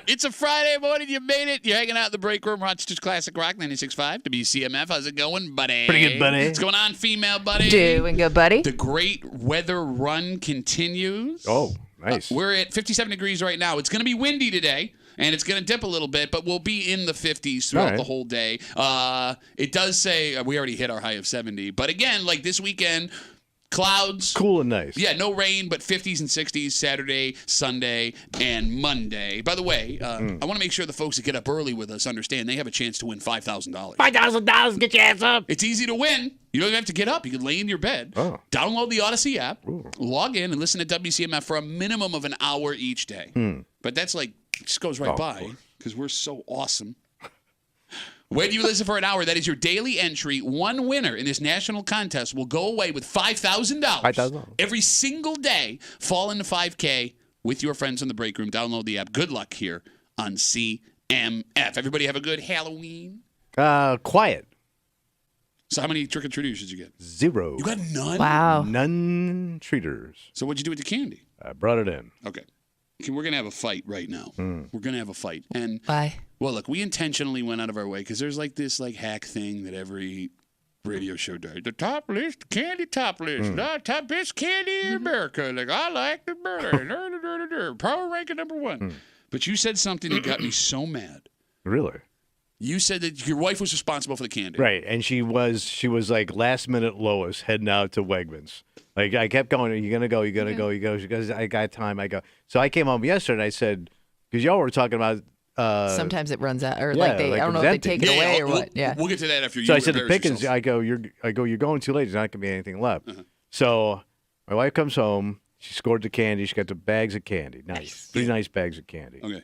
It's a Friday morning. You made it. You're hanging out in the break room. Rochester's Classic Rock 96.5 WCMF. How's it going, buddy? Pretty good, buddy. What's going on, female buddy? Doing good, buddy. The great weather run continues. Oh, nice. We're at 57 degrees right now. It's going to be windy today, and it's going to dip a little bit, but we'll be in the 50s throughout the whole day. It does say we already hit our high of 70. But again, like this weekend, clouds. Cool and nice. Yeah, no rain, but 50s and 60s Saturday, Sunday, and Monday. By the way, I want to make sure the folks that get up early with us understand they have a chance to win $5,000. $5,000, get your ass up. It's easy to win. You don't even have to get up. You can lay in your bed, download the Odyssey app, log in, and listen to WCMF for a minimum of an hour each day. But that's like, just goes right by because we're so awesome. When you listen for an hour, that is your daily entry. One winner in this national contest will go away with $5,000. $5,000. Every single day. Fall into 5K with your friends in the break room. Download the app. Good luck here on CMF. Everybody have a good Halloween? Quiet. So how many trick-or-treaters did you get? 0. You got none? Wow. None treaters. So what'd you do with the candy? I brought it in. Okay. We're going to have a fight right now. We're going to have a fight. And Why? well, look, we intentionally went out of our way because there's like this like hack thing that every radio show does. The top list, candy top list. The top best candy in America. Like, I like the burger. Power ranking number 1. But you said something that got me so mad. Really? You said that your wife was responsible for the candy. Right, and she was like last minute Lois heading out to Wegmans. Like I kept going, are you gonna go? You gonna go? You go? She goes, I got time. I go. So I came home yesterday and I said, because y'all were talking about. Sometimes it runs out, or yeah, like they, like I don't know it's if they empty. take it away or what. Yeah. We'll get to that after you. So I said to embarrass Pickens, yourself. I go, you're going too late. There's not gonna be anything left. So my wife comes home. She scored the candy. She got the bags of candy. Nice. 3 nice bags of candy. Okay.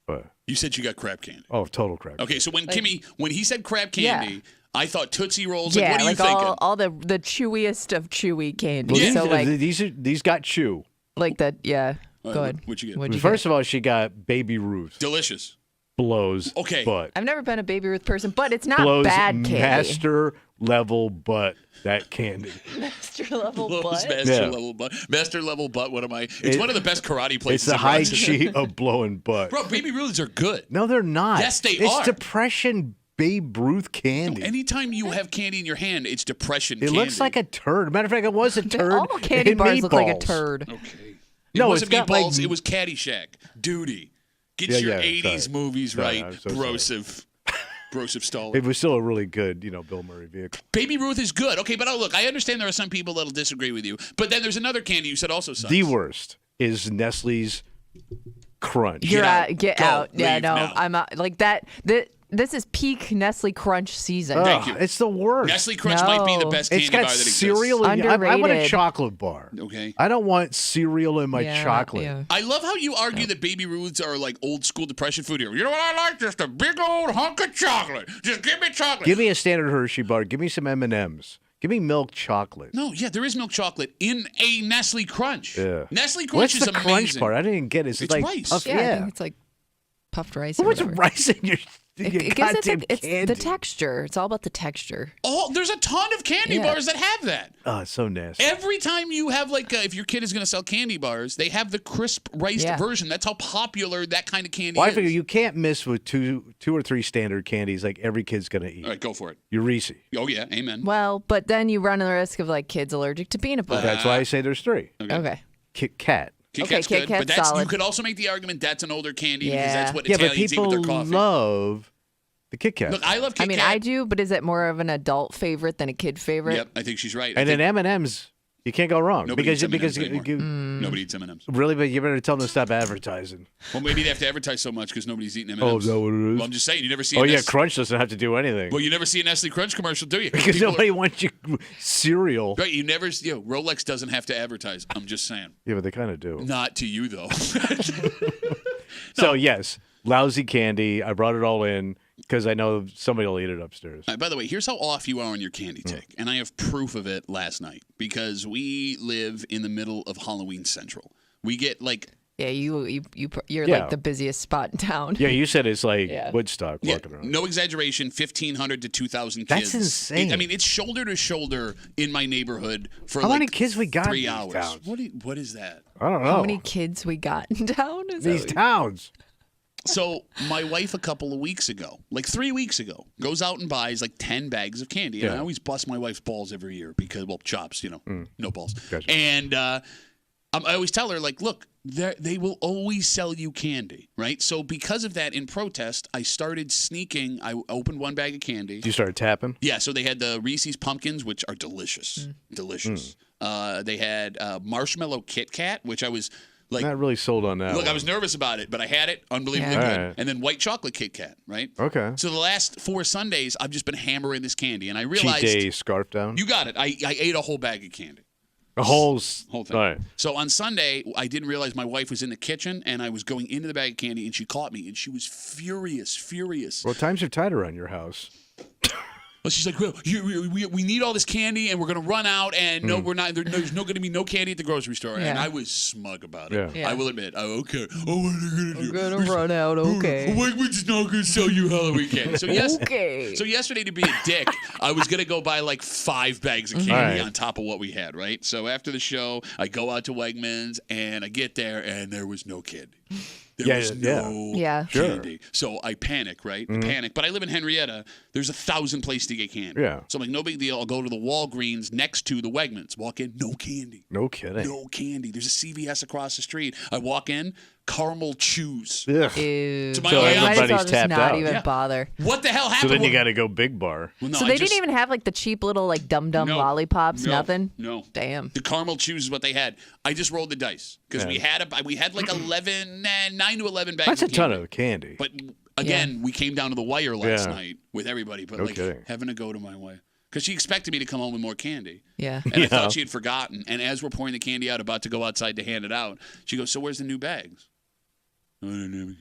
But, You said you got crab candy. oh, total crap. Okay, so when he said crab candy, I thought Tootsie Rolls. Yeah, what are you like thinking? all the chewiest of chewy candy. Well, So like these got chew. like that. Yeah. All right, Go ahead. what'd you get? What'd you First get? of all, she got Baby Ruth. Delicious. Blows. Okay. Butt. I've never been a Baby Ruth person, but it's not Blows bad candy. master level butt. That candy. Master level Lowe's butt. Master level butt. Master level butt. What am I? It's one of the best karate places. It's the in high Rochester. sheet of blowing butt. Bro, Baby Ruths are good. No, they're not. Yes, they it's are. depression Babe Ruth candy. Anytime you have candy in your hand, it's depression It candy. looks like a turd. Matter of fact, it was a turd. All candy in bars look like a meatballs. turd. Okay. It No, wasn't it's got, meatballs. like- It was Caddyshack. Duty. Get Yeah, your yeah, 80s sorry. movies Sorry, right. I'm so Broseph. Broseph Stall. It was still a really good, Bill Murray vehicle. Baby Ruth is good. Okay, but look, I understand there are some people that'll disagree with you. But then there's another candy you said also sucks. The worst is Nestle's Crunch. You're out. get Go. out. Yeah, Leave no, now. I'm out. Like that. This is peak Nestle Crunch season. Thank you. It's the worst. Nestle Crunch might be the No. best candy It's got bar that exists. cereal. I want a Underrated. chocolate bar. Okay. I don't want cereal in my Yeah, chocolate. yeah. I love how you argue that Baby Ruths are like old school depression food here. You know what I like? Just a big old hunk of chocolate. Just give me chocolate. Give me a standard Hershey bar. Give me some M&Ms. Give me milk chocolate. No, yeah, there is milk chocolate in a Nestle Crunch. Yeah. Nestle Crunch What's is the amazing. crunch part? I didn't get it. Is it It's like rice. puff- Yeah, I think it's like puffed rice. Or What's whatever. rice in your It gives it goddamn it's candy? the texture. It's all about the texture. Oh, there's a ton of candy Yeah. bars that have that. Oh, it's so nasty. Every time you have if your kid is going to sell candy bars, they have the crisp riced Yeah. version. That's how popular that kind of candy Well, I is. figure you can't miss with two or three standard candies like every kid's gonna eat. All right, go for it. Your Reese. Oh yeah, amen. Well, but then you run the risk of like kids allergic to peanut butter. That's why I say there's 3. Okay. Kit Kat. Kit Okay, Kat's Kit good, Kat's but that's, you solid. could also make the argument that's an older candy because Yeah. that's what Yeah, but Italians eat with people their coffee. love the Kit Kat. Look, I love Kit I mean, Kat. I do, but is it more of an adult favorite than a kid favorite? Yep, I think she's right. and then M&Ms, you can't go wrong Nobody eats because M&Ms anymore. Mm. Nobody eats M&Ms. really, but you better tell them to stop advertising. Well, maybe they have to advertise so much because nobody's eating M&Ms. Oh, is that what it is? Well, I'm just saying, you never see. Oh a yeah, Nestle- Crunch doesn't have to do anything Well, you never see a Nestle Crunch commercial, do you? because People nobody wants you cereal. Right, you never. Rolex doesn't have to advertise. I'm just saying. Yeah, but they kind of do. Not to you though. So yes, lousy candy. I brought it all in because I know somebody will eat it upstairs. By the way, here's how off you are on your candy take, and I have proof of it last night because we live in the middle of Halloween Central. We get like Yeah, you're Yeah. like the busiest spot in town. Yeah, you said it's like Woodstock Yeah, walking around. no exaggeration, 1,500 to 2,000 kids. That's insane. It's shoulder to shoulder in my neighborhood for How like many kids we got 3 in these hours. towns? What is that? I don't know. How many kids we got in town? These towns. So my wife a couple of weeks ago, like 3 weeks ago, goes out and buys like 10 bags of candy. And I always bust my wife's balls every year because, well, chops, no balls. Gotcha. And I always tell her, like, look, they will always sell you candy, right? So because of that, in protest, I started sneaking. I opened one bag of candy. You started tapping? Yeah, so they had the Reese's Pumpkins, which are delicious. Delicious. They had Marshmallow Kit Kat, which I was like... Not really sold on that. Look, I was nervous about it, but I had it. Unbelievably Yeah. good. All right. And then White Chocolate Kit Kat, right? Okay. So the last 4 Sundays, I've just been hammering this candy. And I Cheat realized... day scarf down? You got it. I ate a whole bag of candy. A whole Whole thing. All right. So on Sunday, I didn't realize my wife was in the kitchen, and I was going into the bag of candy, and she caught me, and she was furious. Well, times are tight around your house. Well, she's like, well, we need all this candy, and we're going to run out, and no, we're not. There's no going to be no candy at the grocery store. And Yeah. I was smug about it. Yeah. I will admit. Oh, okay. Oh, what are they going to do? We're gonna run out. Okay. Wegmans is not going to sell you Halloween candy. So Okay. So yesterday, to be a dick, I was going to go buy like 5 bags of candy Right. on top of what we had, right? So after the show, I go out to Wegmans, and I get there, and there was no candy. There was no candy. So I panic, right? I panic. But I live in Henrietta. There's 1,000 places to get candy. Yeah. So I'm like, no big deal. I'll go to the Walgreens next to the Wegmans. Walk in, no candy. No kidding. No candy. There's a CVS across the street. I walk in, caramel chews. Ugh. Ew. To my So eye, Might as well everybody's just tapped not out. even Yeah. bother. What the hell So happened? then you got to go big bar. Well, no, So I they just- didn't even have like the cheap little like dum-dum No. lollipops, No. nothing? No. Damn. The caramel chews is what they had. I just rolled the dice because we had like 9 to 11 bags. That's a of ton candy. of candy. But again, we came down to the wire last Yeah. night with everybody. But No like kidding. having to go to my wife because she expected me to come home with more candy. Yeah. And I thought she had forgotten. And as we're pouring the candy out, about to go outside to hand it out, she goes, "So where's the new bags?" I didn't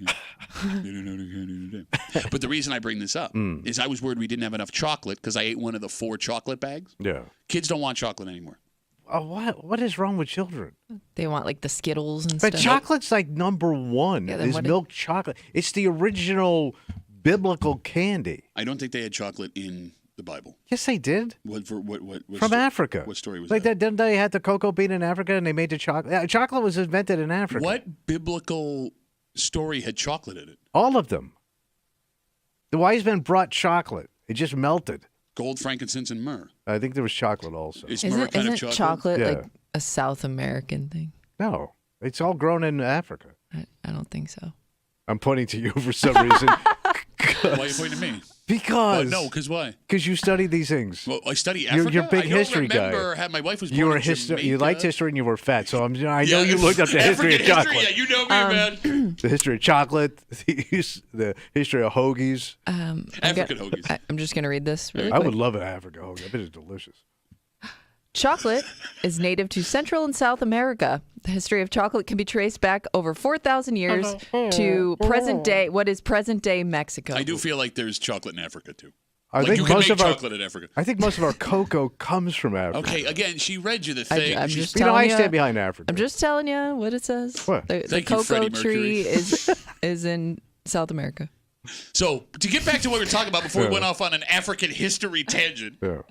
have any candy today. But the reason I bring this up is I was worried we didn't have enough chocolate because I ate one of the 4 chocolate bags. Yeah. Kids don't want chocolate anymore. Oh, what is wrong with children? They want like the Skittles and But stuff. chocolate's like number one. Yeah, then Is what milk chocolate. It's the original biblical candy. I don't think they had chocolate in the Bible. Yes, they did. What From Africa. What story was like that? Didn't they had the cocoa bean in Africa and they made the chocolate? Chocolate was invented in Africa. What biblical story had chocolate in it? All of them. The wise men brought chocolate. It just melted. Gold, frankincense, and myrrh. I think there was chocolate also. Is myrrh Isn't, kind isn't of chocolate? Yeah. like a South American thing? No, it's all grown in Africa. I don't think so. I'm pointing to you for some reason. Why are you pointing to me? Because No, because why? Because you study these things. Well, I study You're- Africa. you're a big I don't history guy. remember how my wife was born You were in Jamaica. You liked history and you were fat, so I know Yeah, you looked up the history of African chocolate. Yeah, you know me, man. The history of chocolate, the history of hoagies. African hoagies. I'm just gonna read this really I quick. would love an African hoagie. I bet it's delicious. Chocolate is native to Central and South America. The history of chocolate can be traced back over 4,000 years to present day. What is present day Mexico? I do feel like there's chocolate in Africa too. I Like think you can most make of our chocolate in Africa. I think most of our cocoa comes from Africa. Okay, again, she read you the thing. I'm She's- just You know, I telling stand ya. behind Africa. I'm just telling you what it says. What? The Thank you, cocoa Freddie tree Mercury. is in South America. So to get back to what we were talking about before we went off on an African history tangent, Yeah.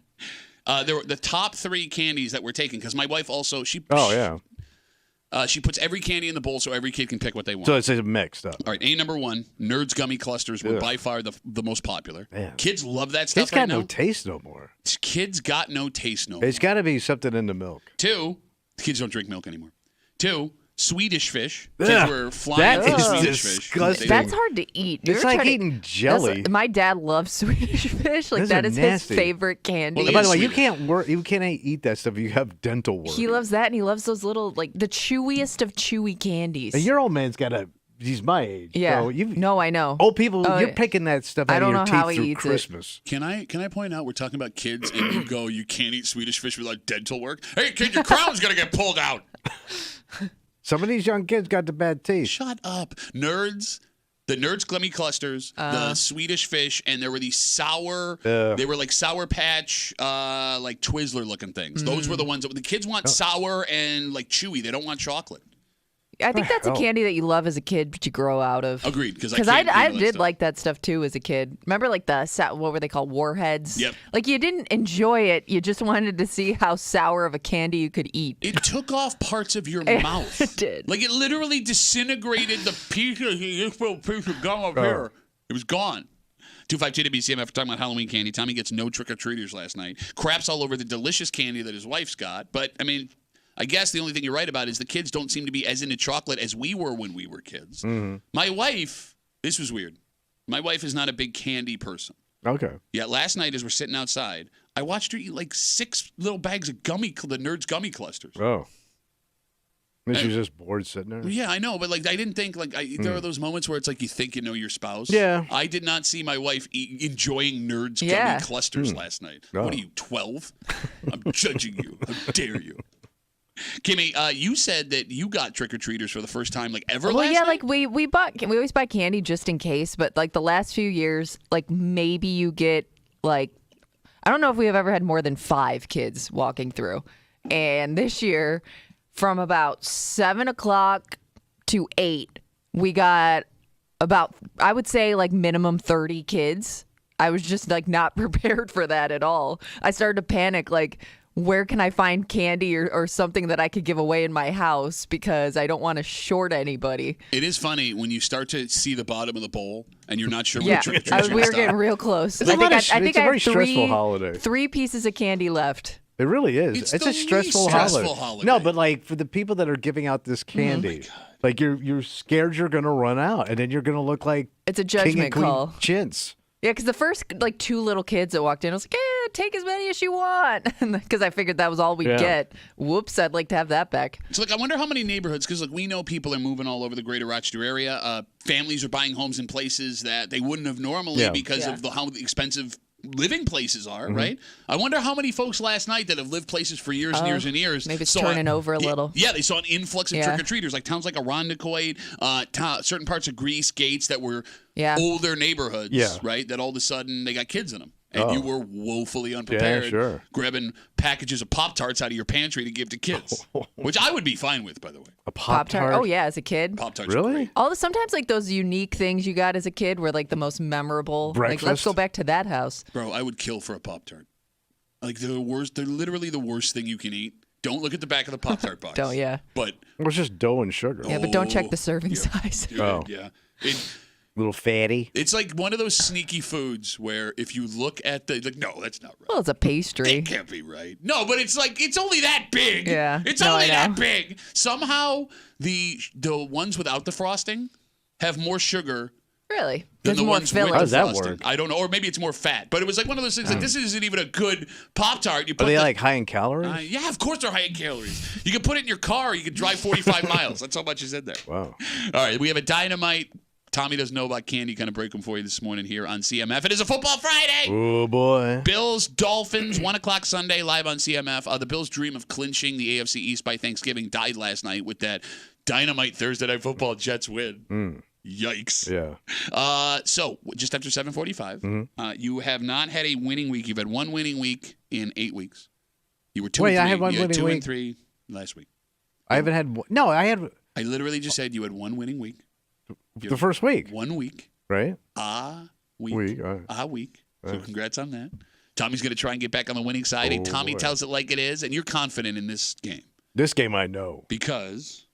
there were the top 3 candies that we're taking because my wife also she puts every candy in the bowl so every kid can pick what they want. So it's mixed up. All right, number 1, Nerds gummy clusters were by far the most popular. Man. Kids love that stuff It's got right no now. taste no more. Kids got no taste no more. It's got to be something in the milk. 2, kids don't drink milk anymore. 2, Swedish fish. Kids Ugh, were flying that for the is Swedish disgusting. fish. That's hard to eat. You It's ever like try to- eating jelly. My dad loves Swedish fish. Like Those that are is nasty. his favorite candy. Well, By the way, Swedish. you can't eat that stuff if you have dental work. He loves that, and he loves those little, like the chewiest of chewy candies. And your old man's he's my age. Yeah. So No, I know. Old people, Oh, you're yeah. picking that stuff I out of don't your know how teeth he through eats it. Christmas. Can I point out we're talking about kids and you go you can't eat Swedish fish without dental work? Hey kid, your crown's gonna get pulled out. Some of these young kids got the bad teeth. Shut up, nerds. The Nerds Gummy Clusters, the Swedish fish, and there were these sour. They were like Sour Patch, like Twizzler looking things. Those were the ones that the kids want sour and like chewy. They don't want chocolate. I think that's a candy that you love as a kid, but you grow out of. Agreed. Because I did like that stuff too as a kid. Remember, like what were they called? Warheads. Yep. Like you didn't enjoy it. You just wanted to see how sour of a candy you could eat. It took off parts of your mouth. It did. Like it literally disintegrated the piece of gum up here. It was gone. 252 WCMF, we're talking about Halloween candy. Tommy gets no trick-or-treaters last night. Craps all over the delicious candy that his wife's got. But, I mean, I guess the only thing you're right about is the kids don't seem to be as into chocolate as we were when we were kids. Mm-hmm. My wife, this was weird. My wife is not a big candy person. Okay. Yeah, last night as we're sitting outside, I watched her eat like 6 little bags of the Nerds gummy clusters. Oh. And she's just bored sitting there? Yeah, I know, but like I didn't think there are those moments where it's like you think you know your spouse. Yeah. I did not see my wife enjoying Nerds gummy clusters last night. Oh. What are you, 12? I'm judging you. How dare you? Kimmy, you said that you got trick-or-treaters for the first time like ever last night? Like we always buy candy just in case, but like the last few years, like maybe you get like, I don't know if we have ever had more than 5 kids walking through. And this year, from about 7 o'clock to 8, we got about, I would say like minimum 30 kids. I was just like not prepared for that at all. I started to panic, like, where can I find candy or something that I could give away in my house because I don't want to short anybody. It is funny when you start to see the bottom of the bowl and you're not sure yeah, what trick-or-treaters we were getting real close. It's a very have stressful holiday. 3 pieces of candy left. It really is. It's the a stressful least holiday. stressful holiday. No, but like for the people that are giving out this candy, like you're scared you're gonna run out, and then you're gonna look like it's a King and judgment Queen call. Chintz. Yeah, because the first like 2 little kids that walked in, I was like, take as many as you want, because I figured that was all we'd get. Whoops, I'd like to have that back. So, like, I wonder how many neighborhoods, because, like, we know people are moving all over the greater Rochester area. Families are buying homes in places that they wouldn't have normally because of how expensive living places are, right? I wonder how many folks last night that have lived places for years and years and years. Maybe it's turning over a little. Yeah, they saw an influx of trick-or-treaters, like towns like Irondequoit, certain parts of Greece, Gates that were older neighborhoods, right? That all of a sudden they got kids in them. And you were woefully unprepared, grabbing packages of Pop-Tarts out of your pantry to give to kids, which I would be fine with, by the way. A Pop-Tart? Oh, yeah, as a kid. Pop-Tarts really? Sometimes like those unique things you got as a kid were like the most memorable. Breakfast? Like, let's go back to that house. Bro, I would kill for a Pop-Tart. Like, they're the worst. They're literally the worst thing you can eat. Don't look at the back of the Pop-Tart box. But it's just dough and sugar. Yeah, but don't check the serving size. Dude, yeah. Little fatty. It's like one of those sneaky foods where if you look at no, that's not right. Well, it's a pastry. It can't be right. No, but it's like it's only that big. Yeah. It's only that big. Somehow the ones without the frosting have more sugar. Really? Than the ones with How does the that frosting. work? I don't know, or maybe it's more fat. But it was like one of those things. Like this isn't even a good Pop-Tart. Are they like high in calories? Yeah, of course they're high in calories. You can put it in your car. You can drive 45 miles. That's how much is in there. Wow. All right, we have a dynamite. Tommy doesn't know about candy. Kind of break them for you this morning here on CMF. It is a football Friday. Oh, boy. Bills, Dolphins, 1 o'clock Sunday, live on CMF. The Bills' dream of clinching the AFC East by Thanksgiving died last night with that dynamite Thursday Night Football Jets win. Yikes. Yeah. So, just after 7:45, you have not had a winning week. You've had one winning week in 8 weeks. You were 2 and 3. I had one you had winning 2 week. and 3 last week. I haven't had – no, I had – I literally just said you had one winning week. the first week. 1 week. Right? Week. So congrats on that. Tommy's going to try and get back on the winning side. And Tommy tells it like it is, and you're confident in this game. This game I know. Because?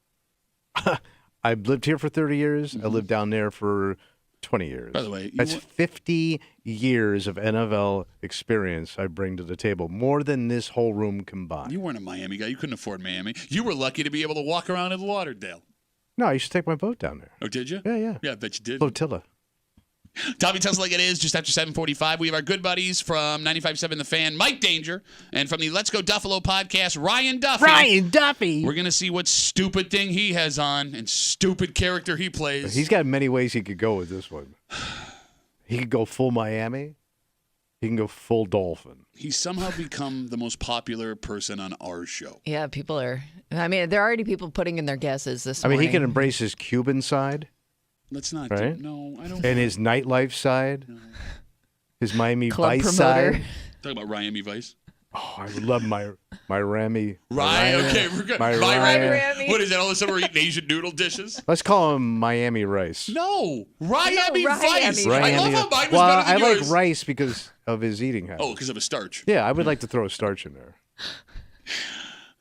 I've lived here for 30 years. I lived down there for 20 years. By the way, that's 50 years of NFL experience I bring to the table, more than this whole room combined. You weren't a Miami guy. You couldn't afford Miami. You were lucky to be able to walk around in Lauderdale. No, I used to take my boat down there. Oh, did you? Yeah. Yeah, I bet you did. Flotilla. Tommy tells it like it is, just after 7:45. We have our good buddies from 95.7 The Fan, Mike Danger, and from the Let's Go Duffalo podcast, Ryan Duffy. We're going to see what stupid thing he has on and stupid character he plays. He's got many ways he could go with this one. He could go full Miami. He can go full Dolphin. He's somehow become the most popular person on our show. Yeah, people are. I mean, there are already people putting in their guesses this morning. I mean, he can embrace his Cuban side. Let's not. Right? No, I don't. And his nightlife side. No. His Miami Club Vice promoter. side. Talk about Miami Vice. Oh, I would love my Miami. Right, okay, we're good. Miami. What is that? All of a sudden we're eating Asian noodle dishes? Let's call him Miami rice. No, Miami No, Vice. Miami. I love how mine was well, better than I yours. like rice because of his eating habits. Oh, because of a starch. Yeah, I would like to throw a starch in there.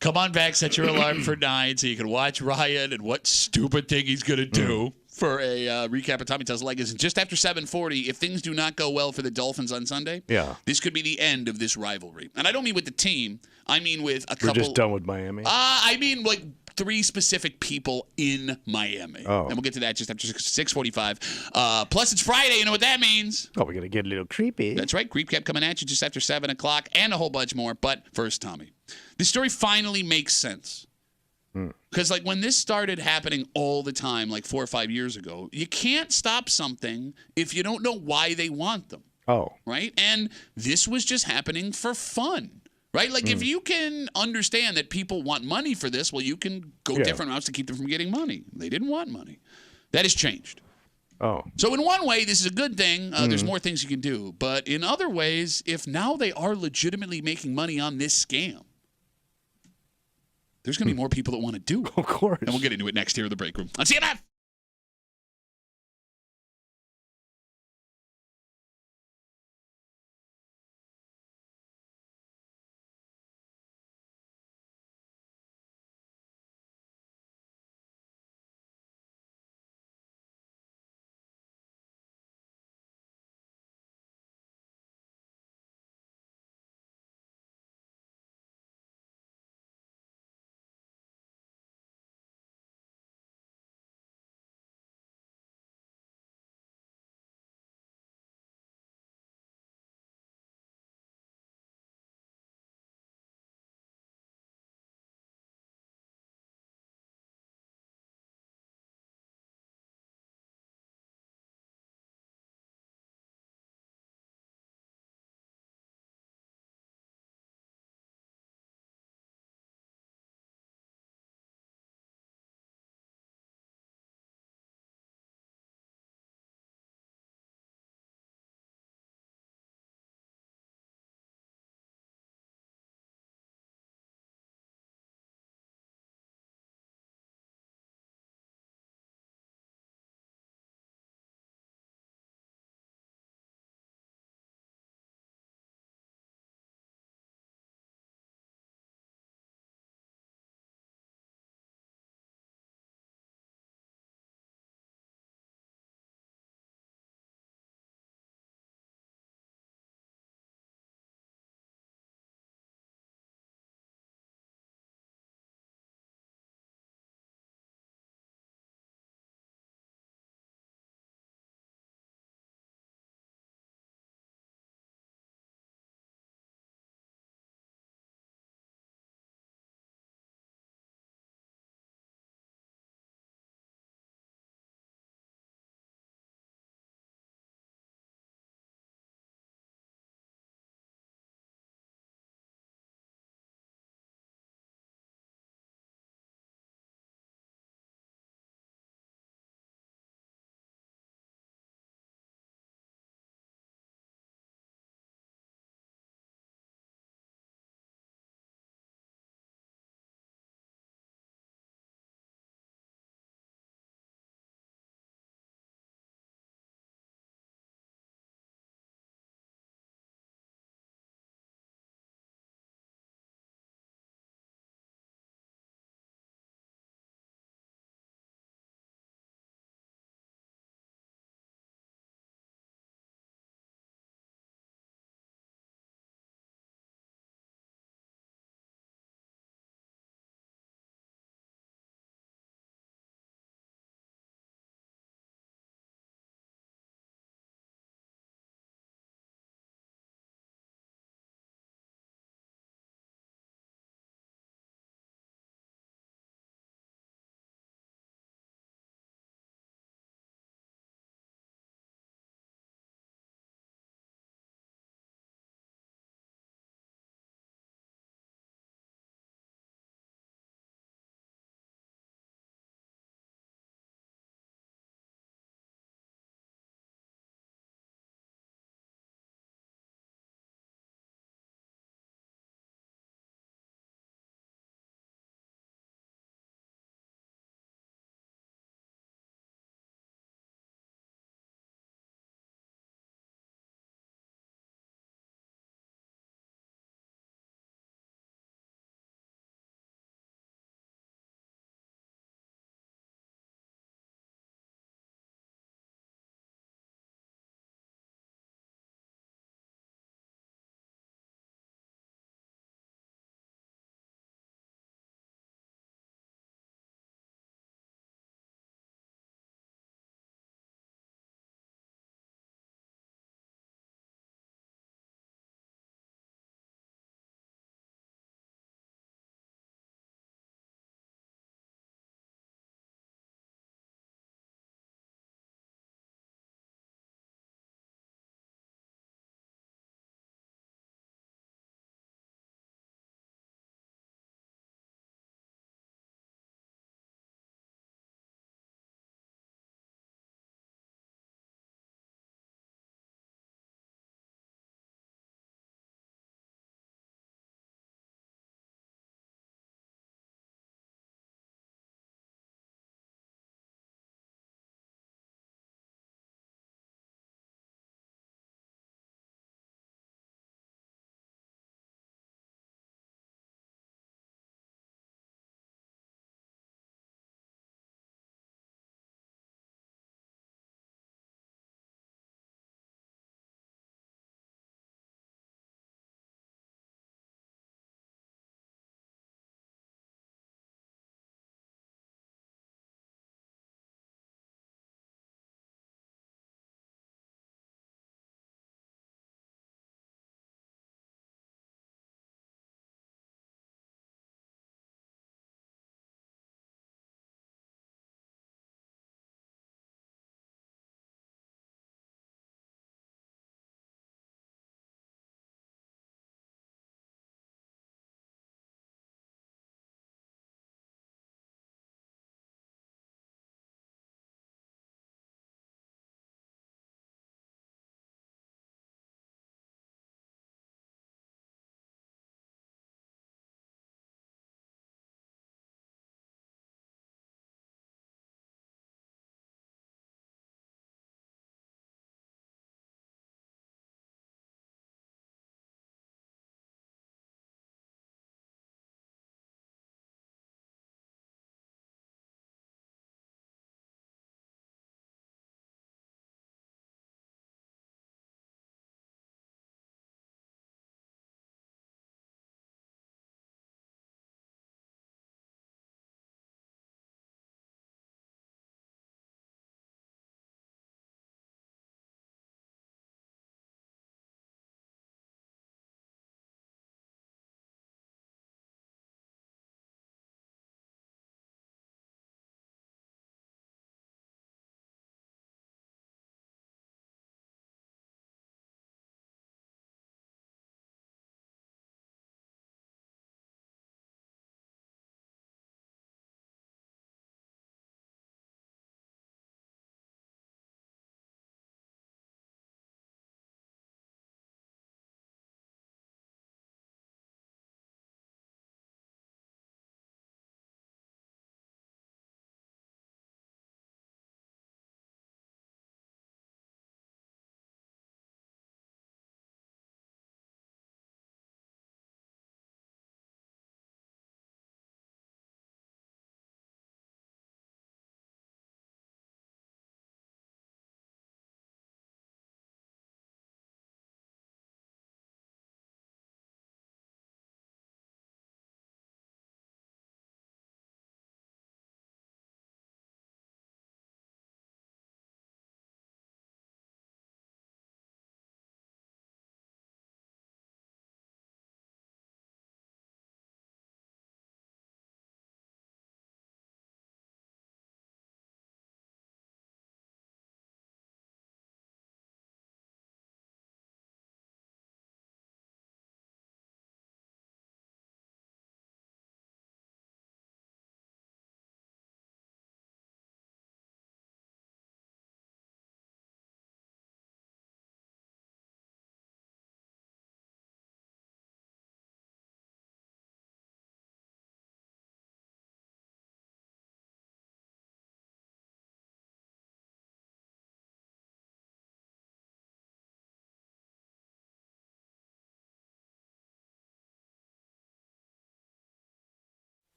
Come on back, set your alarm for 9 so you can watch Ryan and what stupid thing he's going to do for a recap of Tommy Tells Legends. And just after 7:40, if things do not go well for the Dolphins on Sunday, this could be the end of this rivalry. And I don't mean with the team. I mean with a couple. We're just done with Miami? I mean like 3 specific people in Miami. Oh. And we'll get to that just after 6:45. Plus, it's Friday. You know what that means? Oh, we're going to get a little creepy. That's right. Creep Cap coming at you just after 7 o'clock and a whole bunch more. But first, Tommy. This story finally makes sense. Because, like, when this started happening all the time, like 4 or 5 years ago, you can't stop something if you don't know why they want them. Oh. Right? And this was just happening for fun. Right? Like, if you can understand that people want money for this, well, you can go different routes to keep them from getting money. They didn't want money. That has changed. Oh. So in one way, this is a good thing. There's more things you can do. But in other ways, if now they are legitimately making money on this scam, there's going to be more people that want to do it. Of course. And we'll get into it next here in the break room on CMF.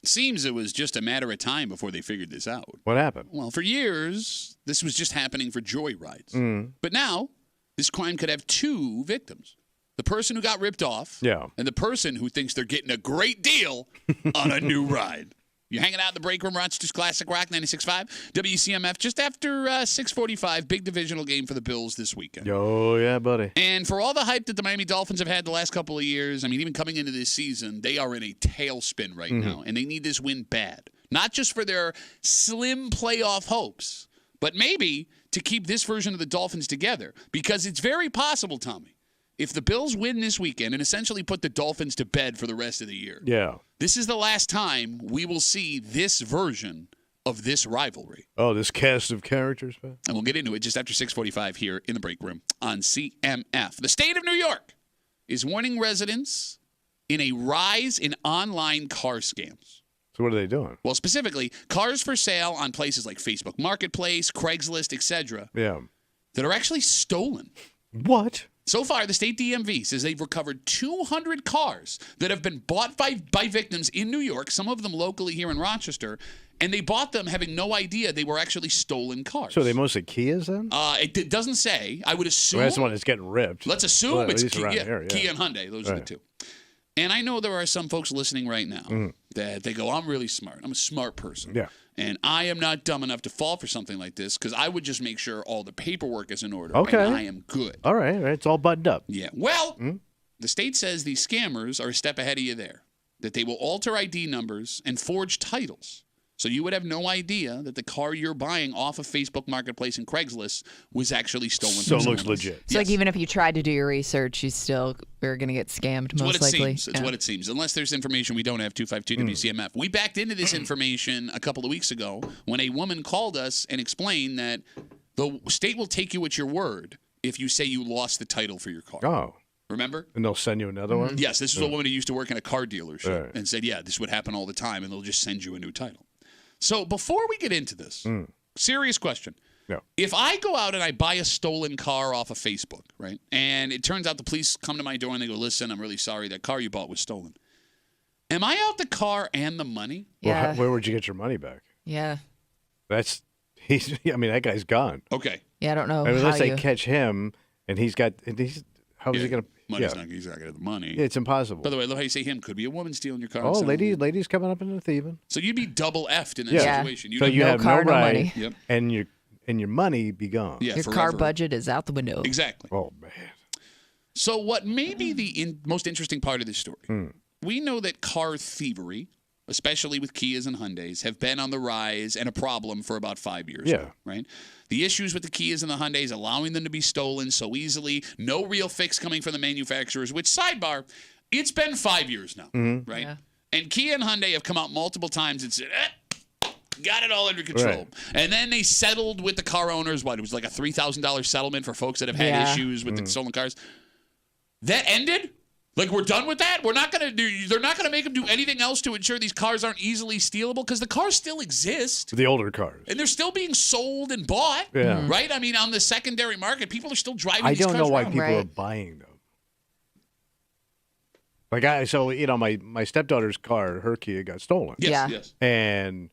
Seems it was just a matter of time before they figured this out. What happened? Well, for years, this was just happening for joyrides. But now, this crime could have two victims. The person who got ripped off and the person who thinks they're getting a great deal on a new ride. You're hanging out in the break room, Rochester's Classic Rock 96.5, WCMF, just after 6:45, big divisional game for the Bills this weekend. Oh, yeah, buddy. And for all the hype that the Miami Dolphins have had the last couple of years, I mean, even coming into this season, they are in a tailspin right now, and they need this win bad. Not just for their slim playoff hopes, but maybe to keep this version of the Dolphins together, because it's very possible, Tommy, if the Bills win this weekend and essentially put the Dolphins to bed for the rest of the year, this is the last time we will see this version of this rivalry. Oh, this cast of characters, man. And we'll get into it just after 6:45 here in the break room on CMF. The state of New York is warning residents in a rise in online car scams. So what are they doing? Well, specifically, cars for sale on places like Facebook Marketplace, Craigslist, etc. That are actually stolen. What? So far, the state DMV says they've recovered 200 cars that have been bought by victims in New York, some of them locally here in Rochester, and they bought them having no idea they were actually stolen cars. So are they mostly Kias then? It doesn't say. I would assume. Well, that's the one that's getting ripped. Let's assume it's Kia, here, Kia and Hyundai. Those are the two. And I know there are some folks listening right now that they go, I'm really smart. I'm a smart person. Yeah. And I am not dumb enough to fall for something like this because I would just make sure all the paperwork is in order. Okay. And I am good. All right. It's all buttoned up. Yeah. Well, the state says these scammers are a step ahead of you there, that they will alter ID numbers and forge titles. So you would have no idea that the car you're buying off of Facebook Marketplace and Craigslist was actually stolen. So it looks legit. So like even if you tried to do your research, you still are going to get scammed It's most what it likely. Seems. It's what it seems. Unless there's information we don't have, 252 WCMF. We backed into this information a couple of weeks ago when a woman called us and explained that the state will take you at your word if you say you lost the title for your car. Oh. Remember? And they'll send you another one? Yes, this is a woman who used to work in a car dealership and said, yeah, this would happen all the time, and they'll just send you a new title. So before we get into this, serious question. Yeah. If I go out and I buy a stolen car off of Facebook, right, and it turns out the police come to my door and they go, listen, I'm really sorry, that car you bought was stolen. Am I out the car and the money? Yeah. Well, where would you get your money back? Yeah. That guy's gone. Okay. Yeah, I don't know. Unless they catch him and he's how is he going to? He's not going to get the money. Yeah, it's impossible. By the way, I love how you say him. Could be a woman stealing your car. Oh, ladies coming up into the thieving. So you'd be double effed in that situation. So you have car, no no right, money. Yep. and your money be gone. Yeah, your forever. car budget is out the window. Exactly. Oh man. So what may be the most interesting part of this story? We know that car thievery, especially with Kias and Hyundais, have been on the rise and a problem for about 5 years now, right? The issues with the Kias and the Hyundais allowing them to be stolen so easily, no real fix coming from the manufacturers, which, sidebar, it's been 5 years now, right? Yeah. And Kia and Hyundai have come out multiple times and said, got it all under control. Right. And then they settled with the car owners. It was like a $3,000 settlement for folks that have had issues with the stolen cars. That ended? Like, we're done with that? They're not going to make them do anything else to ensure these cars aren't easily stealable because the cars still exist. The older cars. And they're still being sold and bought, right? I mean, on the secondary market, people are still driving these cars I don't know why around. people are buying them. Like, my stepdaughter's car, her Kia, got stolen. Yes. And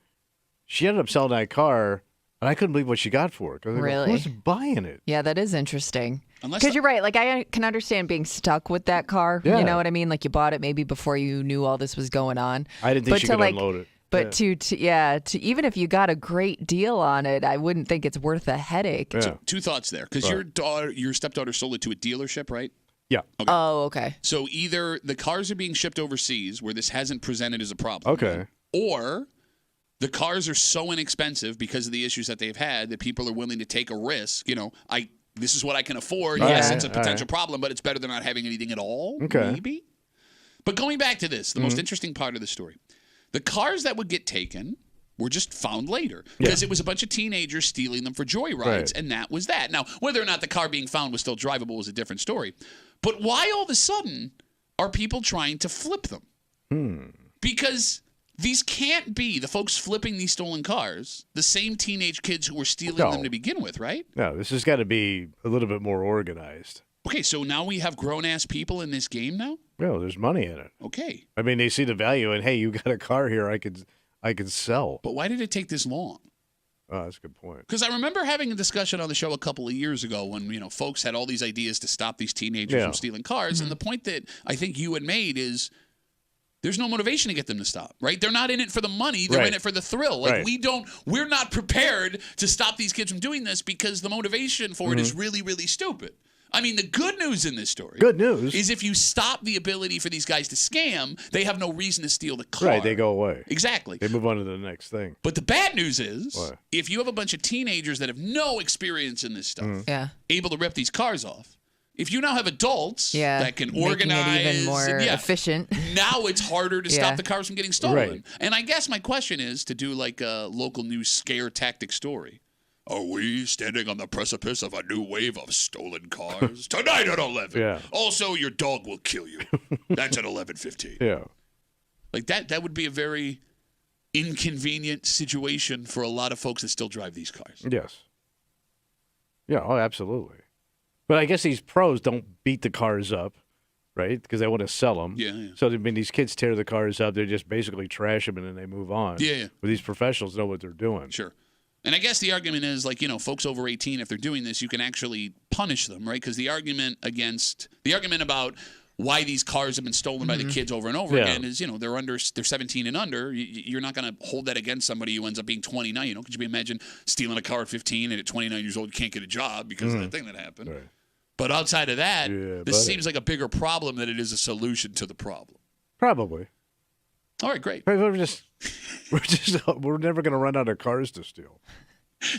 she ended up selling that car, and I couldn't believe what she got for it. Really? Who's buying it? Yeah, that is interesting. Because you're right. Like, I can understand being stuck with that car. Yeah. You know what I mean? Like, you bought it maybe before you knew all this was going on. I didn't think she could unload it. But to even if you got a great deal on it, I wouldn't think it's worth a headache. Yeah. So, two thoughts there. Because your stepdaughter sold it to a dealership, right? Yeah. Okay. Oh, okay. So either the cars are being shipped overseas where this hasn't presented as a problem. Okay. Or the cars are so inexpensive because of the issues that they've had that people are willing to take a risk. This is what I can afford. Yes, it's a potential problem, but it's better than not having anything at all, maybe. But going back to this, the most interesting part of the story, the cars that would get taken were just found later because it was a bunch of teenagers stealing them for joyrides, and that was that. Now, whether or not the car being found was still drivable was a different story. But why all of a sudden are people trying to flip them? Because these can't be, the folks flipping these stolen cars, the same teenage kids who were stealing them to begin with, right? No, this has got to be a little bit more organized. Yeah. so now we have grown-ass people in this game now? No, there's money in it. Okay. I mean, they see the value, and hey, you got a car here I could sell. But why did it take this long? Oh, that's a good point. Because I remember having a discussion on the show a couple of years ago when, folks had all these ideas to stop these teenagers from stealing cars. And the point that I think you had made is there's no motivation to get them to stop, right? They're not in it for the money. They're in it for the thrill. Like we're not prepared to stop these kids from doing this because the motivation for it is really, really stupid. I mean, the good news in this story is if you stop the ability for these guys to scam, they have no reason to steal the car. Right, they go away. Exactly. They move on to the next thing. But the bad news is if you have a bunch of teenagers that have no experience in this stuff, able to rip these cars off, if you now have adults that can organize, making it even more efficient. Now it's harder to stop the cars from getting stolen. Right. And I guess my question is to do like a local news scare tactic story. Are we standing on the precipice of a new wave of stolen cars? Tonight at 11. Yeah. Also, your dog will kill you. That's at 11:15. Yeah. Like that would be a very inconvenient situation for a lot of folks that still drive these cars. Yes. Yeah, oh, absolutely. But I guess these pros don't beat the cars up, right? Because they want to sell them. Yeah. So, I mean, these kids tear the cars up. They just basically trash them and then they move on. Yeah. But these professionals know what they're doing. Sure. And I guess the argument is, like, folks over 18, if they're doing this, you can actually punish them, right? Because the argument about why these cars have been stolen by the kids over and over again is, they're 17 and under. You're not going to hold that against somebody who ends up being 29. Could you imagine stealing a car at 15 and at 29 years old you can't get a job because of that thing that happened? Right. But outside of that, this seems like a bigger problem than it is a solution to the problem. Probably. All right, great. We're never going to run out of cars to steal.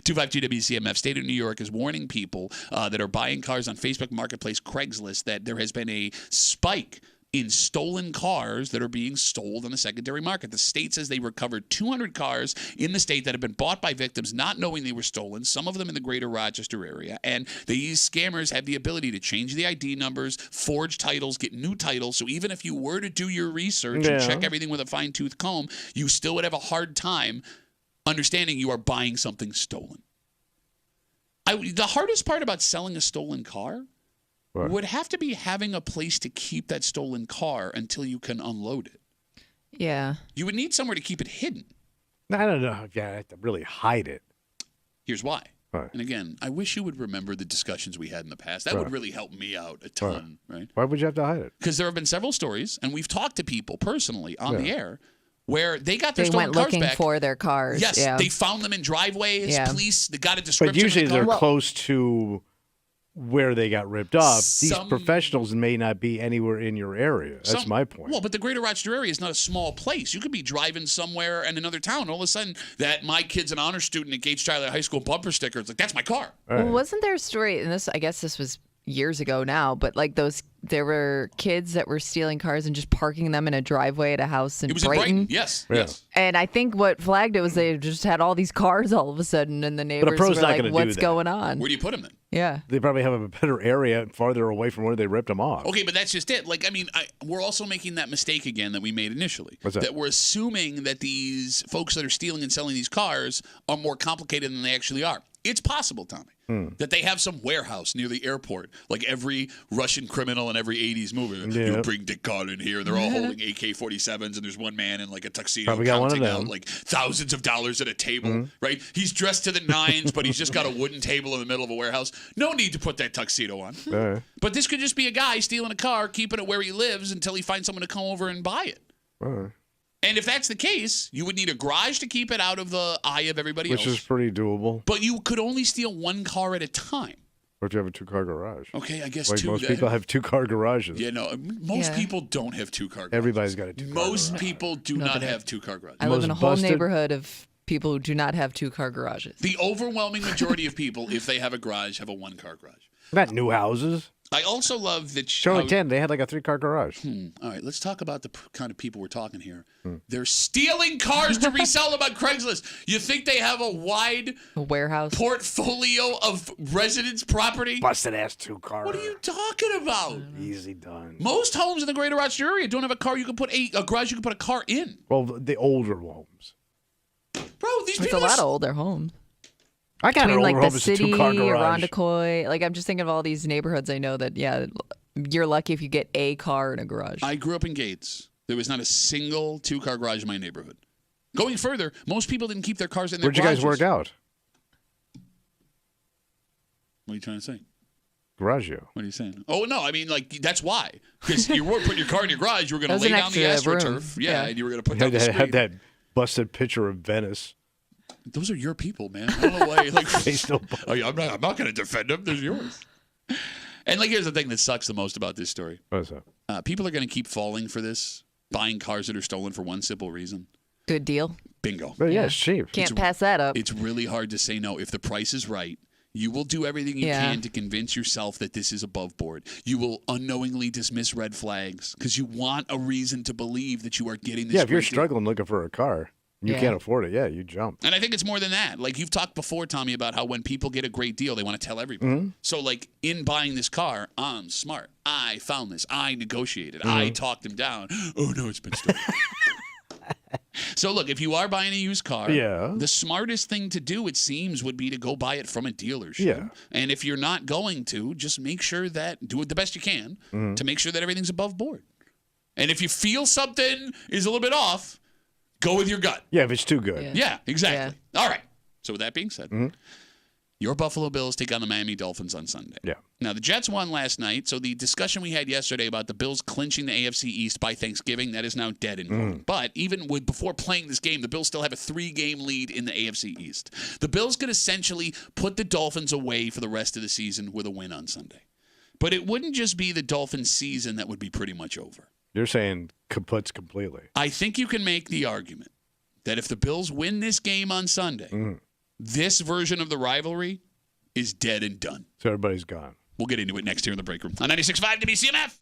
252 WCMF. State of New York is warning people that are buying cars on Facebook Marketplace, Craigslist, that there has been a spike in stolen cars that are being sold on the secondary market. The state says they recovered 200 cars in the state that have been bought by victims not knowing they were stolen, some of them in the greater Rochester area. And these scammers have the ability to change the ID numbers, forge titles, get new titles. So even if you were to do your research and check everything with a fine-tooth comb, you still would have a hard time understanding you are buying something stolen. The hardest part about selling a stolen car would have to be having a place to keep that stolen car until you can unload it. Yeah. You would need somewhere to keep it hidden. I don't know. Yeah, I have to really hide it. Here's why. Right. And again, I wish you would remember the discussions we had in the past. That would really help me out a ton, right? Why would you have to hide it? Because there have been several stories, and we've talked to people personally on the air where they got their stolen went cars looking back. For their cars. Yes, they found them in driveways. Police, they got a description. But usually of the car. they're close to where they got ripped off. These professionals may not be anywhere in your area. That's my point. Well, but the greater Rochester area is not a small place. You could be driving somewhere in another town. All of a sudden, that my kid's an honor student at Gage Tyler High School bumper sticker. It's like, that's my car. Well, wasn't there a story, and I guess this was years ago now, but like there were kids that were stealing cars and just parking them in a driveway at a house in Brighton. In Brighton. Yes. And I think what flagged it was they just had all these cars all of a sudden, and the neighbors were like, what's going on? Where do you put them then? Yeah. They probably have a better area farther away from where they ripped them off. Okay, but that's just it. Like, I mean, we're also making that mistake again that we made initially. What's that? That we're assuming that these folks that are stealing and selling these cars are more complicated than they actually are. It's possible, Tommy, that they have some warehouse near the airport, like every Russian criminal in every 80s movie. You bring Dick Card in here, and they're all holding AK-47s, and there's one man in like a tuxedo counting out like thousands of dollars at a table, right? He's dressed to the nines, but he's just got a wooden table in the middle of a warehouse. No need to put that tuxedo on. But this could just be a guy stealing a car, keeping it where he lives until he finds someone to come over and buy it. And if that's the case, you would need a garage to keep it out of the eye of everybody else. Which is pretty doable. But you could only steal one car at a time. Or do you have a two-car garage? Okay, I guess like two. Most people have two-car garages. Yeah, no, most people don't have two-car garages. Everybody's got a two-car garage. Most people do not have two-car garages. I live in a whole neighborhood of people who do not have two-car garages. The overwhelming majority of people, if they have a garage, have a one-car garage. Not new houses. I also love that... Charlie 10, they had like a three-car garage. All right, let's talk about the kind of people we're talking here. They're stealing cars to resell them on Craigslist. You think they have a wide warehouse portfolio of residence property? Busted-ass two-car. What are you talking about? Easy done. Most homes in the greater Rochester area don't have a car you can put a garage you can put a car in. Well, the older homes. Bro, these people are... It's a lot of older homes. I got between it like over the hope it's a city, two-car garage. Irondequoit. Like I'm just thinking of all these neighborhoods. I know that you're lucky if you get a car in a garage. I grew up in Gates. There was not a single two-car garage in my neighborhood. Going further, most people didn't keep their cars in their Where'd you guys garages. work out? What are you trying to say? Garagio. What are you saying? Oh, no, I mean, like, that's why. Because you weren't putting your car in your garage. You were going to That was lay an down the extra AstroTurf. room. Yeah, Yeah. and you were going to put You down the had screen. that busted picture of Venice. Those are your people, man. I don't know why. Like, They still oh, yeah, I'm not going to defend them. They're yours. And, like, here's the thing that sucks the most about this story. What is that? People are going to keep falling for this, buying cars that are stolen for one simple reason. Good deal. Bingo. But yeah, it's cheap. Can't pass that up. It's really hard to say no. If the price is right, you will do everything you can to convince yourself that this is above board. You will unknowingly dismiss red flags because you want a reason to believe that you are getting this. Yeah, if you're great deal. struggling looking for a car, you can't afford it. Yeah, you jump. And I think it's more than that. Like you've talked before, Tommy, about how when people get a great deal, they want to tell everybody. Mm-hmm. So, like in buying this car, I'm smart. I found this. I negotiated. I talked him down. Oh no, it's been stolen. So look, if you are buying a used car, the smartest thing to do, it seems, would be to go buy it from a dealership. Yeah. And if you're not going to, just make sure that, do it the best you can to make sure that everything's above board. And if you feel something is a little bit off, go with your gut. Yeah, if it's too good. Yeah, exactly. Yeah. All right. So with that being said, your Buffalo Bills take on the Miami Dolphins on Sunday. Yeah. Now, the Jets won last night, so the discussion we had yesterday about the Bills clinching the AFC East by Thanksgiving, that is now dead and gone. But even before playing this game, the Bills still have a 3-game lead in the AFC East. The Bills could essentially put the Dolphins away for the rest of the season with a win on Sunday. But it wouldn't just be the Dolphins' season that would be pretty much over. You're saying kaputs completely. I think you can make the argument that if the Bills win this game on Sunday, this version of the rivalry is dead and done. So everybody's gone. We'll get into it next here in the break room on 96.5 WCMF.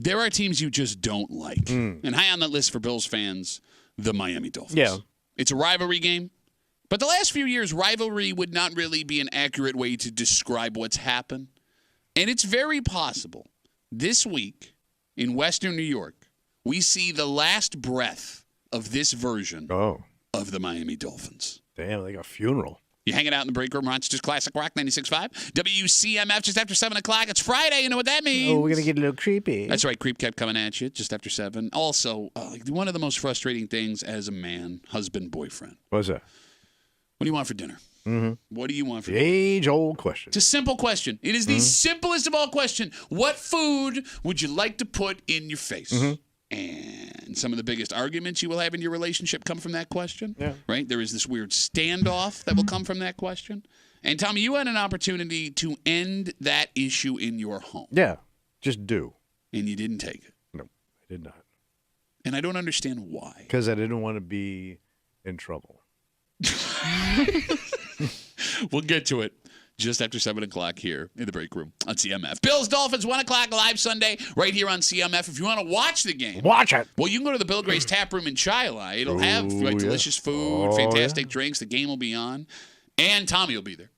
there are teams you just don't like. And high on that list for Bills fans, the Miami Dolphins. Yeah. It's a rivalry game. But the last few years, rivalry would not really be an accurate way to describe what's happened. And it's very possible this week in Western New York, we see the last breath of this version of the Miami Dolphins. Damn, like a funeral. You hanging out in the break room, Rochester's Classic Rock 96.5. WCMF just after 7 o'clock. It's Friday. You know what that means. Oh, we're going to get a little creepy. That's right. Creep kept coming at you just after 7. Also, one of the most frustrating things as a man, husband, boyfriend. What's that? What do you want for dinner? Mm-hmm. What do you want for dinner? Age-old question. It's a simple question. It is the simplest of all questions. What food would you like to put in your face? And some of the biggest arguments you will have in your relationship come from that question. Yeah. Right? There is this weird standoff that will come from that question. And Tommy, you had an opportunity to end that issue in your home. Yeah, just do. And you didn't take it. No, I did not. And I don't understand why. Because I didn't want to be in trouble. We'll get to it just after 7 o'clock here in the break room on CMF. Bills, Dolphins, 1 o'clock live Sunday right here on CMF. If you want to watch the game. Watch it. Well, you can go to the Bill Gray's Tap Room in Chila. It'll have delicious food, fantastic drinks. The game will be on. And Tommy will be there.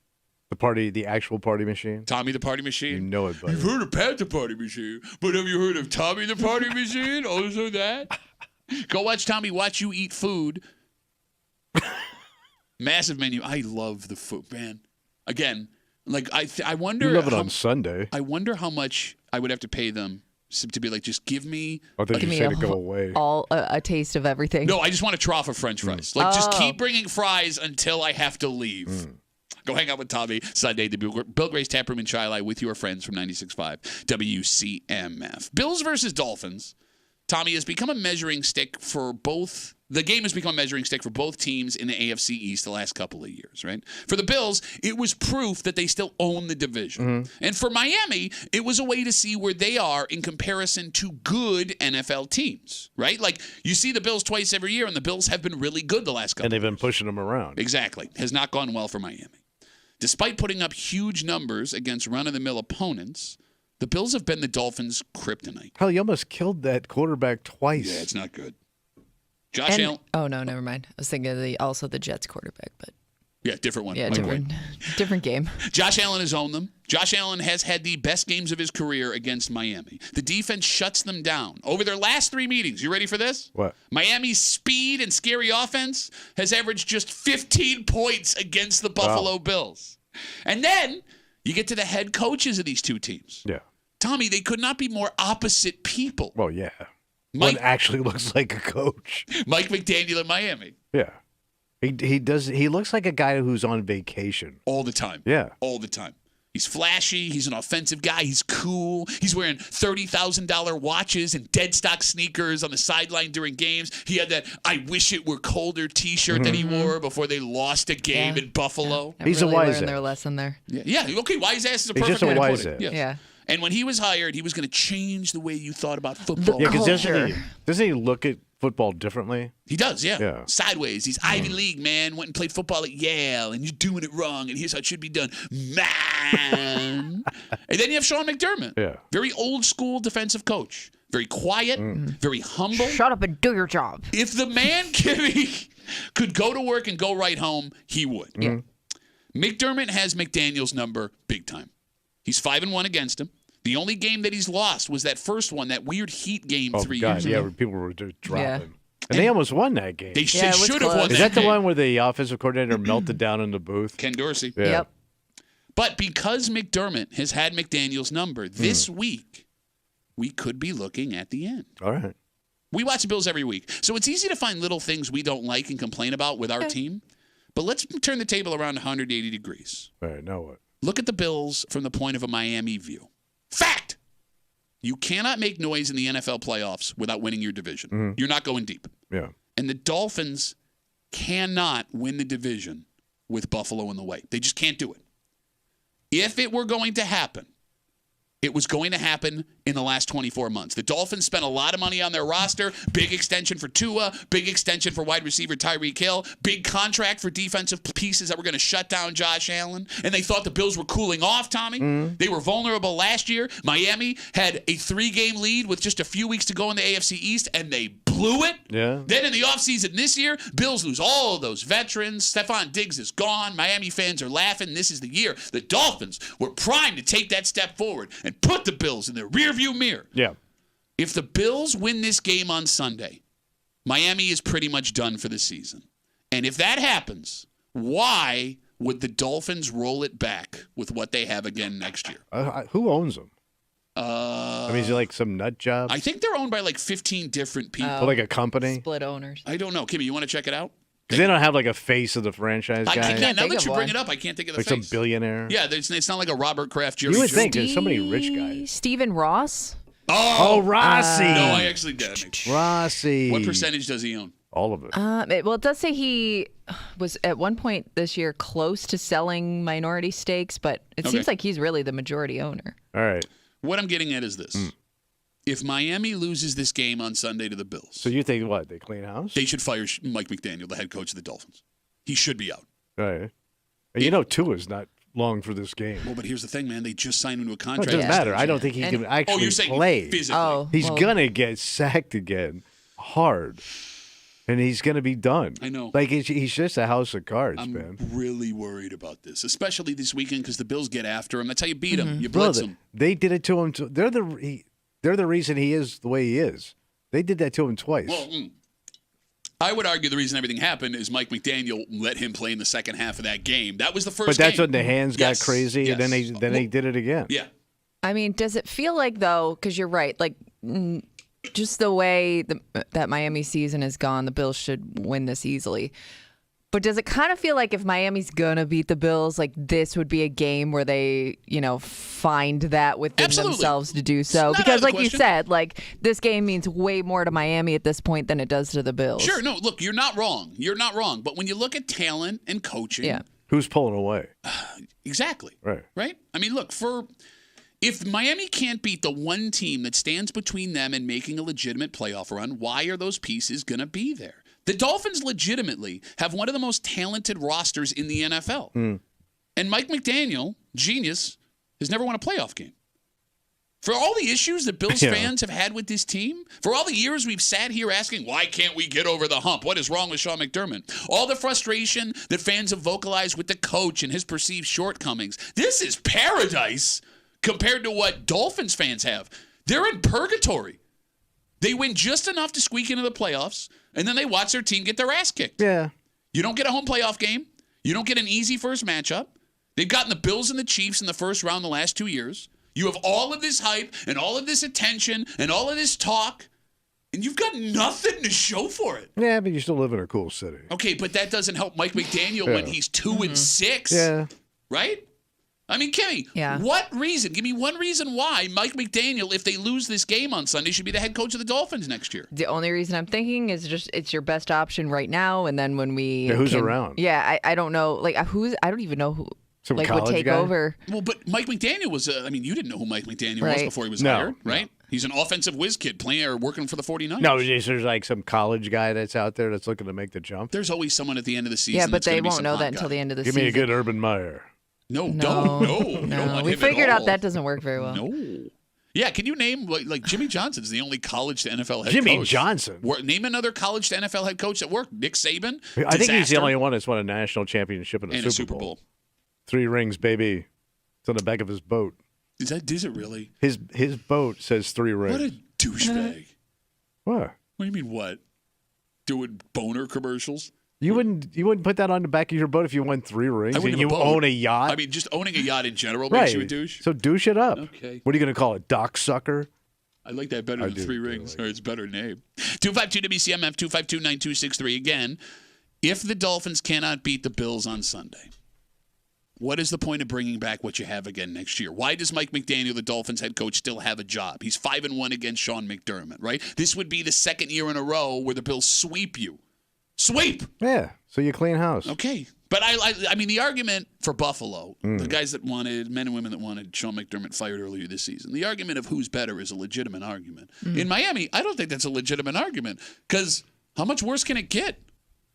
The actual party machine? Tommy the Party Machine. You know it, buddy. You've heard of Pat the Party Machine, but have you heard of Tommy the Party Machine? Also that? Go watch Tommy watch you eat food. Massive menu. I love the food, man. Again, like I wonder. You love it on Sunday. I wonder how much I would have to pay them to be like, just give me. I thought you said to go away. A taste of everything. No, I just want a trough of French fries. Like, just keep bringing fries until I have to leave. Go hang out with Tommy Sunday, the Bill Gray's Tap Room in Chili with your friends from 96.5 WCMF. Bills versus Dolphins. Tommy has become a measuring stick for both. The game has become a measuring stick for both teams in the AFC East the last couple of years, right? For the Bills, it was proof that they still own the division. And for Miami, it was a way to see where they are in comparison to good NFL teams, right? Like, you see the Bills twice every year, and the Bills have been really good the last couple of years. And they've been pushing them around. Exactly. Has not gone well for Miami. Despite putting up huge numbers against run-of-the-mill opponents, the Bills have been the Dolphins' kryptonite. Hell, you almost killed that quarterback twice. Yeah, it's not good. Josh Allen. Oh, no, never mind. I was thinking of the Jets quarterback, but. Yeah, different one. Yeah, different game. Josh Allen has owned them. Josh Allen has had the best games of his career against Miami. The defense shuts them down. Over their last 3 meetings, you ready for this? What? Miami's speed and scary offense has averaged just 15 points against the Buffalo Bills. And then you get to the head coaches of these two teams. Yeah. Tommy, they could not be more opposite people. Well, yeah. Mike One actually looks like a coach. Mike McDaniel in Miami. Yeah. He does. He looks like a guy who's on vacation. All the time. Yeah. All the time. He's flashy. He's an offensive guy. He's cool. He's wearing $30,000 watches and dead stock sneakers on the sideline during games. He had that "I wish it were colder" T-shirt that he wore before they lost a game in Buffalo. Yeah. He's really a wise learned ass. their lesson there. Yeah. Okay. Wise ass is a perfect just a way to wise put it. ass. Yes. Yeah. And when he was hired, he was going to change the way you thought about football. Yeah, because Culture. doesn't he look at football differently? He does, yeah. Yeah. Sideways. He's Ivy League, man. Went and played football at Yale, and you're doing it wrong, and here's how it should be done. Man. And then you have Sean McDermott. Yeah. Very old school defensive coach. Very quiet, very humble. Shut up and do your job. If the man could go to work and go right home, he would. Yeah. McDermott has McDaniel's number big time. He's 5-1 against him. The only game that he's lost was that first one, that weird Heat game 3 years ago. Yeah, where people were just dropping. Yeah. And they almost won that game. They Yeah, it was should have close. won Is that that the game. one where the offensive coordinator melted down in the booth? Ken Dorsey. Yeah. Yep. But because McDermott has had McDaniel's number, this week we could be looking at the end. All right. We watch the Bills every week, so it's easy to find little things we don't like and complain about with our team. But let's turn the table around 180 degrees. All right, now what? Look at the Bills from the point of a Miami view. Fact! You cannot make noise in the NFL playoffs without winning your division. You're not going deep. Yeah. And the Dolphins cannot win the division with Buffalo in the way. They just can't do it. If it were going to happen, it was going to happen in the last 24 months. The Dolphins spent a lot of money on their roster. Big extension for Tua, big extension for wide receiver Tyreek Hill, big contract for defensive pieces that were going to shut down Josh Allen. And they thought the Bills were cooling off, Tommy. They were vulnerable last year. Miami had a 3-game lead with just a few weeks to go in the AFC East, and they blew it. Yeah. Then in the offseason this year, Bills lose all of those veterans. Stephon Diggs is gone. Miami fans are laughing. This is the year. The Dolphins were primed to take that step forward and put the Bills in their rearview mirror. Yeah. If the Bills win this game on Sunday, Miami is pretty much done for the season. And if that happens, why would the Dolphins roll it back with what they have again next year? Who owns them? I mean, is it like some nut job? I think they're owned by like 15 different people. Or like a company? Split owners. I don't know. Kimmy, you want to check it out? Because they don't have like a face of the franchise guy. I can't. Now think that of you bring one. it up, I can't think of the Like face. some billionaire. Yeah, it's not like a Robert Kraft, Jerry You would Jones. think there's so many rich guys. Stephen Ross. Oh, Rossi. no, I actually did. Rossi. What percentage does he own? All of it. It does say he was at one point this year close to selling minority stakes, but it seems like he's really the majority owner. All right. What I'm getting at is this. If Miami loses this game on Sunday to the Bills, So you think what? They clean house? they should fire Mike McDaniel, the head coach of the Dolphins. He should be out. All right. And you know Tua's not long for this game. Well, but here's the thing, man. They just signed him to a No, it contract. doesn't matter. I don't think he can actually you're saying play. physically. Oh, He's going to get sacked again hard. And he's going to be done. I know. Like, he's just a house of cards, I'm man. really worried about this, especially this weekend because the Bills get after him. That's how you beat him. You blitz Brother, him. they did it to him. They're the reason he is the way he is. They did that to him twice. Well, I would argue the reason everything happened is Mike McDaniel let him play in the second half of that game. That was the first but that's game. when the hands got crazy, and then they did it again. Yeah. I mean, does it feel like, though, because you're right, like just the way that Miami season has gone, the Bills should win this easily. But does it kind of feel like if Miami's going to beat the Bills, like this would be a game where they, find that within themselves to do so? Because like you said, like this game means way more to Miami at this point than it does to the Bills. Sure. No, look, you're not wrong. You're not wrong. But when you look at talent and coaching, Who's pulling away? exactly. Right. Right? I mean, look, if Miami can't beat the one team that stands between them and making a legitimate playoff run, why are those pieces going to be there? The Dolphins legitimately have one of the most talented rosters in the NFL. And Mike McDaniel, genius, has never won a playoff game. For all the issues that Bills fans have had with this team, for all the years we've sat here asking, why can't we get over the hump? What is wrong with Sean McDermott? All the frustration that fans have vocalized with the coach and his perceived shortcomings. This is paradise compared to what Dolphins fans have. They're in purgatory. They win just enough to squeak into the playoffs, and then they watch their team get their ass kicked. Yeah. You don't get a home playoff game. You don't get an easy first matchup. They've gotten the Bills and the Chiefs in the first round the last 2 years. You have all of this hype and all of this attention and all of this talk, and you've got nothing to show for it. Yeah, but you still live in a cool city. Okay, but that doesn't help Mike McDaniel when he's 2-6. Yeah. Right? I mean, Kimmy, what reason? Give me one reason why Mike McDaniel, if they lose this game on Sunday, should be the head coach of the Dolphins next year. The only reason I'm thinking is just it's your best option right now, and then when we who's around? Yeah, I don't know. Like I don't even know who Some would college take guy? over. Well, but Mike McDaniel was, you didn't know who Mike McDaniel was Right. before he was No, hired, no. right? He's an offensive whiz kid playing or working for the 49ers. No, there's like some college guy that's out there that's looking to make the jump. There's always someone at the end of the season. Yeah, but that's gonna they be won't some know hot that until guy. the end of the Give season. me a good Urban Meyer. No, No, don't want we him at figured out all. that doesn't work very well. No. Yeah, can you name like Jimmy Johnson's the only college to NFL head Jimmy coach? Johnson? Name another college to NFL head coach that worked. Nick Saban. I think he's the Disaster. only one that's won a national championship and a Super Bowl. 3 rings, baby. It's on the back of his boat. Is it really? His boat says 3 rings. What a douchebag. What? What do you mean what? Doing boner commercials? You wouldn't put that on the back of your boat if you won 3 rings I wouldn't and have you a boat. own a yacht. I mean, just owning a yacht in general right. makes you a douche. So douche it up. Okay. What are you going to call it? Dock sucker? I like that better I than do, 3 too, rings. like Or it's a better name. 252-WCMF, 252-9263. Again, if the Dolphins cannot beat the Bills on Sunday, what is the point of bringing back what you have again next year? Why does Mike McDaniel, the Dolphins head coach, still have a job? He's 5-1 against Sean McDermott, right? This would be the second year in a row where the Bills sweep you. Sweep! Yeah. So you clean house. Okay. But I mean, the argument for Buffalo, the guys that wanted, men and women that wanted Sean McDermott fired earlier this season, the argument of who's better is a legitimate argument. In Miami, I don't think that's a legitimate argument because how much worse can it get?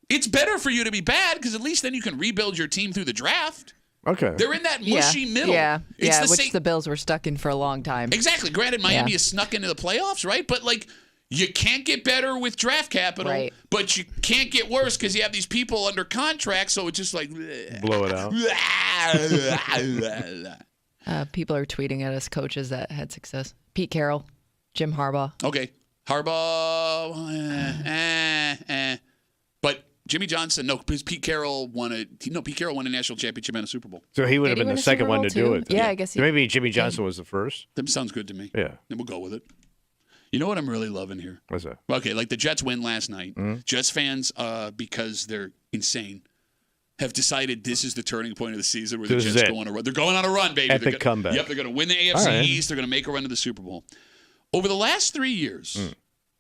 It's better for you to be bad because at least then you can rebuild your team through the draft. Okay. They're in that mushy middle. Yeah, It's which the Bills were stuck in for a long time. Exactly. Granted, Miami has snuck into the playoffs, right? But, like, you can't get better with draft capital, but you can't get worse because you have these people under contract, so it's just like... Blow it out. People are tweeting at us coaches that had success. Pete Carroll, Jim Harbaugh. Okay. Harbaugh, But Jimmy Johnson, no, because Pete Carroll won a national championship and a Super Bowl. So he would have been the second one to do it. Yeah, I guess. Maybe Jimmy Johnson was the first. That sounds good to me. Yeah. Then we'll go with it. You know what I'm really loving here? What's that? Okay, like the Jets win last night. Jets fans, because they're insane, have decided this is the turning point of the season where the Jets go on a run. They're going on a run, baby. Epic comeback. Yep, they're going to win the AFC East. They're going to make a run to the Super Bowl. Over the last 3 years,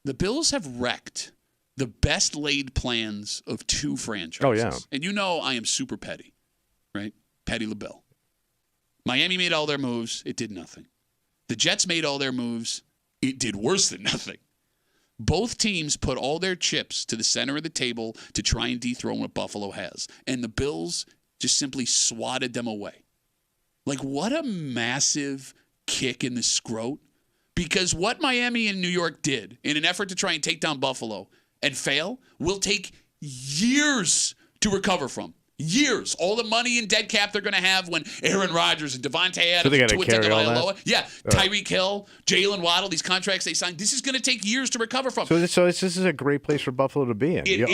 the Bills have wrecked the best laid plans of two franchises. Oh, yeah. And you know I am super petty, right? Petty LaBelle. Miami made all their moves. It did nothing. The Jets made all their moves. It did worse than nothing. Both teams put all their chips to the center of the table to try and dethrone what Buffalo has. And the Bills just simply swatted them away. Like, what a massive kick in the scrot. Because what Miami and New York did in an effort to try and take down Buffalo and fail will take years to recover from. Years. All the money in dead cap they're going to have when Aaron Rodgers and Devontae Adams, so they got to carry all that? Yeah, Tyreek Hill, Jalen Waddle, these contracts they signed. This is going to take years to recover from. So this is a great place for Buffalo to be in. You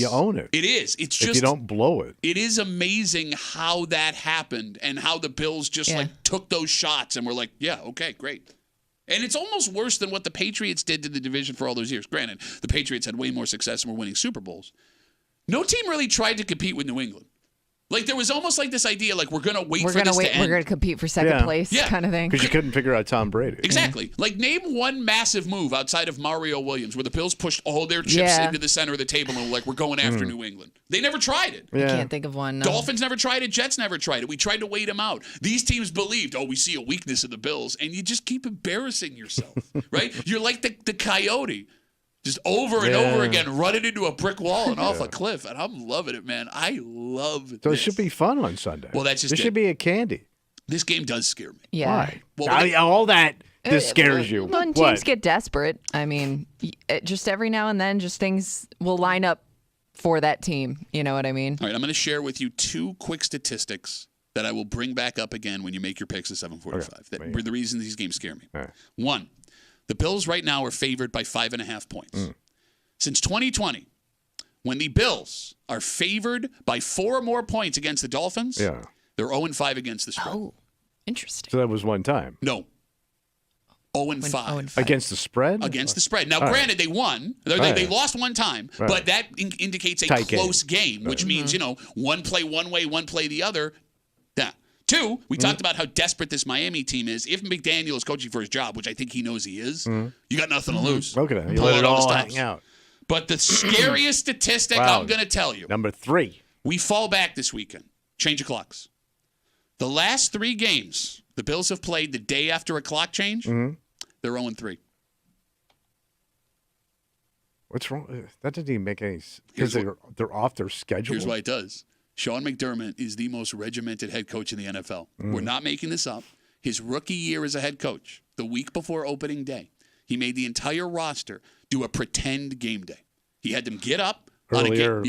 own it. It is. It's just if you don't blow it. It is amazing how that happened and how the Bills just took those shots and were like, yeah, okay, great. And it's almost worse than what the Patriots did to the division for all those years. Granted, the Patriots had way more success and were winning Super Bowls. No team really tried to compete with New England. Like, there was almost like this idea, like, we're going to wait for this to end. We're going to compete for second place kind of thing. Because you couldn't figure out Tom Brady. Exactly. Like, name one massive move outside of Mario Williams where the Bills pushed all their chips into the center of the table and were like, we're going after New England. They never tried it. I can't think of one. No. Dolphins never tried it. Jets never tried it. We tried to wait them out. These teams believed, we see a weakness in the Bills, and you just keep embarrassing yourself, right? You're like the coyote. Just over and over again, running into a brick wall and off a cliff. And I'm loving it, man. I love it. So it should be fun on Sunday. Well, that's just This should be a candy. This game does scare me. Yeah. Why? Well, all that scares you. When teams get desperate, I mean, just every now and then, just things will line up for that team. You know what I mean? All right, I'm going to share with you two quick statistics that I will bring back up again when you make your picks at 7:45. That were the reasons these games scare me. Right. One, the Bills right now are favored by 5.5 points. Since 2020, when the Bills are favored by 4 or more points against the Dolphins, they're 0-5 against the spread. Oh, interesting. So that was one time. No. 0-5. Against the spread? Against the spread. Now, granted, they won. They lost one time, but that indicates a close game, which means, one play one way, one play the other. Yeah. Two, we talked about how desperate this Miami team is. If McDaniel is coaching for his job, which I think he knows he is, you got nothing to lose. Okay. You let it all hang out. But the scariest statistic I'm going to tell you. Number 3. We fall back this weekend. Change of clocks. The last 3 games the Bills have played the day after a clock change, they're 0-3. What's wrong? That doesn't even make any sense. Because they're off their schedule. Here's why it does. Sean McDermott is the most regimented head coach in the NFL. We're not making this up. His rookie year as a head coach, the week before opening day, he made the entire roster do a pretend game day. He had them get up earlier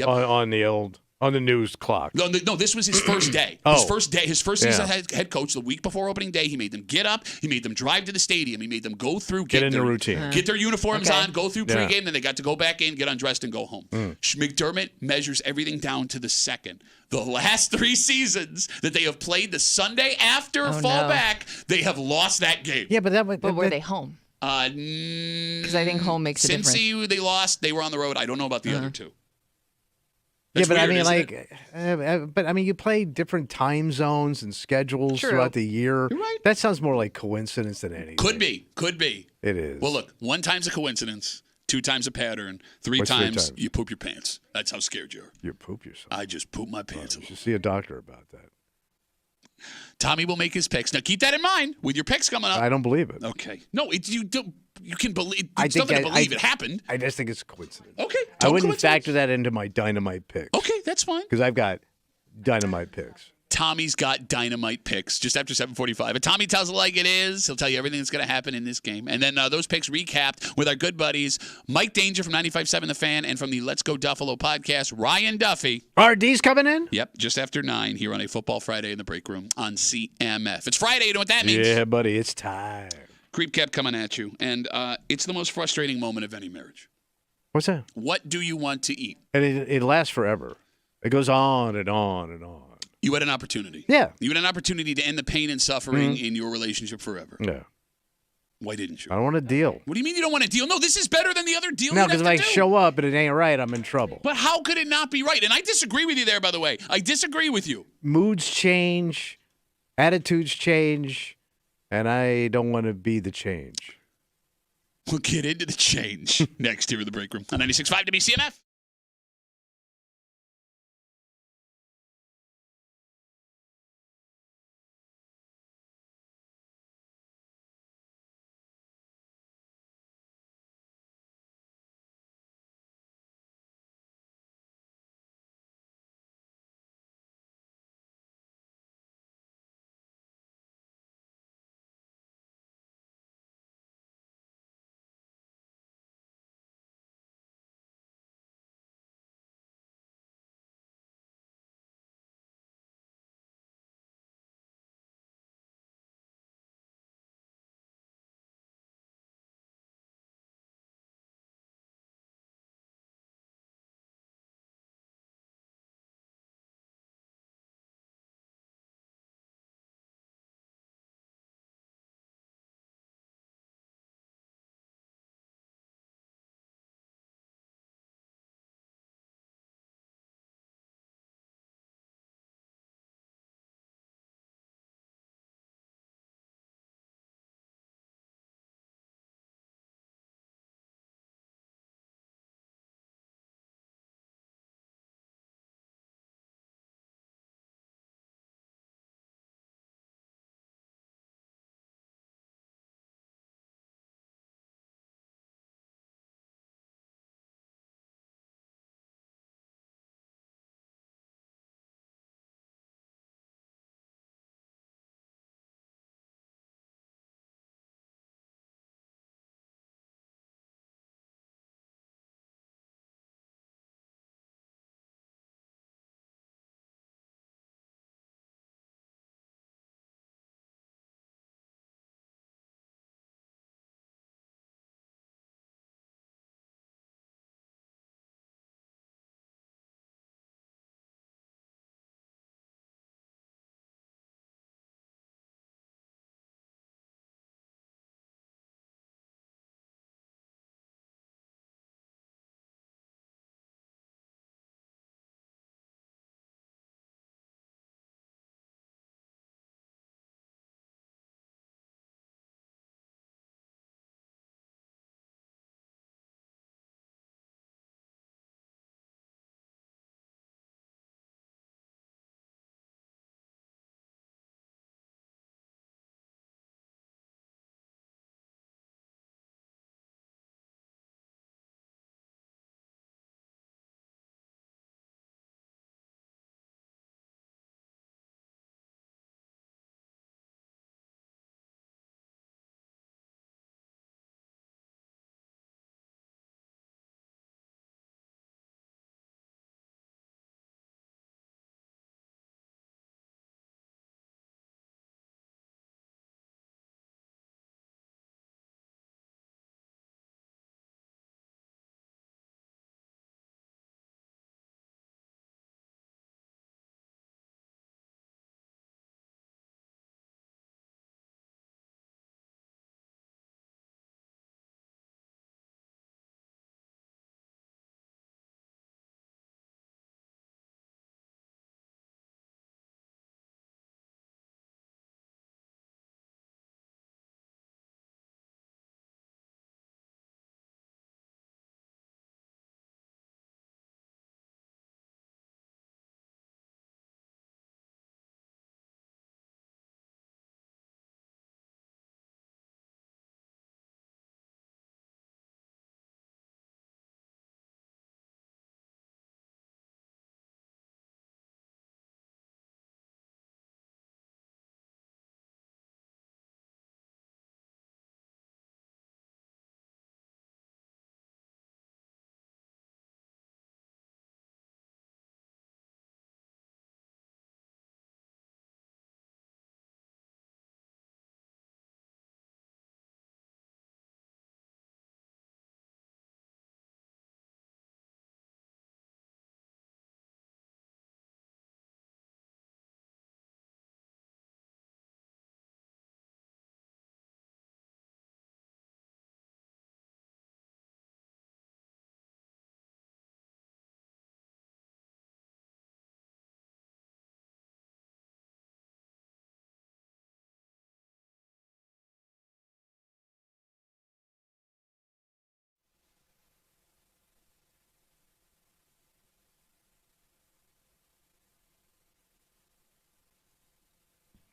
on the news clock. No, this was his first day. His first season as head coach, the week before opening day, he made them get up. He made them drive to the stadium. He made them go through, get in the routine, get their uniforms on, go through pregame. Then they got to go back in, get undressed, and go home. McDermott measures everything down to the second. The last 3 seasons that they have played the Sunday after fallback, they have lost that game. Yeah, but were they home? Because I think home makes a difference. Cincy, they lost. They were on the road. I don't know about the other 2. That's weird, I mean, you play different time zones and schedules throughout the year. You're right. That sounds more like coincidence than anything. Could be. It is. Well, look, 1 time's a coincidence. 2 times a pattern, 3 What's 3 times times? you poop your pants. That's how scared you are. You poop yourself. I just poop my pants. You should see a doctor about that. Tommy will make his picks. Now keep that in mind with your picks coming up. I don't believe it. Okay. No, you don't. You can believe. I It's think nothing to believe. It happened. I just think it's a coincidence. Okay. I wouldn't factor that into my dynamite picks. Okay, that's fine. Because I've got dynamite picks. Tommy's got dynamite picks just after 7:45. If Tommy tells it like it is, he'll tell you everything that's going to happen in this game. And then those picks recapped with our good buddies, Mike Danger from 95.7 The Fan and from the Let's Go Duffalo podcast, Ryan Duffy. RD's coming in? Yep, just after 9 here on a Football Friday in the Break Room on CMF. It's Friday. You know what that means? Yeah, buddy. It's time. Creep kept coming at you. And it's the most frustrating moment of any marriage. What's that? What do you want to eat? And it lasts forever. It goes on and on and on. You had an opportunity. Yeah. You had an opportunity to end the pain and suffering in your relationship forever. Yeah. Why didn't you? I don't want to deal. What do you mean you don't want to deal? No, this is better than the other deal. No, because if I show up and it ain't right, I'm in trouble. But how could it not be right? And I disagree with you there, by the way. I disagree with you. Moods change, attitudes change, and I don't want to be the change. We'll get into the change next here in the Break Room on 96.5 WCMF.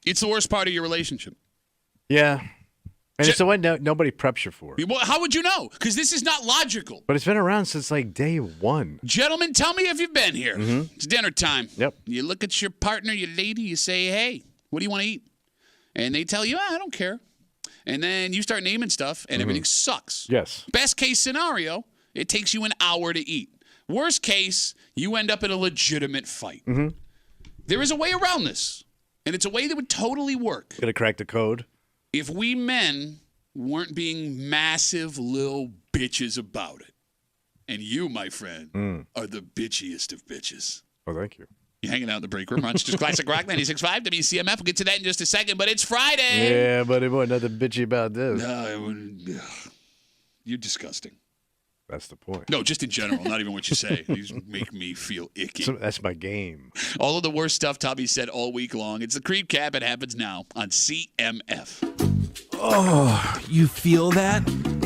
It's the worst part of your relationship. Yeah. And it's the one nobody preps you for. Well, how would you know? Because this is not logical. But it's been around since like day one. Gentlemen, tell me if you've been here. Mm-hmm. It's dinner time. Yep. You look at your partner, your lady, you say, hey, what do you want to eat? And they tell you, I don't care. And then you start naming stuff, and everything sucks. Yes. Best case scenario, it takes you an hour to eat. Worst case, you end up in a legitimate fight. Mm-hmm. There is a way around this, and it's a way that would totally work. Gonna crack the code. If we men weren't being massive little bitches about it. And you, my friend, are the bitchiest of bitches. Oh, thank you. You hanging out in the break room, huh? It's just Classic Rock 96.5 WCMF. We'll get to that in just a second, but it's Friday. Yeah, but it wasn't nothing bitchy about this. No, it wouldn't. You're disgusting. That's the point. No, just in general, not even what you say. These make me feel icky. So that's my game. All of the worst stuff Tommy said all week long. It's the Creep Cap. It happens now on CMF. Oh, you feel that?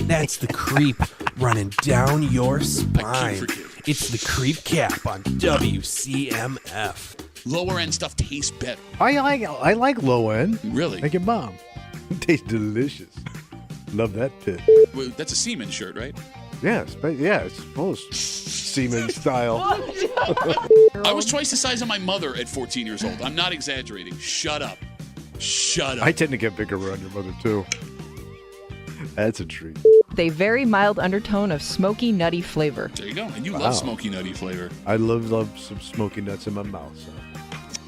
That's the creep running down your spine. It's the Creep Cap on WCMF. Lower end stuff tastes better. I like low end. Really? Like your mom. It tastes delicious. Love that pit. Well, that's a Seaman shirt, right? Yes, but yeah, it's full of semen style. I was twice the size of my mother at 14 years old. I'm not exaggerating. Shut up. Shut up. I tend to get bigger around your mother too. That's a treat. With a very mild undertone of smoky, nutty flavor. There you go. And you love smoky nutty flavor. I love some smoky nuts in my mouth. So.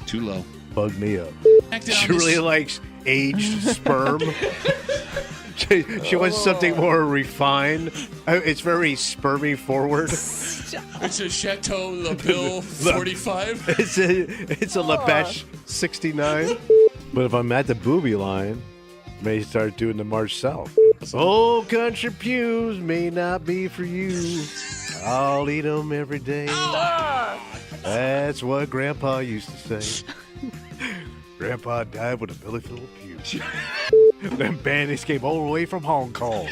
Too low. Bug me up. Acted on She this- really likes aged sperm. She wants something more refined. It's very spermy forward. It's a Chateau LaBille 45. It's a Labash 69. But if I'm at the booby line, I may start doing the March South. Old country pews may not be for you. I'll eat them every day. That's what Grandpa used to say. Grandpa died with a belly full of pews. Them bandits came all the way from Hong Kong.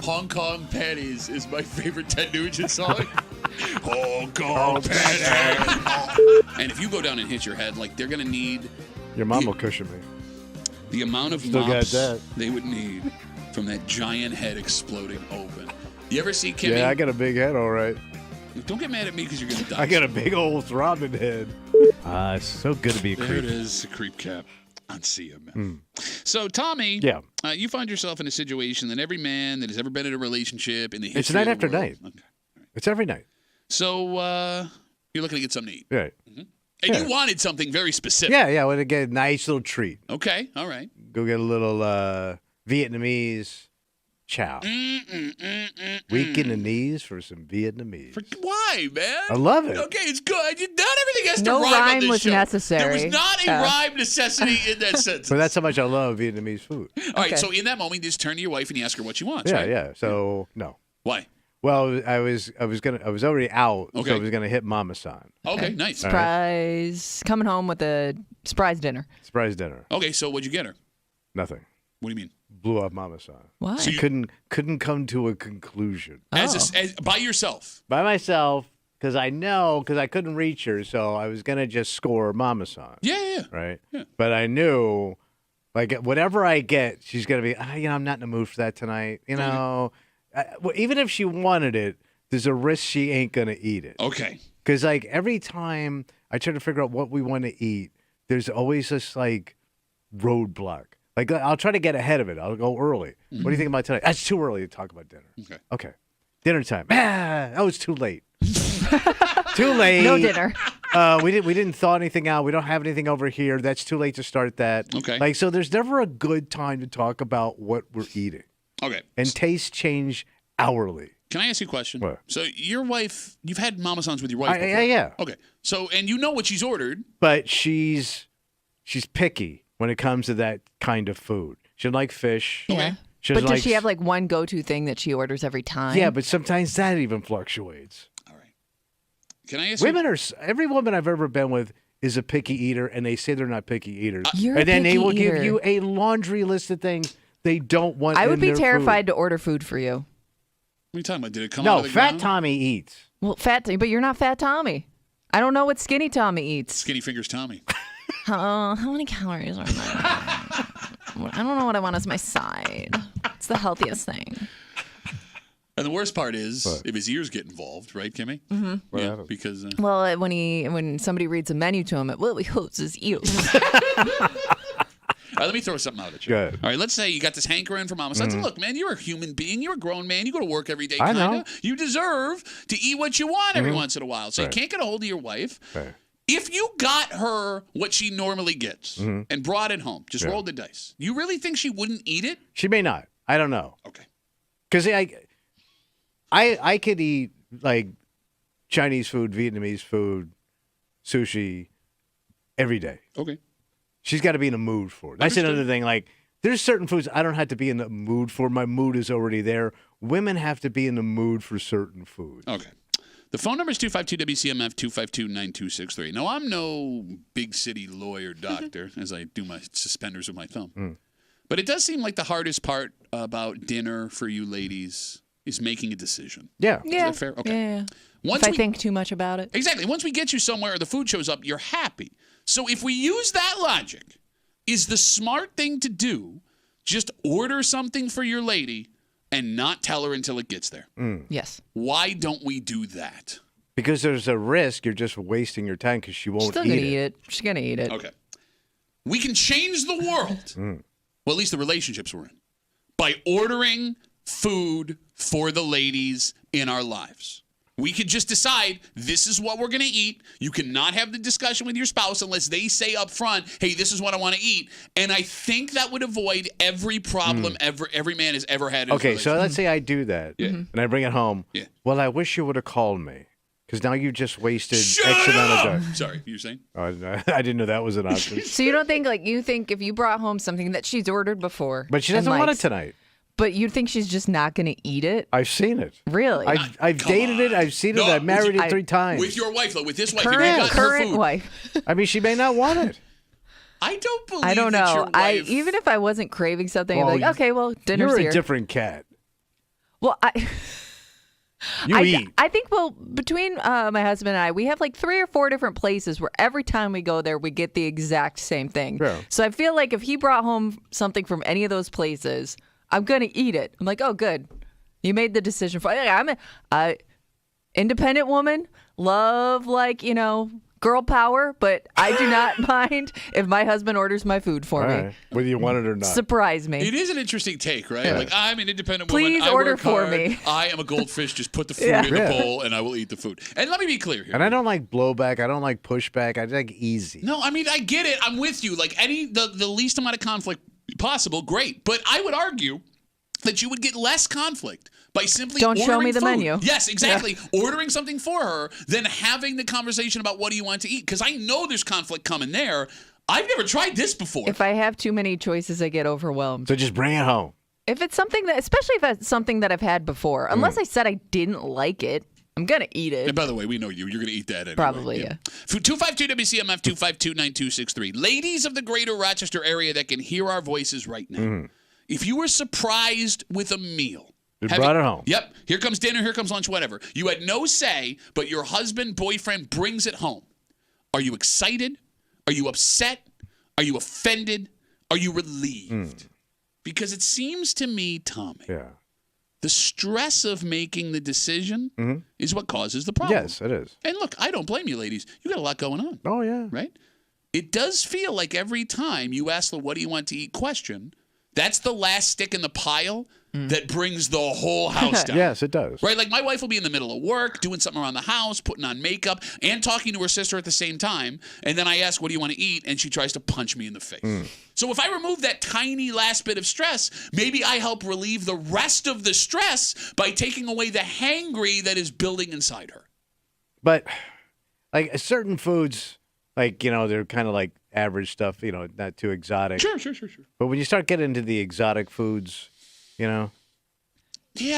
Hong Kong Panties is my favorite Ted Nugent song. Hong Kong Panties. And if you go down and hit your head, like they're going to need Your mom will cushion me. the amount of Still got mops that. they would need from that giant head exploding open. You ever see Kimmy? Yeah, I got a big head, all right. Don't get mad at me because you're going to die. I got a big old throbbing head. It's so good to be a There creep. it is, the Creep Cap on CMF. So, Tommy, Yeah. You find yourself in a situation that every man that has ever been in a relationship in the history It's night of the after world- night. Okay. It's every night. So, you're looking to get something to eat. Right. And Yeah. you wanted something very specific. Yeah, I want to get a nice little treat. Okay, all right. Go get a little Vietnamese chow. Weak in the knees for some Vietnamese. Why, man? I love it. Okay, it's good. Not everything has to No rhyme on rhyme this was show. necessary. There was not a rhyme necessity in that sentence. But that's how much I love Vietnamese food. All right, Okay. so in that moment, you just turn to your wife and you ask her what she wants, Yeah, right? yeah. So no. Why? Well, I was already out, Okay. so I was gonna hit Mama San. Okay, nice. Surprise. Coming home with a surprise dinner. Surprise dinner. Okay, so what'd you get her? Nothing. What do you mean? Blew up Mama San. Why? So you- Couldn't come to a conclusion As by yourself. by myself because I couldn't reach her, so I was gonna just score Mama San. Yeah. Right. Yeah. But I knew, like, whatever I get, she's gonna be. I'm not in the mood for that tonight. Well, even if she wanted it, there's a risk she ain't gonna eat it. Okay. Because like every time I try to figure out what we want to eat, there's always this like roadblock. Like I'll try to get ahead of it. I'll go early. What do you think about tonight? That's too early to talk about dinner. Okay. Dinner time. It's too late. Too late. No dinner. We didn't thaw anything out. We don't have anything over here. That's too late to start that. Okay. Like so there's never a good time to talk about what we're eating. Okay. And tastes change hourly. Can I ask you a question? What? So your wife, you've had Mama Sans with your wife before. Yeah. Okay. So, and you know what she's ordered. But she's picky when it comes to that kind of food. She doesn't like fish. Yeah. She But doesn't does she like- have like one go-to thing that she orders every time? Yeah, but sometimes that even fluctuates. All right. Can I ask you? Every woman I've ever been with is a picky eater, and they say they're not picky eaters. You're a and then they picky will give eater. you a laundry list of things they don't want. I would in be their terrified food. to order food for you. What are you talking about? Did it come out No, of the Fat ground? Tommy eats. Well, but you're not Fat Tommy. I don't know what Skinny Tommy eats. Skinny Fingers Tommy. How many calories are in that? I don't know what I want as my side. It's the healthiest thing. And the worst part is if his ears get involved, right, Kimmy? Mm-hmm. Yeah, because well, when somebody reads a menu to him, it really hurts his ears. All right, let me throw something out at you. Good. All right, let's say you got this hankering for mama. So look, man, you're a human being. You're a grown man. You go to work every day. I know. You deserve to eat what you want every once in a while. So you can't get a hold of your wife. Right. If you got her what she normally gets and brought it home, just rolled the dice, you really think she wouldn't eat it? She may not. I don't know. Okay. Because I could eat like Chinese food, Vietnamese food, sushi every day. Okay. She's got to be in a mood for it. That's another thing. Like, there's certain foods I don't have to be in the mood for. My mood is already there. Women have to be in the mood for certain foods. Okay. The phone number is 252-WCMF, 252-9263. Now, I'm no big city lawyer doctor, as I do my suspenders with my thumb. But it does seem like the hardest part about dinner for you ladies is making a decision. Yeah. Is that fair? Okay. Yeah. Once If I think too much about it. Exactly. Once we get you somewhere or the food shows up, you're happy. So if we use that logic, is the smart thing to do just order something for your lady and not tell her until it gets there? Yes. Why don't we do that? Because there's a risk you're just wasting your time because she won't She's still eat gonna it. eat it. She's gonna eat it. Okay. We can change the world, well, at least the relationships we're in, by ordering food for the ladies in our lives. We could just decide this is what we're going to eat. You cannot have the discussion with your spouse unless they say up front, hey, this is what I want to eat. And I think that would avoid every problem every man has ever had in his Okay, so relationship. let's say I do that and I bring it home. Yeah. Well, I wish you would have called me because now you just wasted Shut X amount of up! time. Sorry, you were saying? Oh, I didn't know that was an option. So you don't think you think if you brought home something that she's ordered before, But she and doesn't want it likes, tonight. but you think she's just not gonna eat it? I've seen it. Really? I've Come dated it. on. I've seen it. No, I've married with it 3 times. With your wife, though, with this wife, if you current got her current food. wife. I mean, she may not want it. I don't believe I don't that your know. wife... Even if I wasn't craving something, Well, I'd be like, okay, well, dinner's You're here. a different cat. Well, You eat. I think, between my husband and I, we have like 3 or 4 different places where every time we go there, we get the exact same thing. Yeah. So I feel like if he brought home something from any of those places, I'm going to eat it. I'm like, oh, good. You made the decision for I'm a independent woman, love girl power, but I do not mind if my husband orders my food for All me. right. Whether you want it or not. Surprise me. It is an interesting take, right? Like, I'm an independent Please woman. I order work for hard. me. I am a goldfish. Just put the food in the Yeah. bowl, and I will eat the food. And let me be clear here. And I don't like blowback. I don't like pushback. I like easy. No, I mean, I get it. I'm with you. Like, the least amount of conflict possible, great. But I would argue that you would get less conflict by simply Don't show ordering me the food. menu. Yes, exactly. Ordering something for her than having the conversation about what do you want to eat. Because I know there's conflict coming there. I've never tried this before. If I have too many choices, I get overwhelmed. So just bring it home. If it's something that, especially if it's something that I've had before, unless I said I didn't like it, I'm going to eat it. And by the way, we know you. You're going to eat that anyway. Probably, yeah. 252-WCMF, 252-9263. Ladies of the greater Rochester area that can hear our voices right now. If you were surprised with a meal. You brought it home. Yep. Here comes dinner, here comes lunch, whatever. You had no say, but your husband, boyfriend brings it home. Are you excited? Are you upset? Are you offended? Are you relieved? Because it seems to me, Tommy, the stress of making the decision is what causes the problem. Yes, it is. And look, I don't blame you, ladies. You got a lot going on. Oh, yeah. Right? It does feel like every time you ask the what do you want to eat question, that's the last stick in the pile that brings the whole house down. Yes, it does. Right? Like my wife will be in the middle of work, doing something around the house, putting on makeup, and talking to her sister at the same time. And then I ask, what do you want to eat? And she tries to punch me in the face. So if I remove that tiny last bit of stress, maybe I help relieve the rest of the stress by taking away the hangry that is building inside her. But like certain foods, like, they're kind of like average stuff, not too exotic. Sure. But when you start getting into the exotic foods, Yeah,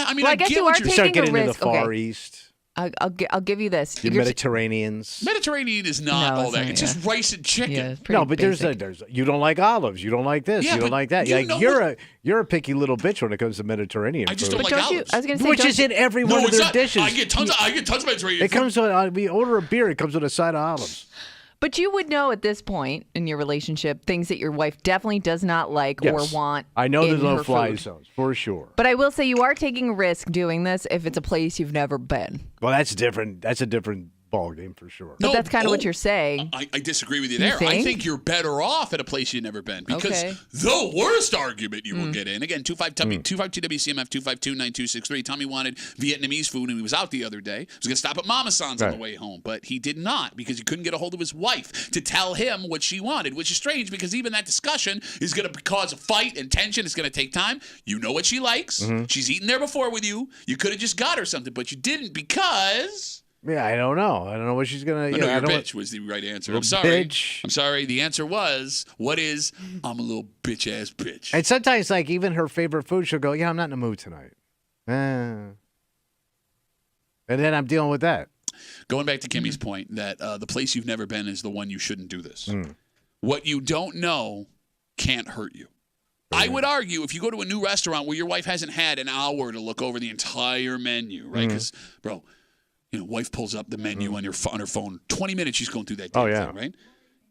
I mean, Well, I I guess get you what are you're you start taking a getting into risk. the Far Okay. East, I'll give you this. your You're- Mediterraneans. Mediterranean is not No, all it's that. not, It's just rice and chicken. Yeah, it's pretty No, but basic. there's you don't like olives, you don't like this, Yeah, you don't but like that. you Like know you're a picky little bitch when it comes to Mediterranean I just food. don't But like don't you? olives. I was going to say, Which don't is you- in every No, one of it's their not. dishes. I get tons of Mediterranean It food. comes with we order a beer. It comes with a side of olives. But you would know at this point in your relationship things that your wife definitely does not like or want. I know in there's no her fly food. zones, for sure. But I will say you are taking a risk doing this if it's a place you've never been. Well, that's different. That's a different ball game for sure. But that's kind of what you're saying. I disagree with you there. think? I think you're better off at a place you've never been because the worst argument you will get in, again, 252 WCMF 252-9263. Tommy wanted Vietnamese food and he was out the other day. He was going to stop at Mama San's on the way home, but he did not because he couldn't get a hold of his wife to tell him what she wanted, which is strange because even that discussion is going to cause a fight and tension. It's going to take time. You know what she likes. She's eaten there before with you. You could have just got her something, but you didn't because... Yeah, I don't know. I don't know what she's gonna. No, your bitch was the right answer. I'm sorry. Bitch. I'm sorry. The answer was, what is, I'm a little bitch-ass bitch. And sometimes, like, even her favorite food, she'll go, yeah, I'm not in the mood tonight. And then I'm dealing with that. Going back to Kimmy's point that the place you've never been is the one you shouldn't do this. What you don't know can't hurt you. I would argue if you go to a new restaurant where your wife hasn't had an hour to look over the entire menu, right? Because, bro, wife pulls up the menu on her phone. 20 minutes she's going through that thing, right?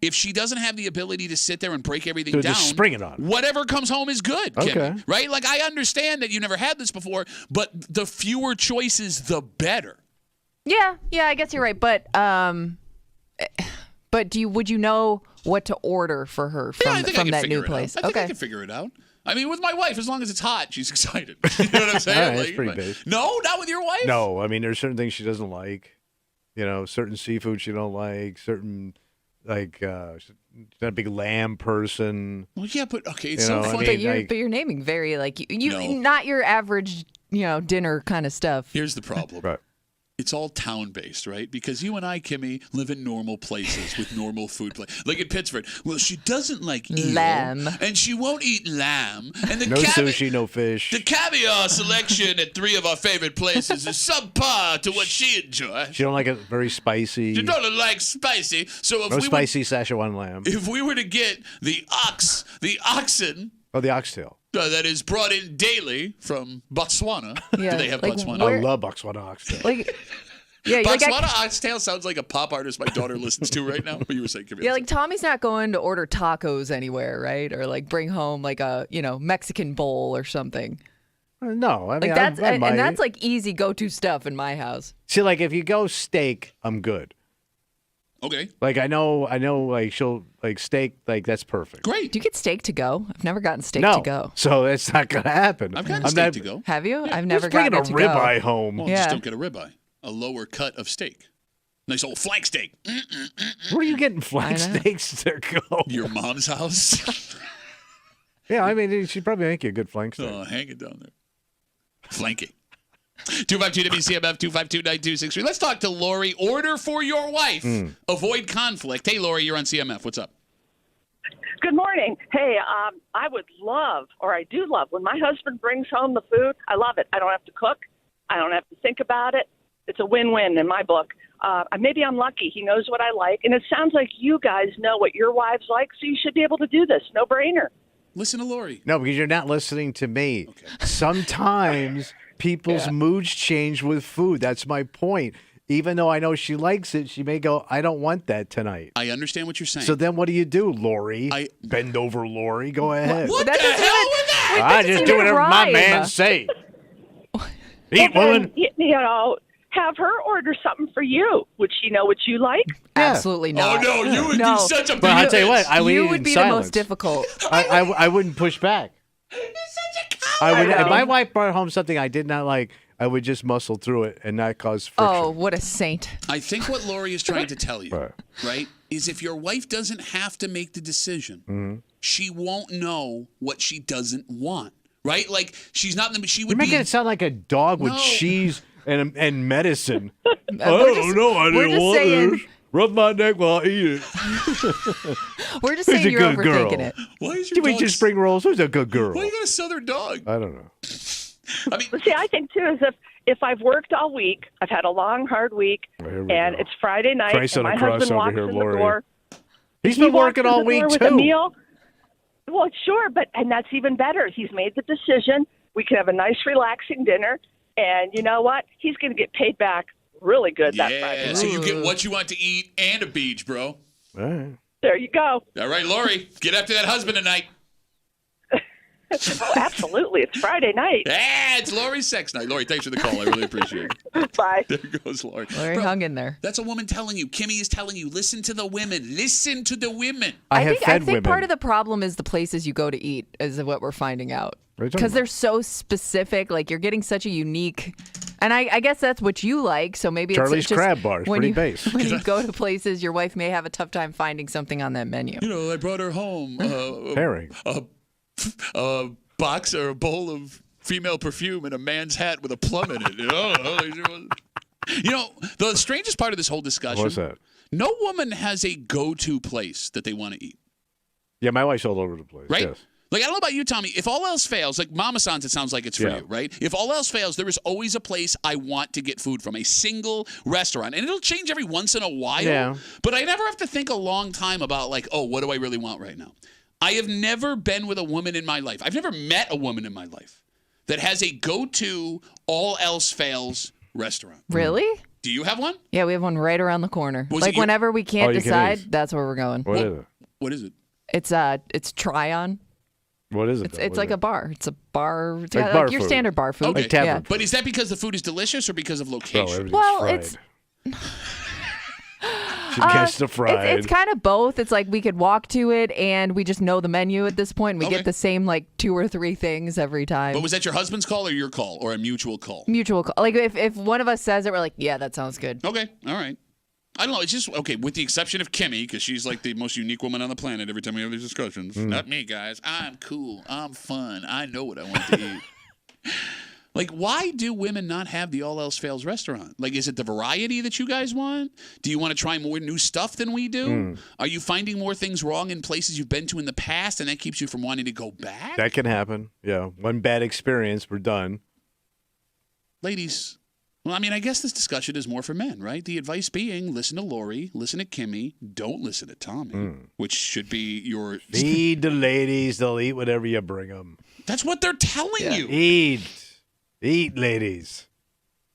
If she doesn't have the ability to sit there and break everything down, just spring it on. Whatever comes home is good, Okay. Kimmy, right? Like, I understand that you never had this before, but the fewer choices, the better. Yeah, I guess you're right. But would you know what to order for her from that new place? I think I can figure it out. I mean, with my wife, as long as it's hot, she's excited. You know what I'm saying? All right, that's pretty basic. No, not with your wife? No, I mean, there's certain things she doesn't like. Certain seafood she don't like. Certain, like, she's not a big lamb person. Well, yeah, but, okay, it's so funny. But you're naming very, like, not your average, dinner kind of stuff. Here's the problem. Right. It's all town-based, right? Because you and I, Kimmy, live in normal places with normal food. Like in Pittsburgh. Well, she doesn't like eel, lamb. And she won't eat lamb. And no sushi, no fish. The caviar selection at 3 of our favorite places is subpar to what she enjoys. She don't like it very spicy. She don't like spicy. So if spicy Szechuan lamb. If we were to get the oxen... Oh, the oxtail. That is brought in daily from Botswana. Yeah, do they have Botswana? I love Botswana oxtail. Botswana oxtail sounds like a pop artist my daughter listens to right now. What you were saying, yeah, like Tommy's not going to order tacos anywhere, right? Or like bring home like a Mexican bowl or something. No, I mean that's and that's like easy go-to stuff in my house. See, like if you go steak, I'm good. Okay. Like I know, like she'll like steak, like that's perfect. Great. Do you get steak to go? I've never gotten steak to go. So it's not gonna happen. I've gotten steak to go. Have you? Yeah. I've never gotten it to go. Bringing a ribeye home. Well, just don't get a ribeye. A lower cut of steak. Nice old flank steak. Where are you getting flank steaks to go? Your mom's house. Yeah, I mean she'd probably make you a good flank steak. Oh, hang it down there. Flanking. 252 WCMF 252-9263. Let's talk to Lori. Order for your wife. Avoid conflict. Hey, Lori, you're on CMF. What's up? Good morning. Hey, I would love, or I do love, when my husband brings home the food. I love it. I don't have to cook. I don't have to think about it. It's a win-win in my book. Maybe I'm lucky. He knows what I like. And it sounds like you guys know what your wives like, so you should be able to do this. No brainer. Listen to Lori. No, because you're not listening to me. Okay. Sometimes people's moods change with food. That's my point. Even though I know she likes it, she may go, I don't want that tonight. I understand what you're saying. So then what do, Lori? Bend over, Lori. Go ahead. What the hell was that? I just do whatever my man say. Eat, woman. Have her order something for you. Would she know what you like? Absolutely not. Oh, no, you would be such a But I'll tell you what, you would be the most difficult. I wouldn't push back. You're such a coward. If my wife brought home something I did not like, I would just muscle through it and not cause friction. Oh, what a saint. I think what Lori is trying to tell you, right, is if your wife doesn't have to make the decision, she won't know what she doesn't want, right? Like, she's not in the... You're making it sound like a dog with cheese and medicine. I don't know. I didn't want this. Rub my neck while I eat it. We're just saying you're overthinking it. Why is your dog... Give me spring rolls. Who's a good girl? Why you got a southern dog? I don't know. I mean, see, I think too is if I've worked all week, I've had a long, hard week, and it's Friday night, and my husband walks in the door. He's been working all week with a meal. Well, sure, and that's even better. He's made the decision. We can have a nice, relaxing dinner, and you know what? He's going to get paid back really good that Friday night. So you get what you want to eat and a beach, bro. All right. There you go. All right, Lori, get after that husband tonight. Oh, absolutely. It's Friday night. Yeah, it's Lori's sex night. Lori, thanks for the call. I really appreciate it. Bye. There goes Lori. Lori hung in there. That's a woman telling you. Kimmy is telling you, listen to the women. Listen to the women. I think part of the problem is the places you go to eat is what we're finding out. Because they're so specific. Like, you're getting such a unique... And I guess that's what you like, so maybe Charlie's it's just Crab Bar is pretty base. When you go to places, your wife may have a tough time finding something on that menu. You know, I brought her home Herring. a box or a bowl of female perfume and a man's hat with a plum in it. You know, the strangest part of this whole discussion. What's that? No woman has a go-to place that they want to eat. Yeah, my wife's all over the place. Right? Yes. Like, I don't know about you, Tommy. If all else fails, like Mama San's, it sounds like it's for you, right? If all else fails, there is always a place I want to get food from, a single restaurant. And it'll change every once in a while. Yeah. But I never have to think a long time about, like, oh, what do I really want right now? I have never been with a woman in my life. I've never met a woman in my life that has a go-to, all else fails restaurant. Really? Do you have one? Yeah, we have one right around the corner. Was Like, whenever we can't you can decide, eat. that's where we're going. What is it? What is it? It's Try-On. What is it? It's like a bar. It's a bar. It's Like got, bar like your food. standard bar food. Okay. Like tavern Yeah. food. But is that because the food is delicious or because of location? everything's Well, fried. it's- Should catch the fried. It's kind of both. It's like we could walk to it and we just know the menu at this point. And we Okay. get the same like 2 or 3 things every time. But was that your husband's call or your call or a mutual call? Mutual call. Like if one of us says it, we're like, yeah, that sounds good. Okay, all right. I don't know. It's just, okay, with the exception of Kimmy, because she's like the most unique woman on the planet every time we have these discussions. Not me, guys. I'm cool. I'm fun. I know what I want to eat. Like, why do women not have the all else fails restaurant? Like, is it the variety that you guys want? Do you want to try more new stuff than we do? Are you finding more things wrong in places you've been to in the past and that keeps you from wanting to go back? That can happen. Yeah. One bad experience, we're done. Ladies, well, I mean, I guess this discussion is more for men, right? The advice being, listen to Lori, listen to Kimmy, don't listen to Tommy, which should be your... Feed the ladies. They'll eat whatever you bring them. That's what they're telling you. Eat. Eat, ladies.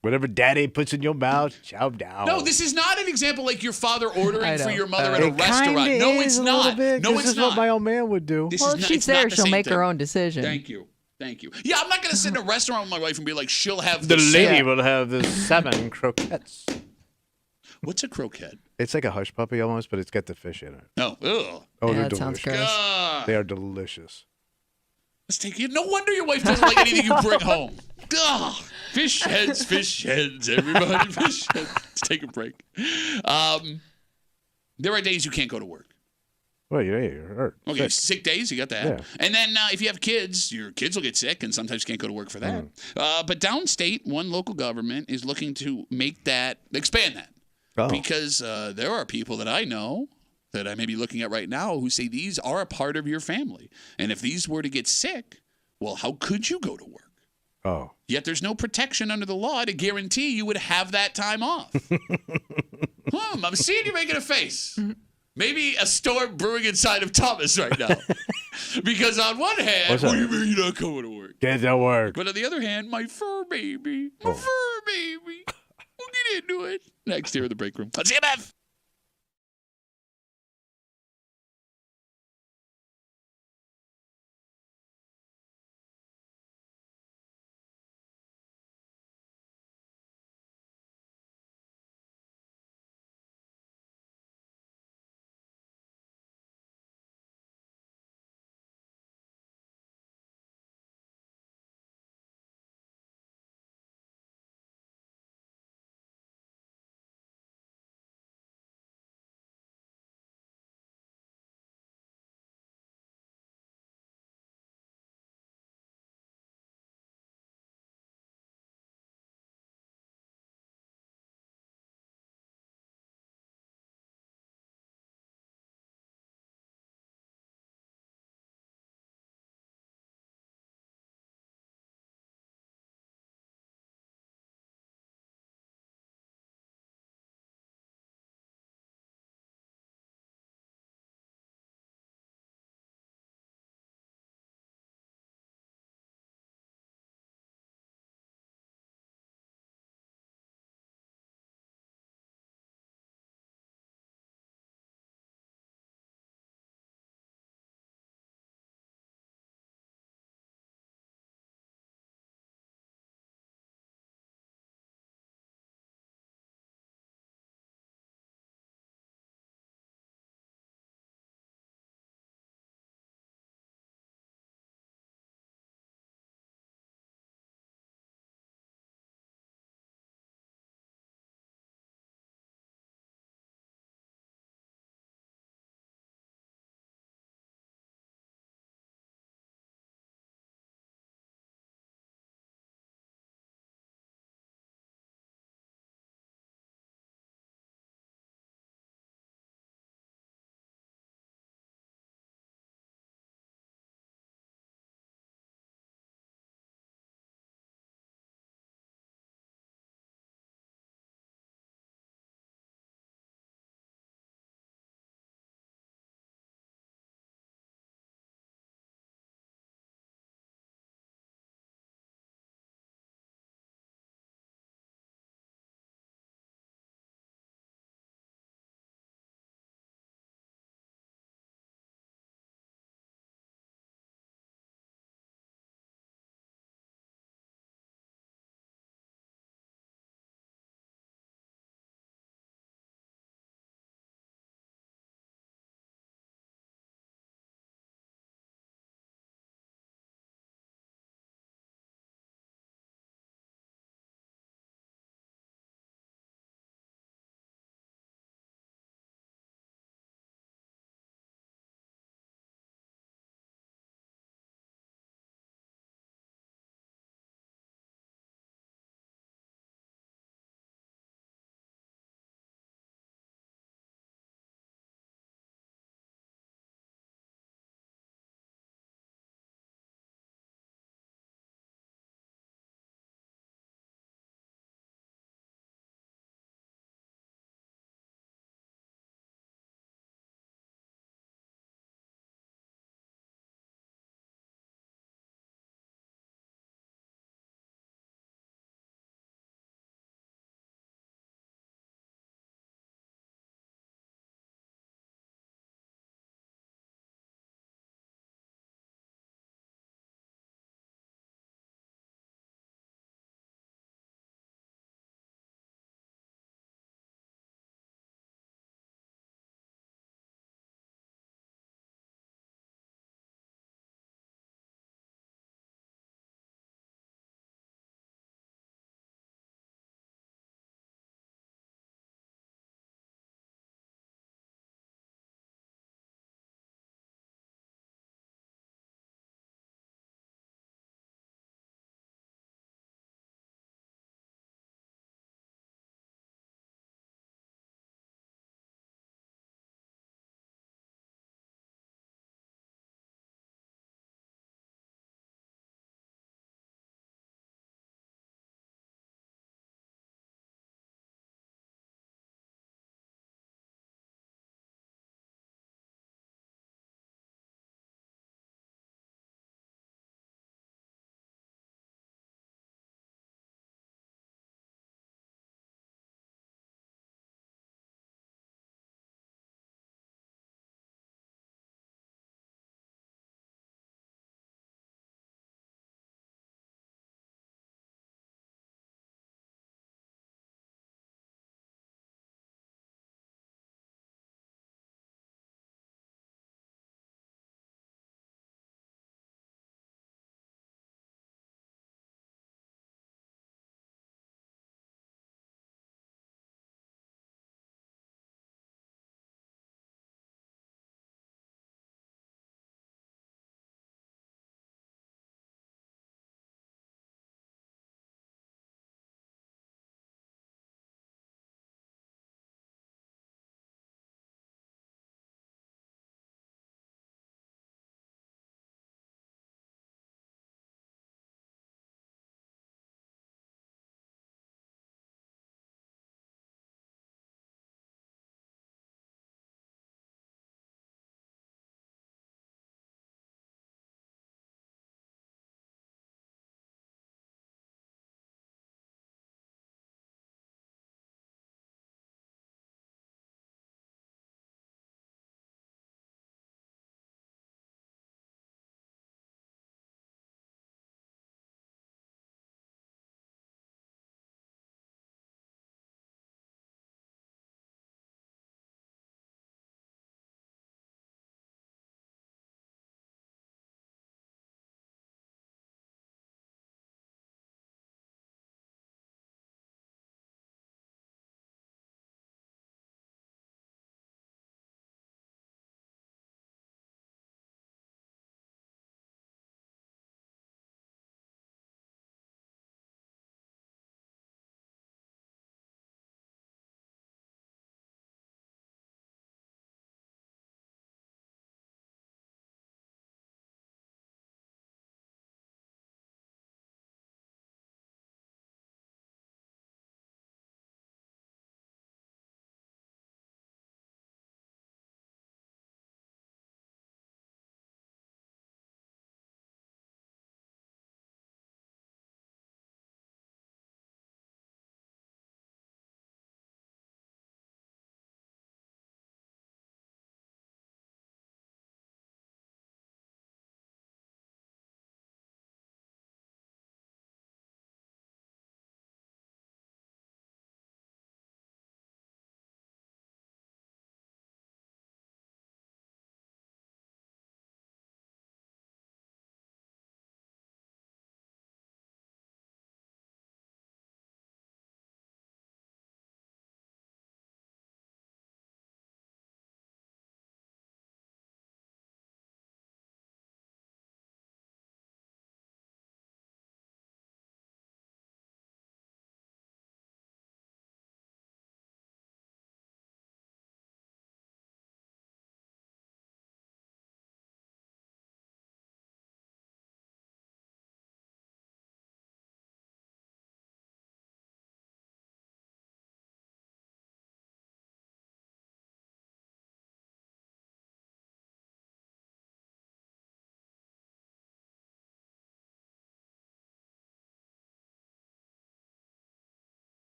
Whatever daddy puts in your mouth, chow down. No, this is not an example like your father ordering for your mother at a It restaurant. kinda No, is it's a little not. bit. No, This it's is not. what my old man would do. This Well, is if not, she's it's not there, the she'll same make thing. her own decision. Thank you. Thank you. Yeah, I'm not going to sit in a restaurant with my wife and be like, she'll have The the lady same. will have the 7 croquettes. What's a croquette? It's like a hush puppy almost, but it's got the fish in it. No. Ugh. Oh, Yeah, they're that sounds delicious. gross. God. They are delicious. Let's take it. No wonder your wife doesn't like anything you bring home. Ugh. Fish heads, everybody. Fish heads. Let's take a break. There are days you can't go to work. Well, yeah, you're hurt. Okay, Sick. sick days, you got that. Yeah. And then if you have kids, your kids will get sick and sometimes you can't go to work for that. But downstate, one local government is looking to expand that. Oh. Because there are people that I know that I may be looking at right now who say these are a part of your family. And if these were to get sick, well, how could you go to work? Oh. Yet there's no protection under the law to guarantee you would have that time off. I'm seeing you making a face. Maybe a storm brewing inside of Thomas right now. Because on one hand, What's what that? do you mean you're not going to work? Get to work. But on the other hand, my fur baby. We'll get into it. Next here at the break room. WCMF.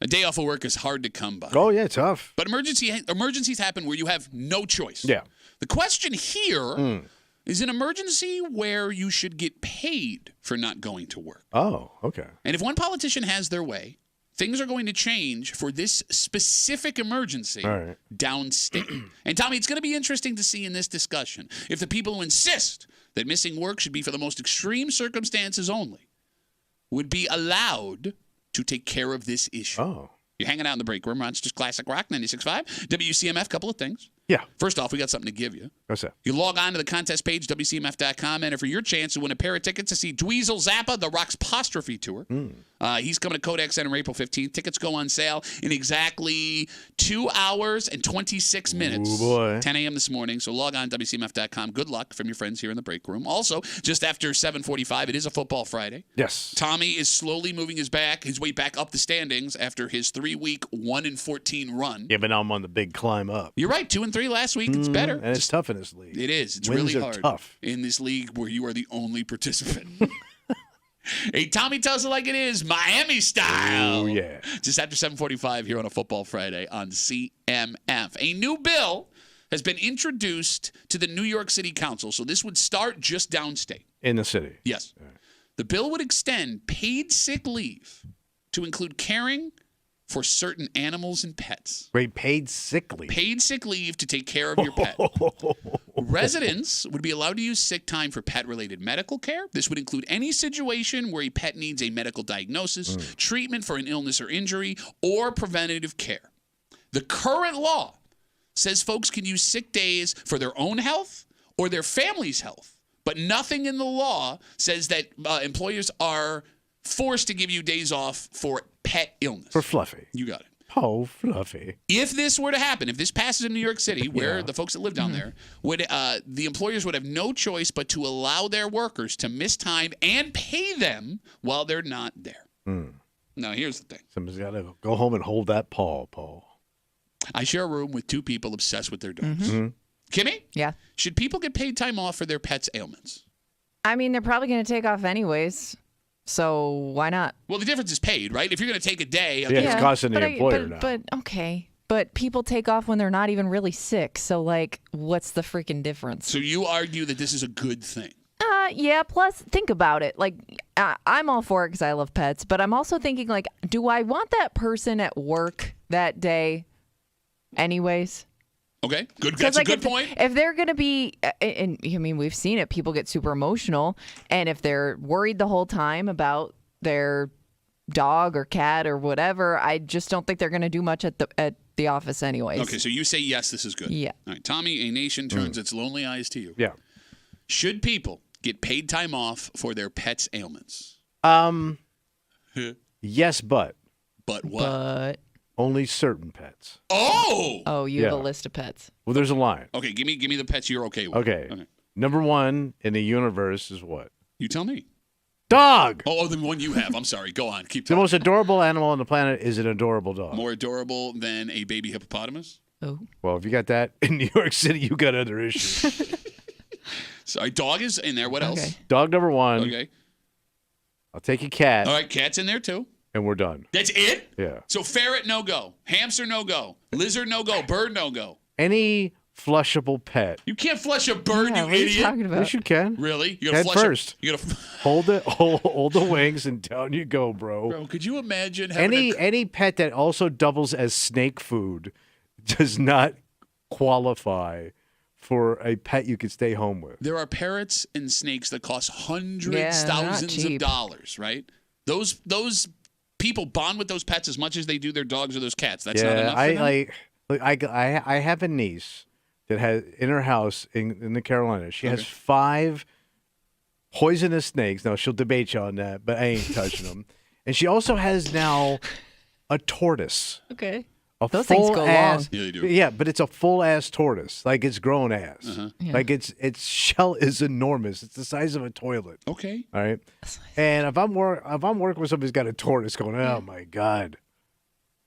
A day off of work is hard to come by. Oh, yeah, tough. But emergencies happen where you have no choice. Yeah. The question here is an emergency where you should get paid for not going to work. Oh, okay. And if one politician has their way, things are going to change for this specific emergency downstate. And, Tommy, it's going to be interesting to see in this discussion if the people who insist that missing work should be for the most extreme circumstances only would be allowed to take care of this issue. Oh. You're hanging out in the break room. It's just Classic Rock 96.5. WCMF, couple of things. Yeah. First off, we got something to give you. What's that? You log on to the contest page, WCMF.com, enter for your chance to win a pair of tickets to see Dweezil Zappa, the Rock's Apostrophe Tour. He's coming to Kodak Center April 15th. Tickets go on sale in exactly 2 hours and 26 minutes. Oh, boy. 10 a.m. this morning. So log on, WCMF.com. Good luck from your friends here in the break room. Also, just after 7:45, it is a football Friday. Yes. Tommy is slowly moving his way back up the standings after his 3-week 1-14 run. Yeah, but now I'm on the big climb up. You're right, 2-3 last week. It's better. And it's tough in this league. It is. It's Wins really are hard tough. in this league where you are the only participant. Hey, Tommy tells it like it is, Miami style. Oh, yeah. Just after 7:45 here on a Football Friday on CMF. A new bill has been introduced to the New York City Council, so this would start just downstate. In the city. Yes. The bill would extend paid sick leave to include caring for certain animals and pets. Wait, paid sick leave. Paid sick leave to take care of your pet. Residents would be allowed to use sick time for pet-related medical care. This would include any situation where a pet needs a medical diagnosis, treatment for an illness or injury, or preventative care. The current law says folks can use sick days for their own health or their family's health, but nothing in the law says that employers are forced to give you days off for pet illness. For Fluffy. You got it. Oh, Fluffy. If this were to happen, if this passes in New York City, where the folks that live down there, would the employers would have no choice but to allow their workers to miss time and pay them while they're not there. Now, here's the thing. Somebody's got to go home and hold that paw, Paul. I share a room with two people obsessed with their dogs. Kimmy? Yeah. Should people get paid time off for their pets' ailments? I mean, they're probably going to take off anyways. So why not? Well, the difference is paid, right? If you're going to take a day. Yeah, it's costing the employer now. But okay. But people take off when they're not even really sick. So, like, what's the freaking difference? So you argue that this is a good thing? Yeah. Plus, think about it. Like, I'm all for it because I love pets. But I'm also thinking, like, do I want that person at work that day anyways? Okay, good. That's a good point. If they're going to be, and I mean, we've seen it, people get super emotional. And if they're worried the whole time about their dog or cat or whatever, I just don't think they're going to do much at the office anyways. Okay, so you say yes, this is good. Yeah. All right, Tommy, a nation turns its lonely eyes to you. Yeah. Should people get paid time off for their pets' ailments? Yes, but. But what? But only certain pets. Oh, you have a list of pets. Well, there's a line. Okay, give me the pets you're okay with. Okay. Number one in the universe is what? You tell me. Dog. Oh, the one you have. I'm sorry. Go on. Keep The talking. most adorable animal on the planet is an adorable dog. More adorable than a baby hippopotamus? Oh. Well, if you got that in New York City, you got other issues. Sorry, dog is in there. What else? Dog number one. Okay. I'll take a cat. All right, cat's in there too. And we're done. That's it? Yeah. So ferret, no go. Hamster, no go. Lizard, no go. Bird, no go. Any flushable pet. You can't flush a bird, Yeah, you what are you idiot. talking about? Yes, you can. Really? You gotta Head flush first. You gotta Hold the wings and down you go, bro. Bro, could you imagine having Any pet that also doubles as snake food does not qualify for a pet you could stay home with. There are parrots and snakes that cost hundreds, Yeah, they're not thousands of cheap. dollars, right? Those people bond with those pets as much as they do their dogs or those cats. That's not enough for them? I have a niece that has in her house in the Carolinas. She has Okay. 5 poisonous snakes. Now she'll debate you on that, but I ain't touching them. And she also has now a tortoise. Okay. A Those things go full-ass- long. Yeah, they do. Yeah, but it's a full ass tortoise. Like it's grown ass. Yeah. Like its shell is enormous. It's the size of a toilet. Okay. All right. And if I'm working with somebody who's got a tortoise going, oh my God.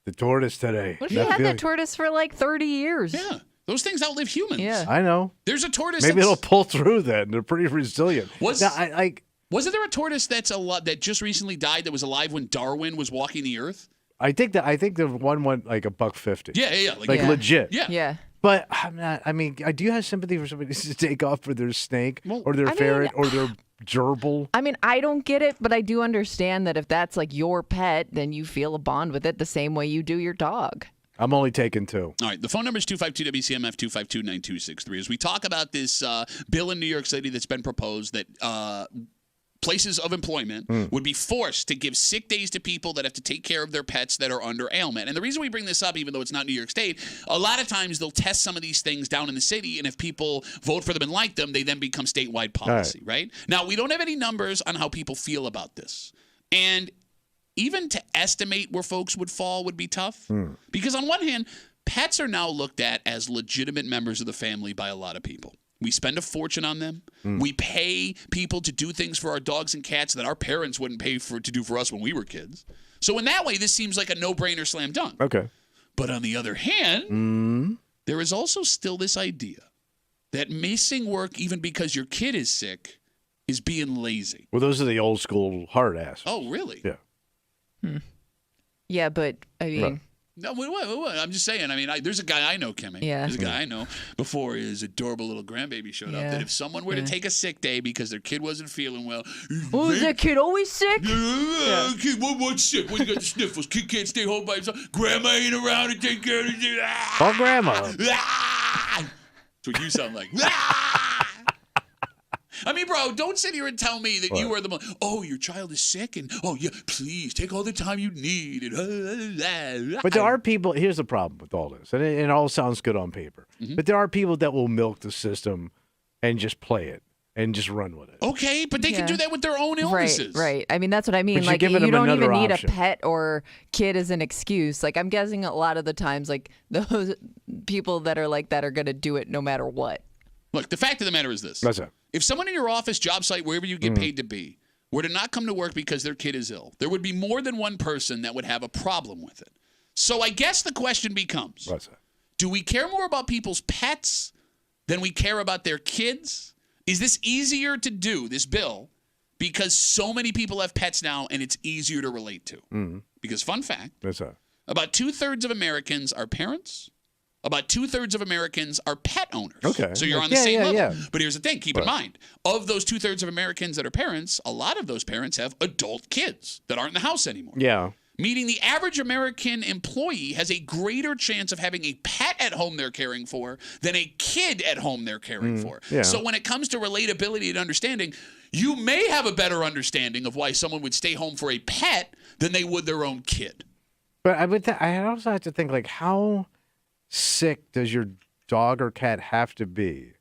The tortoise today. What if you had that tortoise for like 30 years? Yeah. Those things outlive humans. Yeah. I know. There's a tortoise Maybe that's... it'll pull through then. They're pretty resilient. Wasn't I there a tortoise that just recently died that was alive when Darwin was walking the earth? I think the one went like $150. Yeah. Like legit. Yeah. Yeah. But I'm not. I mean, do you have sympathy for somebody to take off for their snake or their ferret or their gerbil? I mean, I don't get it, but I do understand that if that's like your pet, then you feel a bond with it the same way you do your dog. I'm only taking 2. All right. The phone number is 252-WCMF, 252-9263. As we talk about this bill in New York City that's been proposed that places of employment would be forced to give sick days to people that have to take care of their pets that are under ailment. And the reason we bring this up, even though it's not New York State, a lot of times they'll test some of these things down in the city, and if people vote for them and like them, they then become statewide policy, right? Now, we don't have any numbers on how people feel about this. And even to estimate where folks would fall would be tough. Because on one hand, pets are now looked at as legitimate members of the family by a lot of people. We spend a fortune on them. We pay people to do things for our dogs and cats that our parents wouldn't pay to do for us when we were kids. So in that way, this seems like a no-brainer slam dunk. Okay. But on the other hand, there is also still this idea that missing work even because your kid is sick is being lazy. Well, those are the old school hard ass. Oh, really? Yeah. Yeah, but I mean, Right. No, wait. I'm just saying. I mean, there's a guy I know, Kimmy. Yeah. There's a guy I know before his adorable little grandbaby showed up. Yeah. That if someone were to take a sick day because their kid wasn't feeling well, oh, is that kid always sick? Kid, what's sick? When you got the sniffles, kid can't stay home by himself. Grandma ain't around to take care of his. Call grandma. That's what you sound like. I mean, bro, don't sit here and tell me that you are the oh, your child is sick, and oh, yeah, please take all the time you need. And, But there are people, here's the problem with all this, and it all sounds good on paper, but there are people that will milk the system and just play it and just run with it. Okay, but they can do that with their own illnesses. Right. I mean, that's what I mean. But you're Like, giving you them don't even another need option. a pet or kid as an excuse. Like, I'm guessing a lot of the times, like, those people that are like that are going to do it no matter what. Look, the fact of the matter is this. That's it. If someone in your office, job site, wherever you get paid to be, were to not come to work because their kid is ill, there would be more than one person that would have a problem with it. So I guess the question becomes, That's it. do we care more about people's pets than we care about their kids? Is this easier to do, this bill, because so many people have pets now and it's easier to relate to? Because fun fact, That's it. about 2/3 of Americans are parents. About 2/3 of Americans are pet owners. Okay. So you're on the Yeah, same yeah, level. yeah. But here's the thing. Keep in mind, of those 2/3 of Americans that are parents, a lot of those parents have adult kids that aren't in the house anymore. Yeah. Meaning the average American employee has a greater chance of having a pet at home they're caring for than a kid at home they're caring for. yeah. So when it comes to relatability and understanding, you may have a better understanding of why someone would stay home for a pet than they would their own kid. But I also have to think, like, how sick does your dog or cat have to be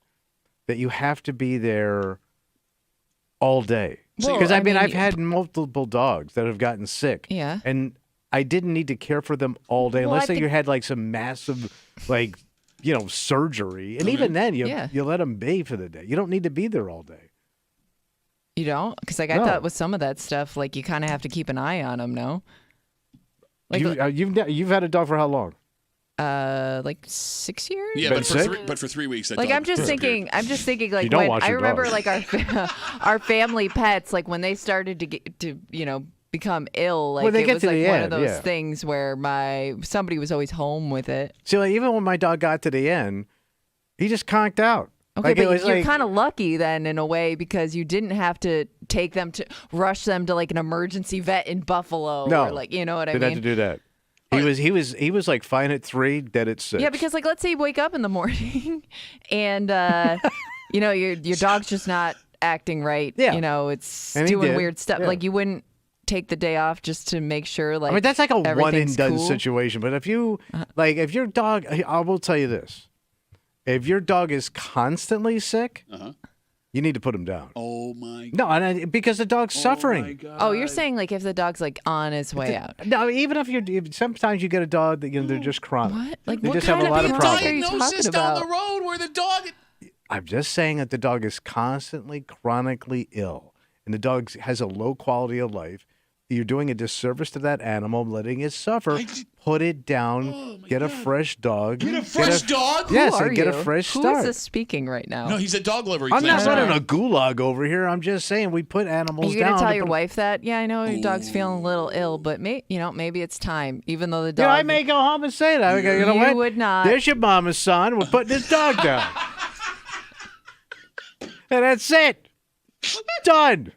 that you have to be there all day? Well, Because I I mean, mean, I've had multiple dogs that have gotten sick. Yeah. And I didn't need to care for them all day Well, unless I think- you had like some massive, like, surgery. And even then, you let them be for the day. You don't need to be there all day. You don't? Because, like, I No. thought with some of that stuff, like, you kind of have to keep an eye on them, no? Like, You've had a dog for how long? like 6 years? Yeah, Been but for, sick? but for 3 weeks. That Like, dog I'm just disappeared. thinking, like, You don't when watch I your remember, dog. like, our family pets, like, when they started to get to, become ill, like, Well, they it get was to like the one end, of those yeah. things where somebody was always home with it. See, like, even when my dog got to the end, he just conked out. Okay, Like, it but was you're like- kind of lucky then in a way because you didn't have to rush them to like an emergency vet in Buffalo. No. Or like, you know what I Didn't mean? have to do that. He was like fine at 3, dead at 6. Yeah, because like let's say you wake up in the morning and your dog's just not acting right. Yeah. It's And he doing did. weird stuff. Yeah. Like you wouldn't take the day off just to make sure like I mean, that's like a one and everything's done cool. situation. But if you if your dog, I will tell you this: if your dog is constantly sick, you need to put him down. Oh, my God. No, because the dog's suffering. Oh, my God. Oh, you're saying like if the dog's like on his way out. No, even if sometimes you get a dog that they're just chronic. What? Like They what just kind have a of lot of chronic problems. are you Diagnosis talking down about? the road where the dog... I'm just saying that the dog is constantly chronically ill, and the dog has a low quality of life. you're doing a disservice to that animal, letting it suffer. Put it down. Get a fresh dog. Get a fresh dog? Yes, Who are and get a you? fresh Who start. is this speaking right now? No, he's a dog lover. I'm not running a gulag over here. I'm just saying we put animals Are you down. gonna tell your wife that? Yeah, I know your dog's feeling a little ill, but maybe it's time. Even though the dog, I may go home and say that. You know what? would not. There's your mama's son. We're putting his dog down, and that's it. Done.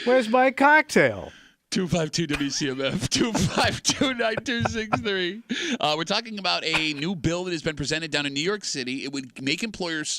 Where's my cocktail? 252-WCMF, 252-9263. We're talking about a new bill that has been presented down in New York City. It would make employers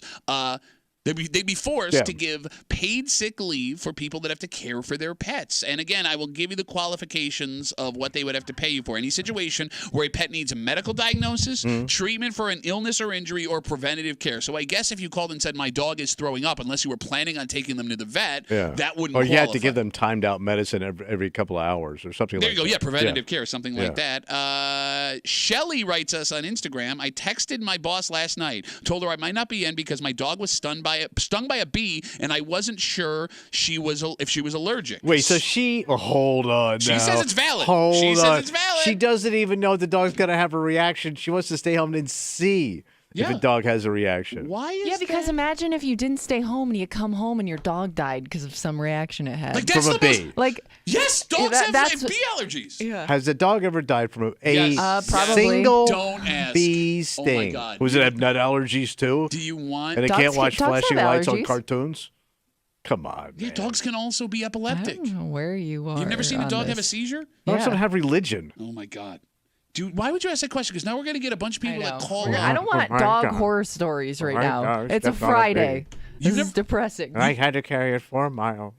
they'd be forced to give paid sick leave for people that have to care for their pets. And again, I will give you the qualifications of what they would have to pay you for. Any situation where a pet needs a medical diagnosis, treatment for an illness or injury, or preventative care. So I guess if you called and said, my dog is throwing up, unless you were planning on taking them to the vet, that wouldn't Or you had qualify. to give them timed out medicine every couple of hours or something There like you go. that. Yeah, preventative care, something like that. Shelly writes us on Instagram, I texted my boss last night, told her I might not be in because my dog was stung by a bee, and I wasn't sure if she was allergic. Wait, so she... hold on She now. says it's valid. Hold She on. says it's valid. She doesn't even know the dog's going to have a reaction. She wants to stay home and see if a dog has a reaction. Why is because that? imagine if you didn't stay home and you come home and your dog died because of some reaction it had. Like, that's From a the most- bee. Like, Yes, dogs that's- have bee allergies. yeah. Has the dog ever died from a Yes. Probably. single Don't ask. bee Oh, my sting? God. Was it have nut allergies too? Do you want... And it Dogs can't watch dogs flashing have lights on allergies. cartoons? Come on, Yeah, man. dogs can also be I epileptic. don't know where you are. You've never seen a on dog have a this. seizure? Dogs Yeah. don't have religion. Oh, my God. Dude, why would you ask that question? Because now we're going to get a bunch of people that call I up. don't want Oh my dog God. horror stories right my now. gosh, It's a that's not a Friday. You've This never- is depressing. And I had to carry it 4 miles.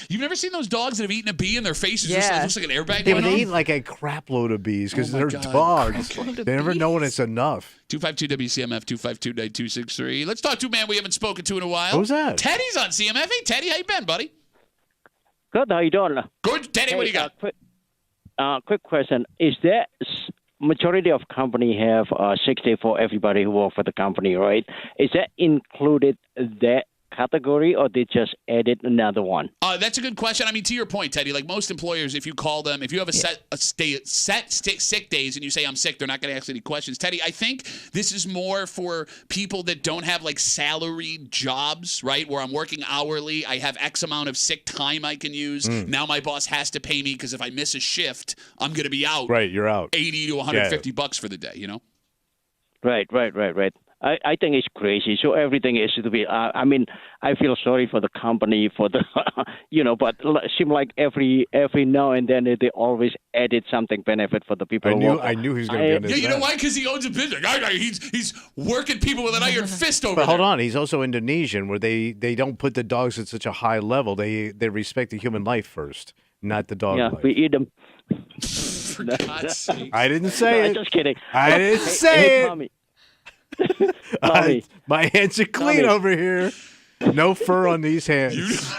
You've never seen those dogs that have eaten a bee and their face is Yeah. just looks like an airbag Yeah, going but they on? eat like a crap load of bees because Oh, my they're God. dogs. Crap load of They never know when bees? it's enough. 252-WCMF, 252-9263. Let's talk to a man we haven't spoken to in a while. Who's that? Teddy's on CMF. Hey, Teddy, how you been, buddy? Good. How you doing? Good. Teddy, what do you got? Quick question: is there majority of company have 6 day for everybody who work for the company, right? Is that included that category, or they just added another one? That's a good question. I mean, to your point, Teddy, like most employers, if you call them, if you have a set sick days and you say I'm sick, they're not going to ask any questions. Teddy, I think this is more for people that don't have like salaried jobs, right? Where I'm working hourly, I have X amount of sick time I can use. Now my boss has to pay me because if I miss a shift, I'm going to be out. Right, you're out. 80 to 150 bucks for the day, you know? Right. I think it's crazy. So everything is to be. I mean, I feel sorry for the company for the, but it seems like every now and then they always added something benefit for the people. I knew he was going to be on this. Yeah, you know list. why? Because he owns a business. He's working people with an iron fist over But hold there. on, he's also Indonesian, where they don't put the dogs at such a high level. They respect the human life first, not the dog Yeah, life. we eat them. For God's sake. I didn't say I'm it. just kidding. I didn't say Hey, it. Tommy. Tommy. My hands are clean Tommy. over here. No fur on these hands.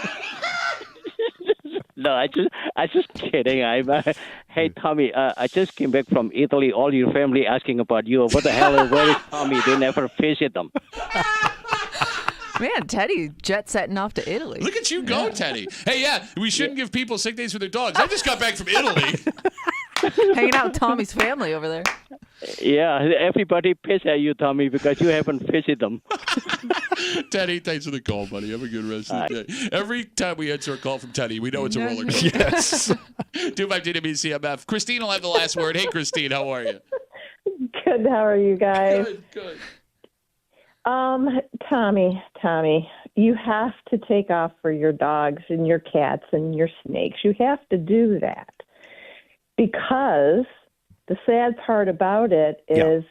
No, I just kidding. Hey Tommy, I just came back from Italy. All your family asking about you. What the hell? Where is Tommy? They never visit them. Man, Teddy jet setting off to Italy. Look at you go, Teddy. Hey, yeah, we shouldn't give people sick days for their dogs. I just got back from Italy. Hanging out with Tommy's family over there. Yeah, everybody piss at you, Tommy, because you haven't visited them. Teddy, thanks for the call, buddy. Have a good rest of the day. Every time we answer a call from Teddy, we know it's a roller coaster. Yes. 252-WCMF. Christine will have the last word. Hey, Christine, how are you? Good. How are you guys? Good. Tommy, you have to take off for your dogs and your cats and your snakes. You have to do that because the sad part about it is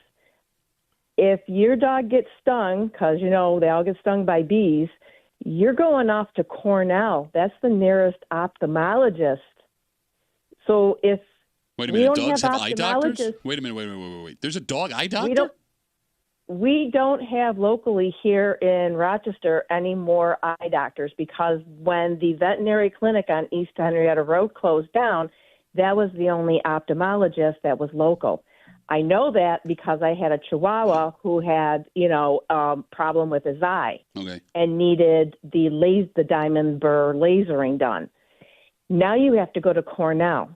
if your dog gets stung, because, they all get stung by bees, you're going off to Cornell. That's the nearest ophthalmologist. So if Wait a we minute, don't dogs have have eye doctors? ophthalmologists- Wait a minute, wait. There's a dog eye doctor? we don't have locally here in Rochester any more eye doctors because when the veterinary clinic on East Henrietta Road closed down, that was the only ophthalmologist that was local. I know that because I had a Chihuahua who had, problem with his eye Okay. and needed the diamond burr lasering done. Now you have to go to Cornell.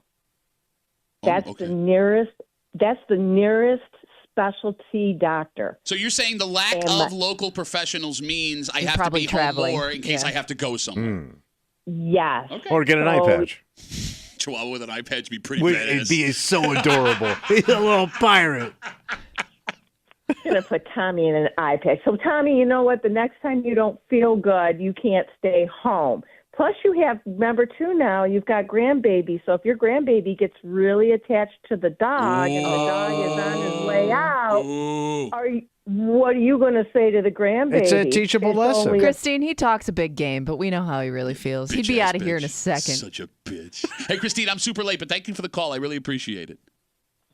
That's okay. the nearest. That's the nearest specialty doctor. So you're saying the lack of local professionals means I You're have to probably be traveling. home more in case I have to go somewhere. Yes. Okay. Or get an eye patch. Chihuahua with an eye patch would be pretty It'd badass. be so adorable. He's a little pirate. I'm going to put Tommy in an eye patch. So, Tommy, you know what? The next time you don't feel good, you can't stay home. Plus, you have, remember, too, now, you've got grandbaby. So if your grandbaby gets really attached to the dog and the dog is on his way out, what are you going to say to the grandbaby? It's a teachable lesson. Christine, he talks a big game, but we know how he really feels. He'd be out of here in a second. Such a bitch. Hey, Christine, I'm super late, but thank you for the call. I really appreciate it.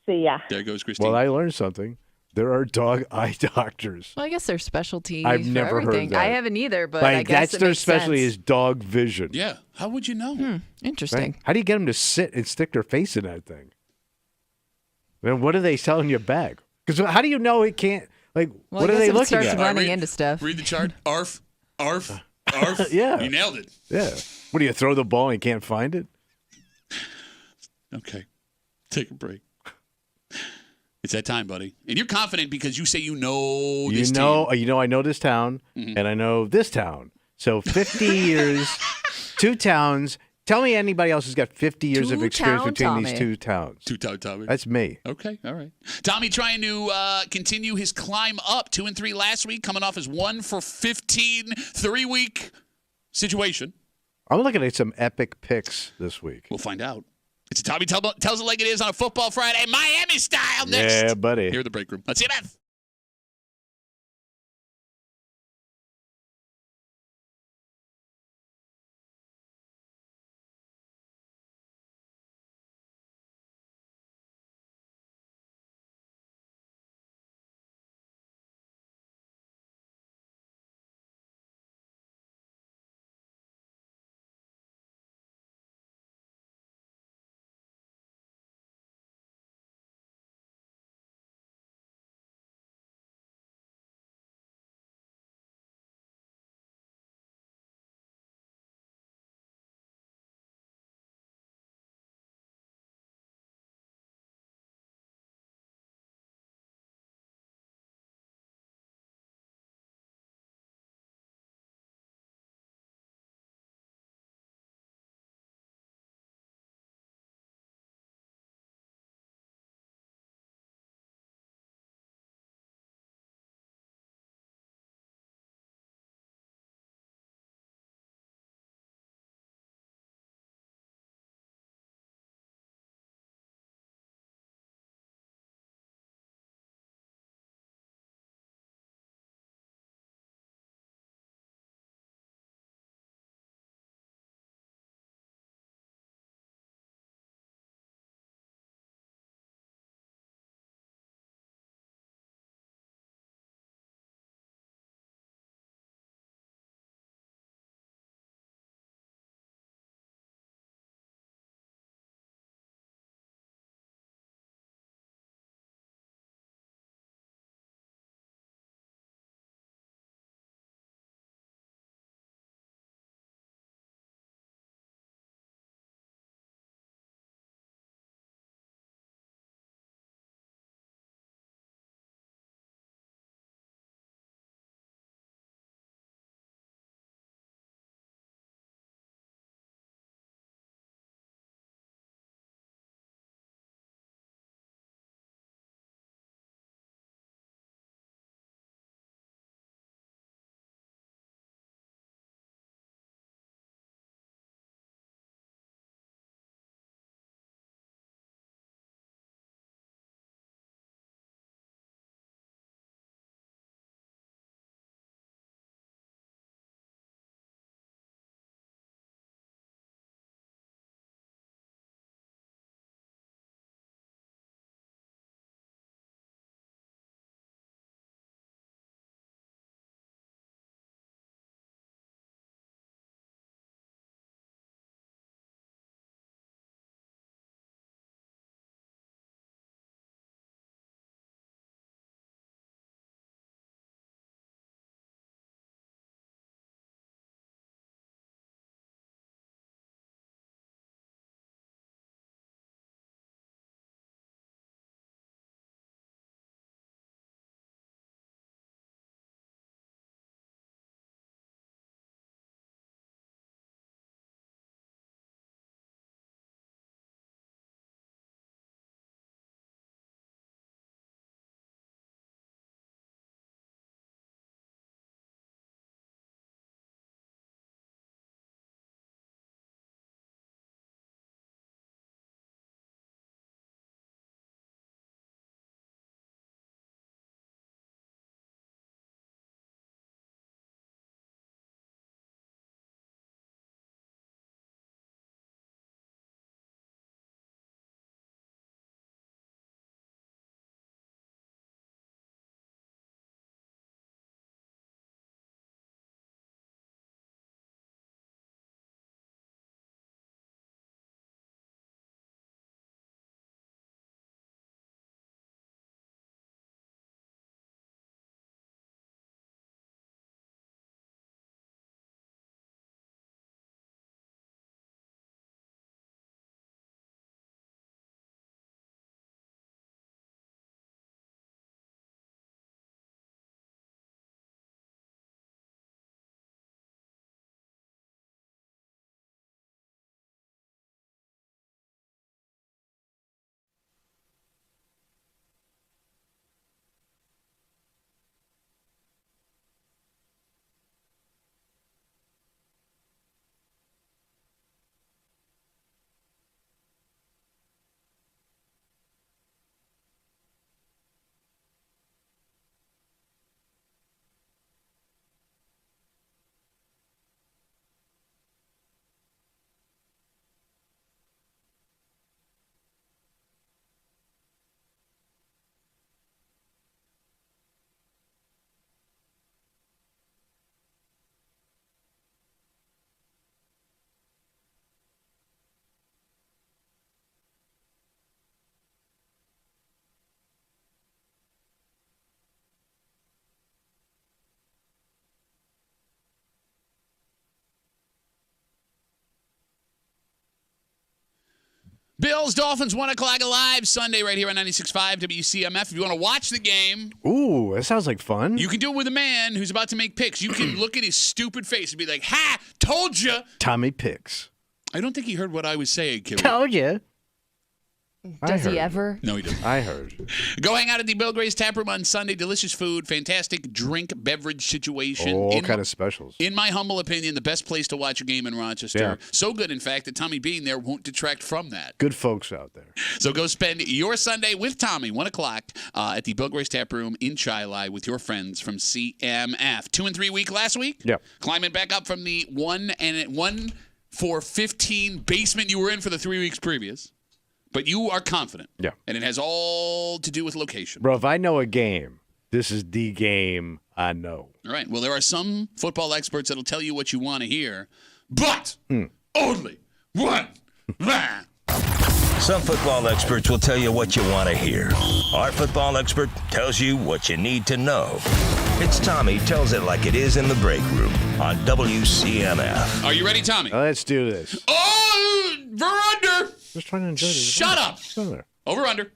See ya. There goes Christine. Well, I learned something. There are dog eye doctors. Well, I guess there's specialties I've for never heard everything. that. I haven't either, but Like, I guess that's it their makes specialty sense. is dog vision. Yeah. How would you know? Interesting. How do you get them to sit and stick their face in that thing? Then what are they selling you back? Because how do you know it can't? Like, Well, what I are guess they if it looking starts at? running into stuff. Read the chart. Arf, arf, arf. Yeah. You nailed it. Yeah. What do you throw the ball and you can't find it? Okay. Take a break. It's that time, buddy. And you're confident because you say you know this team. I know this town, and I know this town. So 50 years, two towns. Tell me anybody else who's got 50 years of experience between these two towns. Two-town Tommy. That's me. Okay, all right. Tommy trying to continue his climb up. 2-3 last week, coming off his 1-for-15 3-week situation. I'm looking at some epic picks this week. We'll find out. It's a Tommy tells it like it is on a football Friday, Miami style. Next. Yeah, buddy. Here at the break room. Let's see you, Bills, Dolphins, 1 o'clock live Sunday right here on 96.5 WCMF. If you want to watch the game. Ooh, that sounds like fun. You can do it with a man who's about to make picks. You can look at his stupid face and be like, ha, told you. Tommy picks. I don't think he heard what I was saying, Kimmy. Told you. Does he ever? No, he doesn't. I heard. Go hang out at the Bill Gray's Tap Room on Sunday. Delicious food, fantastic drink, beverage situation. All kind of specials. In my humble opinion, the best place to watch a game in Rochester. Yeah. So good, in fact, that Tommy being there won't detract from that. Good folks out there. So go spend your Sunday with Tommy, 1 o'clock, at the Bill Gray's Tap Room in Chi-Li with your friends from CMF. 2-3 week last week. Yeah. Climbing back up from the 1 for 15 basement you were in for the 3 weeks previous. But you are confident. Yeah. And it has all to do with location. Bro, if I know a game, this is the game I know. All right. Well, there are some football experts that'll tell you what you want to hear, but only one. Some football experts will tell you what you want to hear. Our football expert tells you what you need to know. It's Tommy Tells It Like It Is in the Break Room on WCMF. Are you ready, Tommy? Let's do this. Oh, under. Just trying to enjoy this. Shut up. Over under.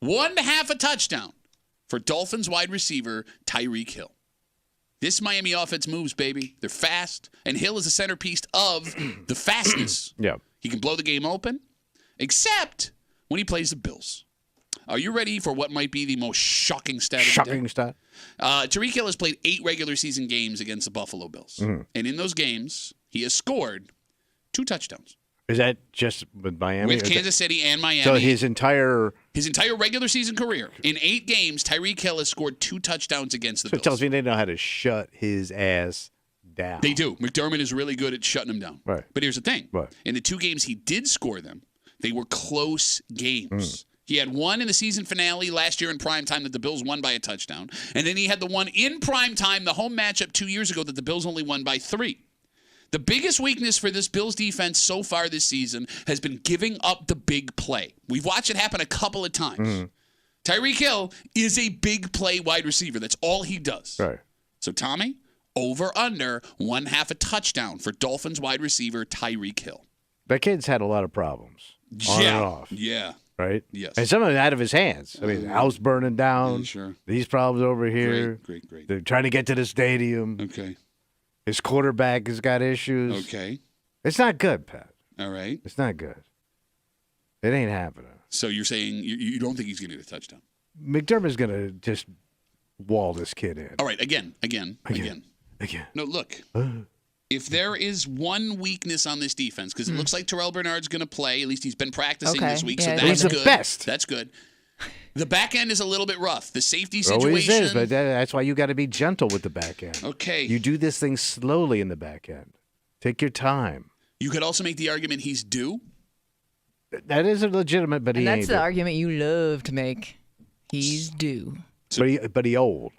1.5 a touchdown for Dolphins wide receiver Tyreek Hill. This Miami offense moves, baby. They're fast, and Hill is the centerpiece of the fastness. Yeah. He can blow the game open, except when he plays the Bills. Are you ready for what might be the most shocking stat of the day? Shocking stat. Tyreek Hill has played 8 regular season games against the Buffalo Bills. And in those games, he has scored 2 touchdowns. Is that just with Miami? With Kansas City and Miami. So his entire regular season career, in 8 games, Tyreek Hill has scored 2 touchdowns against the So Bills. it tells me they know how to shut his ass down. They do. McDermott is really good at shutting him down. Right. But here's the thing. What? In the 2 games he did score them, they were close games. He had one in the season finale last year in primetime that the Bills won by a touchdown. And then he had the one in primetime, the home matchup 2 years ago, that the Bills only won by 3. The biggest weakness for this Bills defense so far this season has been giving up the big play. We've watched it happen a couple of times. Tyreek Hill is a big play wide receiver. That's all he does. Right. So, Tommy, over under 1/2 a touchdown for Dolphins wide receiver Tyreek Hill. That kid's had a lot of problems. On and off. Yeah. Right? Yes. And some of it out of his hands. I mean, house burning down. Yeah, sure. These problems over here. Great. They're trying to get to the stadium. Okay. His quarterback has got issues. Okay. It's not good, Pat. All right. It's not good. It ain't happening. So you're saying you don't think he's going to get a touchdown? McDermott's going to just wall this kid in. All right. Again. No, look. If there is one weakness on this defense, because it looks like Terrell Bernard's going to play, at least he's been practicing this week, so that's he's good. the best. That's good. The back end is a little bit rough. The safety Always situation. is, but that's why you got to be gentle with the back end. Okay. You do this thing slowly in the back end. Take your time. You could also make the argument he's due. That is a legitimate, but And he ain't. that's the argument you love to make. He's due. But he old.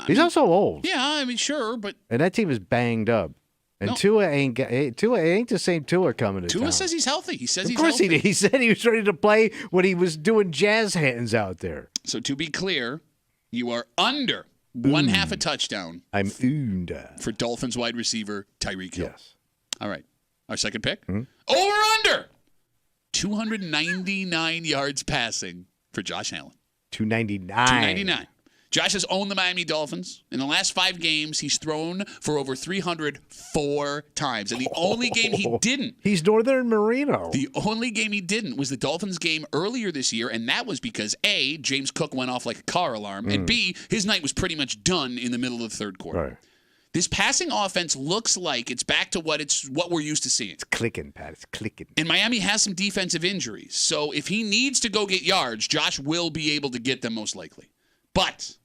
He's also old. Yeah, I mean, sure, but And that team is banged up. And No. Tua ain't the same Tua coming to Tua town. says he's healthy. He says Of he's course healthy. he did. He said he was ready to play when he was doing jazz hands out there. So to be clear, you are under 1/2 a touchdown I'm ooned. for Dolphins wide receiver Tyreek Hill. Yes. All right. Our second pick. Over under 299 yards passing for Josh Allen. 299. 299. Josh has owned the Miami Dolphins. In the last 5 games, he's thrown for over 304 times. And the only game he didn't. He's Northern Marino. The only game he didn't was the Dolphins game earlier this year, and that was because, A, James Cook went off like a car alarm, and B, his night was pretty much done in the middle of the third quarter. Right. This passing offense looks like it's back to what we're used to seeing. It's clicking, Pat. It's clicking. And Miami has some defensive injuries. So if he needs to go get yards, Josh will be able to get them most likely. But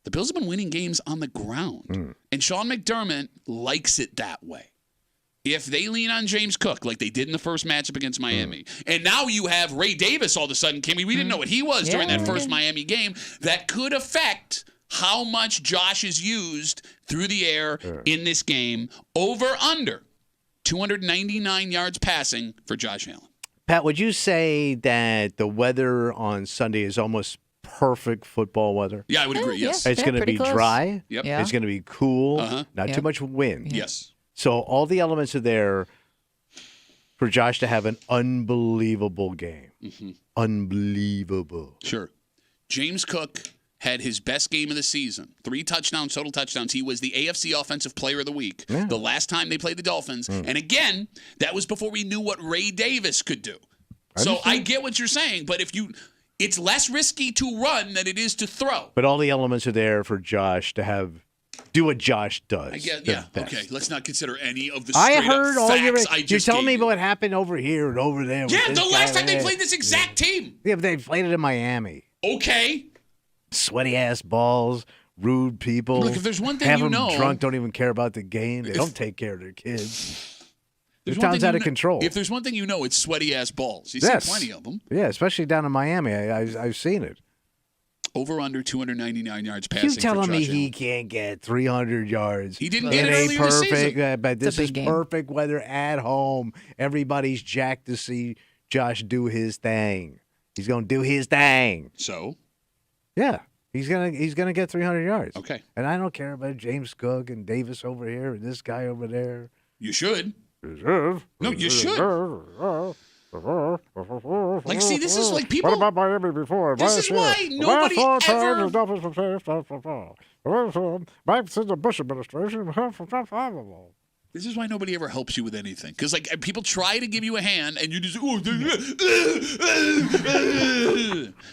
the Bills have been winning games on the ground. And Sean McDermott likes it that way. If they lean on James Cook like they did in the first matchup against Miami, and now you have Ray Davis all of a sudden, Kimmy, we didn't know what he was during that first Miami game, that could affect how much Josh is used through the air in this game. Over under 299 yards passing for Josh Allen. Pat, would you say that the weather on Sunday is almost perfect football weather? Yeah, I would agree, yes. It's going to be pretty close. dry. Yep. Yeah. It's going to be cool. Uh-huh. Not too much wind. Yes. So all the elements are there. for Josh to have an unbelievable game. Mm-hmm. Unbelievable. Sure. James Cook had his best game of the season. 3 touchdowns, total touchdowns. He was the AFC Offensive Player of the Week the last time they played the Dolphins. And again, that was before we knew what Ray Davis could do. So I get what you're saying, but it's less risky to run than it is to throw. But all the elements are there for Josh to do what Josh does. I guess, yeah. Okay, let's not consider any of the I straight heard up all facts you're telling me what happened over here and over there. Yeah, the last time they played this exact team. Yeah, but they played it in Miami. Okay. Sweaty ass balls, rude people. Look, if there's one thing have you them know, drunk, don't even care about the game. They don't take care of their kids. The there's one town's thing out you of know- control. If there's one thing you know, it's sweaty ass balls. You Yes. see plenty of them. Yeah, especially down in Miami. I've seen it. Over under 299 yards passing. You telling for me Josh he Allen. can't get 300 yards? He didn't in get it a earlier this perfect, season. but this a is big game. perfect weather at home. Everybody's jacked to see Josh do his thing. He's gonna do his thing. So, Yeah, he's gonna get 300 yards. okay. And I don't care about James Cook and Davis over here and this guy over there. You should. No, you should. Like, see, this is like people. What about Miami before? This is why nobody ever. Back to the Bush administration. This is why nobody ever helps you with anything. Because, like, people try to give you a hand, and you just.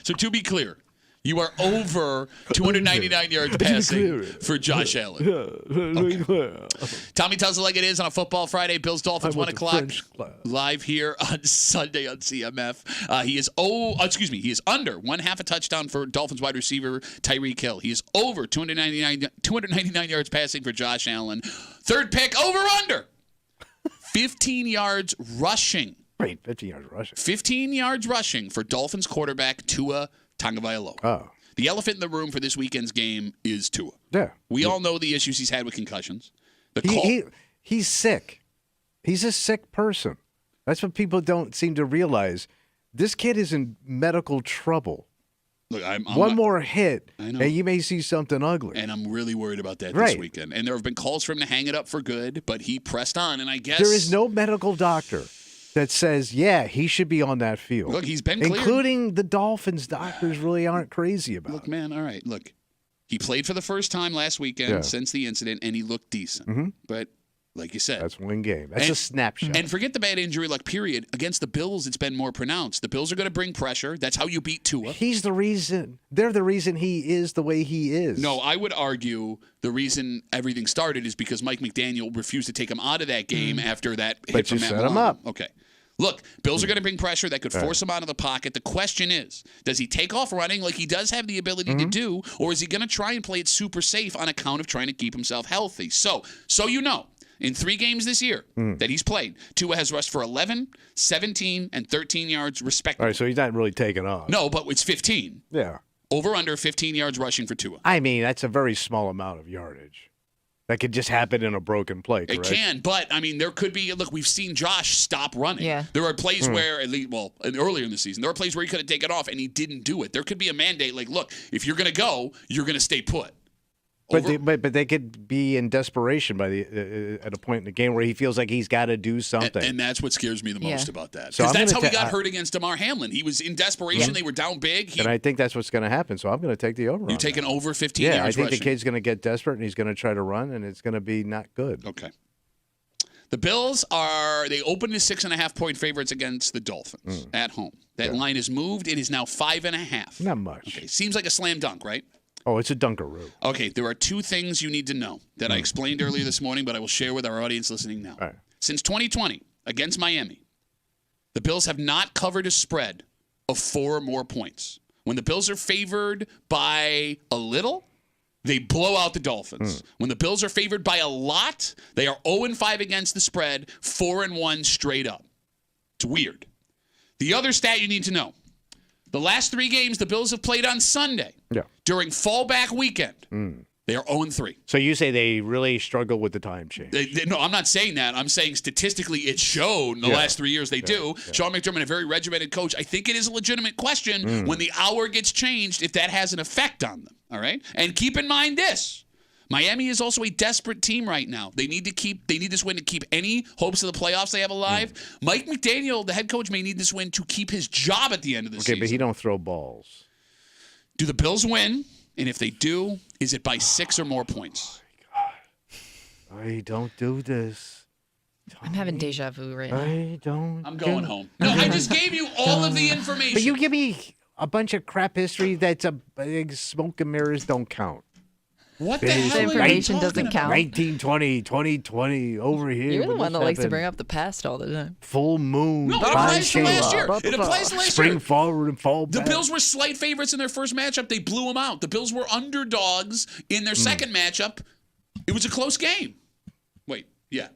So, to be clear, you are over 299 yards passing for Josh Allen. Okay. Tommy tells it like it is on a Football Friday. Bills Dolphins 1 o'clock live here on Sunday on CMF. He is under 1/2 a touchdown for Dolphins wide receiver Tyreek Hill. He is over 299 yards passing for Josh Allen. Third pick over 15 yards rushing. Wait, 15 yards rushing. 15 yards rushing for Dolphins quarterback Tua Tagovailoa. Oh. The elephant in the room for this weekend's game is Tua. Yeah. We all know the issues he's had with concussions. He's sick. He's a sick person. That's what people don't seem to realize. This kid is in medical trouble. Look, I'm One not- more hit, I know. and you may see something ugly. And I'm really worried about that this Right. weekend. And there have been calls for him to hang it up for good, but he pressed on, and I guess There is no medical doctor that says, yeah, he should be on that field. Look, he's been cleared. Including the Dolphins doctors really aren't crazy about Look, it. man, all right. Look, he played for the first time last weekend since the incident, and he looked decent. But like you said, That's one game. That's a snapshot. And forget the bad injury luck, period. Against the Bills, it's been more pronounced. The Bills are going to bring pressure. That's how you beat Tua. He's the reason. They're the reason he is the way he is. No, I would argue the reason everything started is because Mike McDaniel refused to take him out of that game after that hit But from you Matt set him Milano. up. Okay. Look, Bills are going to bring pressure that could force him out of the pocket. The question is, does he take off running like he does have the ability to do, or is he going to try and play it super safe on account of trying to keep himself healthy? So you know, in 3 games this year that he's played, Tua has rushed for 11, 17, and 13 yards respectively. All right, so he's not really taking off. No, but it's 15. Yeah. Over under 15 yards rushing for Tua. I mean, that's a very small amount of yardage. That could just happen in a broken play, correct? It can, but I mean, there could be. Look, we've seen Josh stop running. Yeah. There are plays where, at least, earlier in the season, there are plays where he could have taken off and he didn't do it. There could be a mandate, like, look, if you're going to go, you're going to stay put. But they could be in desperation by at a point in the game where he feels like he's got to do something. And that's what scares me the most Yeah. about that. So Because I'm that's how gonna he got hurt against DeMar Hamlin. He was in desperation. They were down big. And I think that's what's going to happen. So I'm going to take the over. You on take that. an over 15 Yeah, I yards think rushing. the kid's going to get desperate and he's going to try to run, and it's going to be not good. Okay. The Bills they opened as 6.5-point favorites against the Dolphins at home. That line is moved. It is now 5.5. Not much. Okay. Seems like a slam dunk, right? Oh, it's a dunkaroo. Okay, there are 2 things you need to know that I explained earlier this morning, but I will share with our audience listening now. All right. Since 2020, against Miami, the Bills have not covered a spread of 4 or more points. When the Bills are favored by a little, they blow out the Dolphins. When the Bills are favored by a lot, they are 0-5 against the spread, 4-1 straight up. It's weird. The other stat you need to know. The last 3 games the Bills have played on Sunday during fallback weekend, they are 0-3. So you say they really struggle with the time change. No, I'm not saying that. I'm saying statistically it's shown the last 3 years they do. Yeah. Sean McDermott, a very regimented coach. I think it is a legitimate question when the hour gets changed if that has an effect on them. All right? And keep in mind this. Miami is also a desperate team right now. They need this win to keep any hopes of the playoffs they have alive. Mike McDaniel, the head coach, may need this win to keep his job at the end of the season. Okay, but he don't throw balls. Do the Bills win? And if they do, is it by 6 or more points? I don't do this. I'm having deja vu right now. I don't. I'm going home. No, I just gave you all of the information. But you give me a bunch of crap history that's a smoke and mirrors don't count. What the hell information doesn't count. 1920, 2020, over here. You're the when one that this likes to happened. bring up the past all the time. Full moon. No, it fine applies to shade. last year. It applies to last Spring year. forward and fall The back. Bills were slight favorites in their first matchup. They blew them out. The Bills were underdogs in their second matchup. It was a close game. Wait, yeah.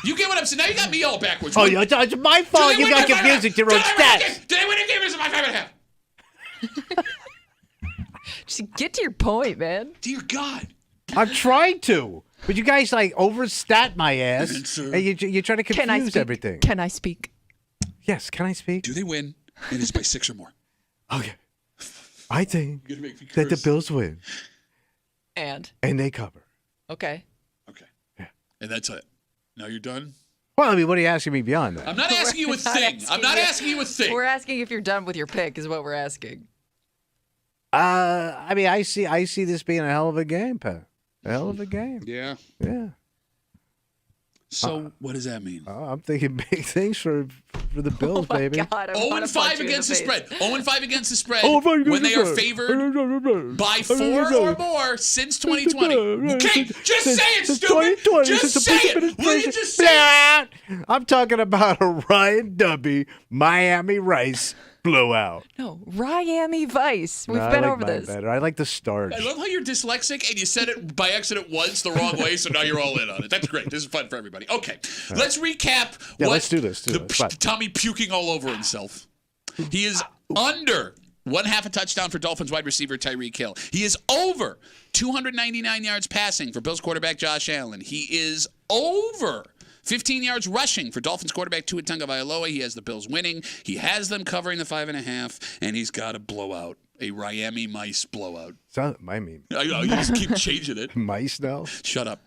You get what I'm saying? Now you got me all backwards. Oh, yeah, it's my fault. You got confused with your own stats. Did I win a game or is it my 5.5? Just get to your point, man. Dear God. I'm trying to. But you guys, overstat my ass. And you're trying to confuse everything. Can I speak? Yes, can I speak? Do they win? It is by 6 or more. Okay. I think You're gonna make me that the curse. Bills win. And? And they cover. Okay. Okay. Yeah. And that's it. Now you're done? Well, I mean, what are you asking me beyond that? I'm not asking you a thing. I'm not asking you a thing. We're asking if you're done with your pick is what we're asking. I mean, I see this being a hell of a game, Pat. A hell of a game. Yeah. Yeah. So what does that mean? I'm thinking big things for the Bills, Oh my baby. God, I wanna 0-5 punch you in against the face. spread. 0-5 against the spread. 0-5 against when the they are spread. favored by 4 or more since 2020. Okay, just say it, stupid. Just say it. Will you just say it? I'm talking about a Ryan Dubby Miami Rice blowout. No, Miami Vice. We've No, been I like over mine this. better. I like the starch. I love how you're dyslexic and you said it by accident once the wrong way, so now you're all in on it. That's great. This is fun for everybody. Okay, let's recap. Yeah, what let's do this. Tommy puking all over himself. He is under 1/2 a touchdown for Dolphins wide receiver Tyreek Hill. He is over 299 yards passing for Bills quarterback Josh Allen. He is over 15 yards rushing for Dolphins quarterback Tua Tagovailoa. He has the Bills winning. He has them covering the 5.5, and he's got a blowout, a Miami Mice blowout. I mean, You just keep changing it. mice now? Shut up.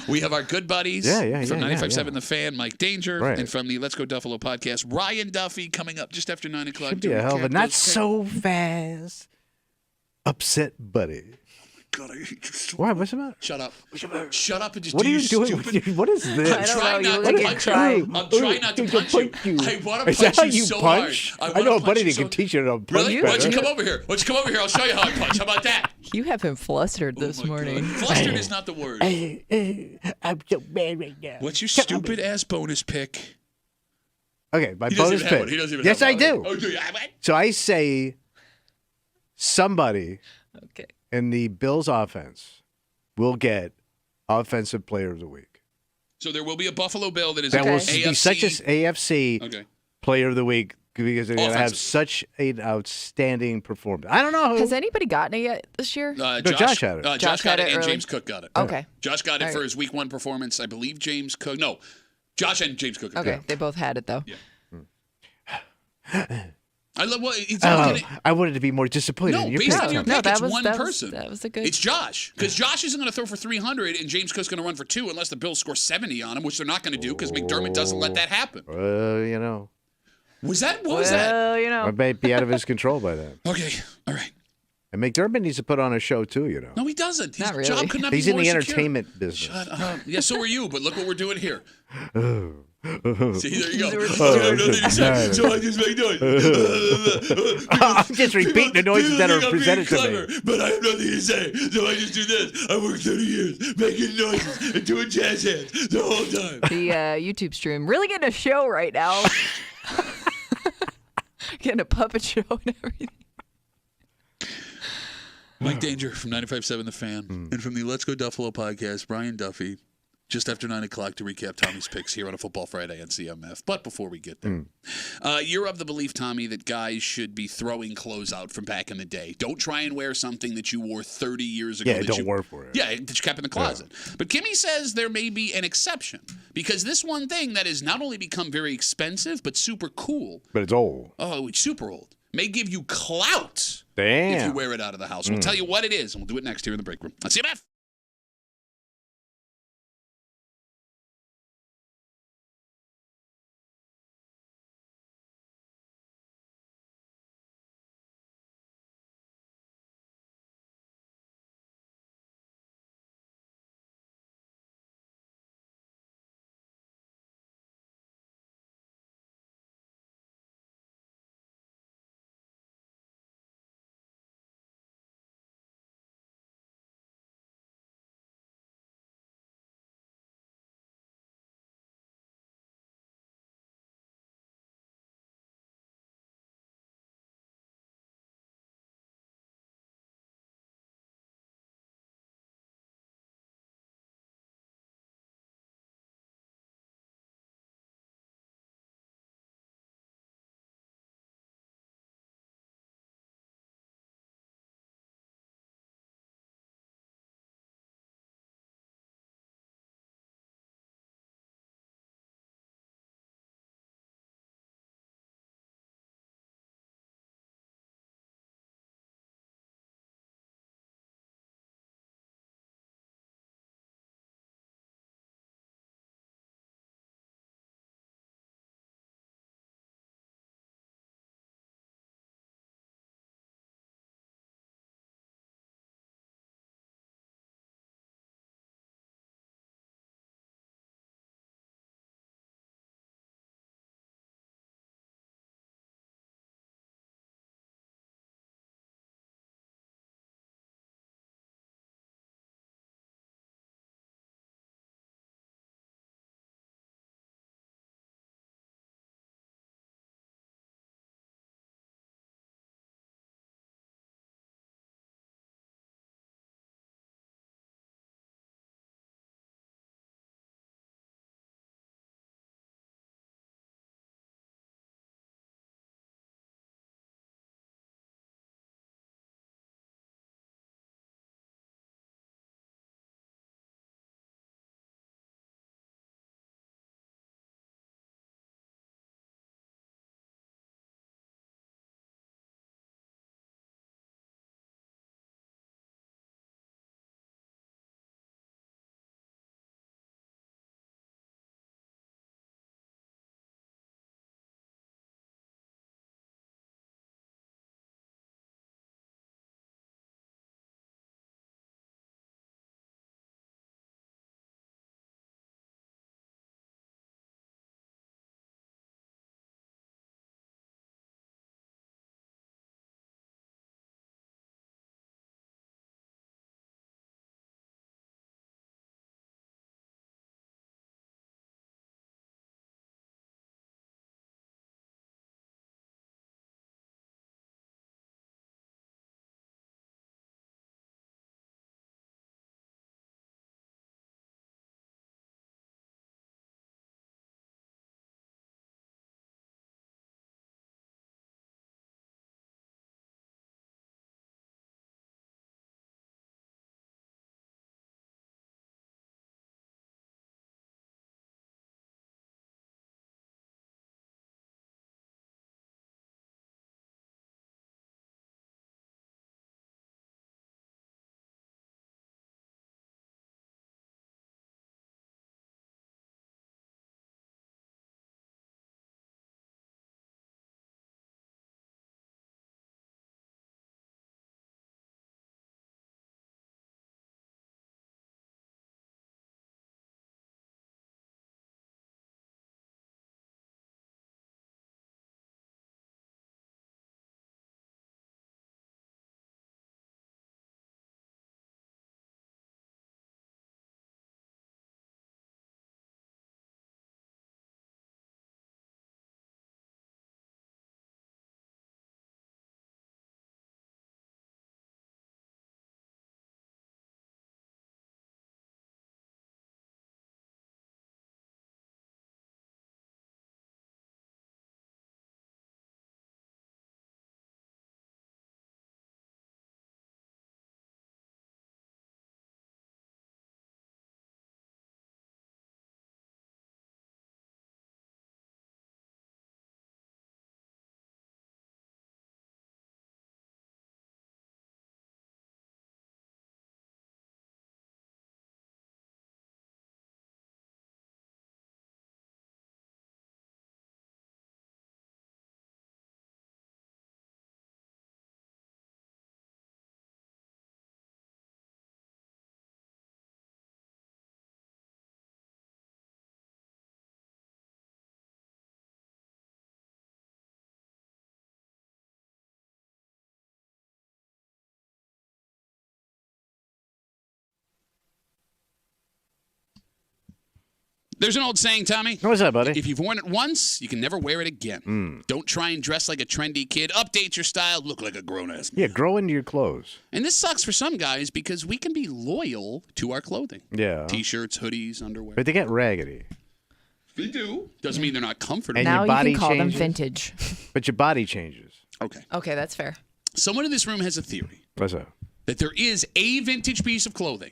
We have our good buddies from 95.7 The Fan, Mike Danger, Right. and from the Let's Go Duffalo podcast, Ryan Duffy, coming up just after 9 o'clock. Should be a hell of a not so fast. Upset buddy. God, I hate you so Why? What's the matter? Shut up. Shut up and just What do are your you doing? stupid... What is this? I don't Try know, not you to look like punch you're you. trying. I'm trying not to punch you. I want to Is that punch how you you so punch? hard. I know wanna a buddy punch you that can so- teach you to punch Really? Why don't you better. come over here? Why don't you come over here? I'll show you how I punch. How about that? You have him flustered this Oh my morning. God. Flustered is not the word. I'm so mad right now. What's your stupid ass bonus pick? Okay, my He doesn't bonus even have pick. one. He doesn't even Yes, have I one. do. Oh, do you? What? So I say somebody Okay. in the Bills offense will get Offensive Player of the Week. So there will be a Buffalo Bill that is That will AFC. be such an AFC Okay. Player of the Week because they're going to have Offensive. such an outstanding performance. I don't know who. Has anybody gotten it yet this year? Josh had it. Josh got it, and early. James Cook got it. Okay. Josh got it All for right. his Week 1 performance. I believe James Cook. No, Josh and James Cook. Okay, they both had it though. Yeah. I love what it's. I wanted to be more disappointed in your based pick. on your No, pick, that it's was- one that was- person. that was a good- It's Josh, because Josh isn't going to throw for 300, and James Cook's going to run for 2 unless the Bills score 70 on him, which they're not going to do because McDermott doesn't let that happen. You know, Was that? What was that? Well, you know. I may be out of his control by then. Okay, all right. And McDermott needs to put on a show too, you know. No, he doesn't. His Not really. job could not He's be in more the secure. entertainment business. Shut up. Yeah, so are you, but look what we're doing here. See, there you go. We're See, I have nothing to say, so I just make noise. I'm just repeating the noises that are People think presented I'm to being me. clever, but I have nothing to say, so I just do this. I worked 30 years making noises and doing jazz hands the whole time. The YouTube stream really getting a show right now. Getting a puppet show and everything. Mike Danger from 95.7 The Fan, and from the Let's Go Duffalo podcast, Brian Duffy, just after 9 o'clock to recap Tommy's picks here on a Football Friday on CMF. But before we get there, you're of the belief, Tommy, that guys should be throwing clothes out from back in the day. Don't try and wear something that you wore 30 years ago. Yeah, that don't you, work for it. Yeah, that you kept in the closet. But Kimmy says there may be an exception because this one thing that has not only become very expensive but super cool. But it's old. Oh, it's super old. May give you clout Damn. if you wear it out of the house. We'll tell you what it is, and we'll do it next here in the break room on CMF. There's an old saying, Tommy. What's that, buddy? If you've worn it once, you can never wear it again. Don't try and dress like a trendy kid. Update your style. Look like a grown-ass man. Yeah, grow into your clothes. And this sucks for some guys because we can be loyal to our clothing. Yeah. T-shirts, hoodies, underwear. But they get raggedy. They do. Doesn't mean they're not comfortable. And now your you body can call changes. them vintage. But your body changes. Okay. Okay, that's fair. Someone in this room has a theory What's that? that there is a vintage piece of clothing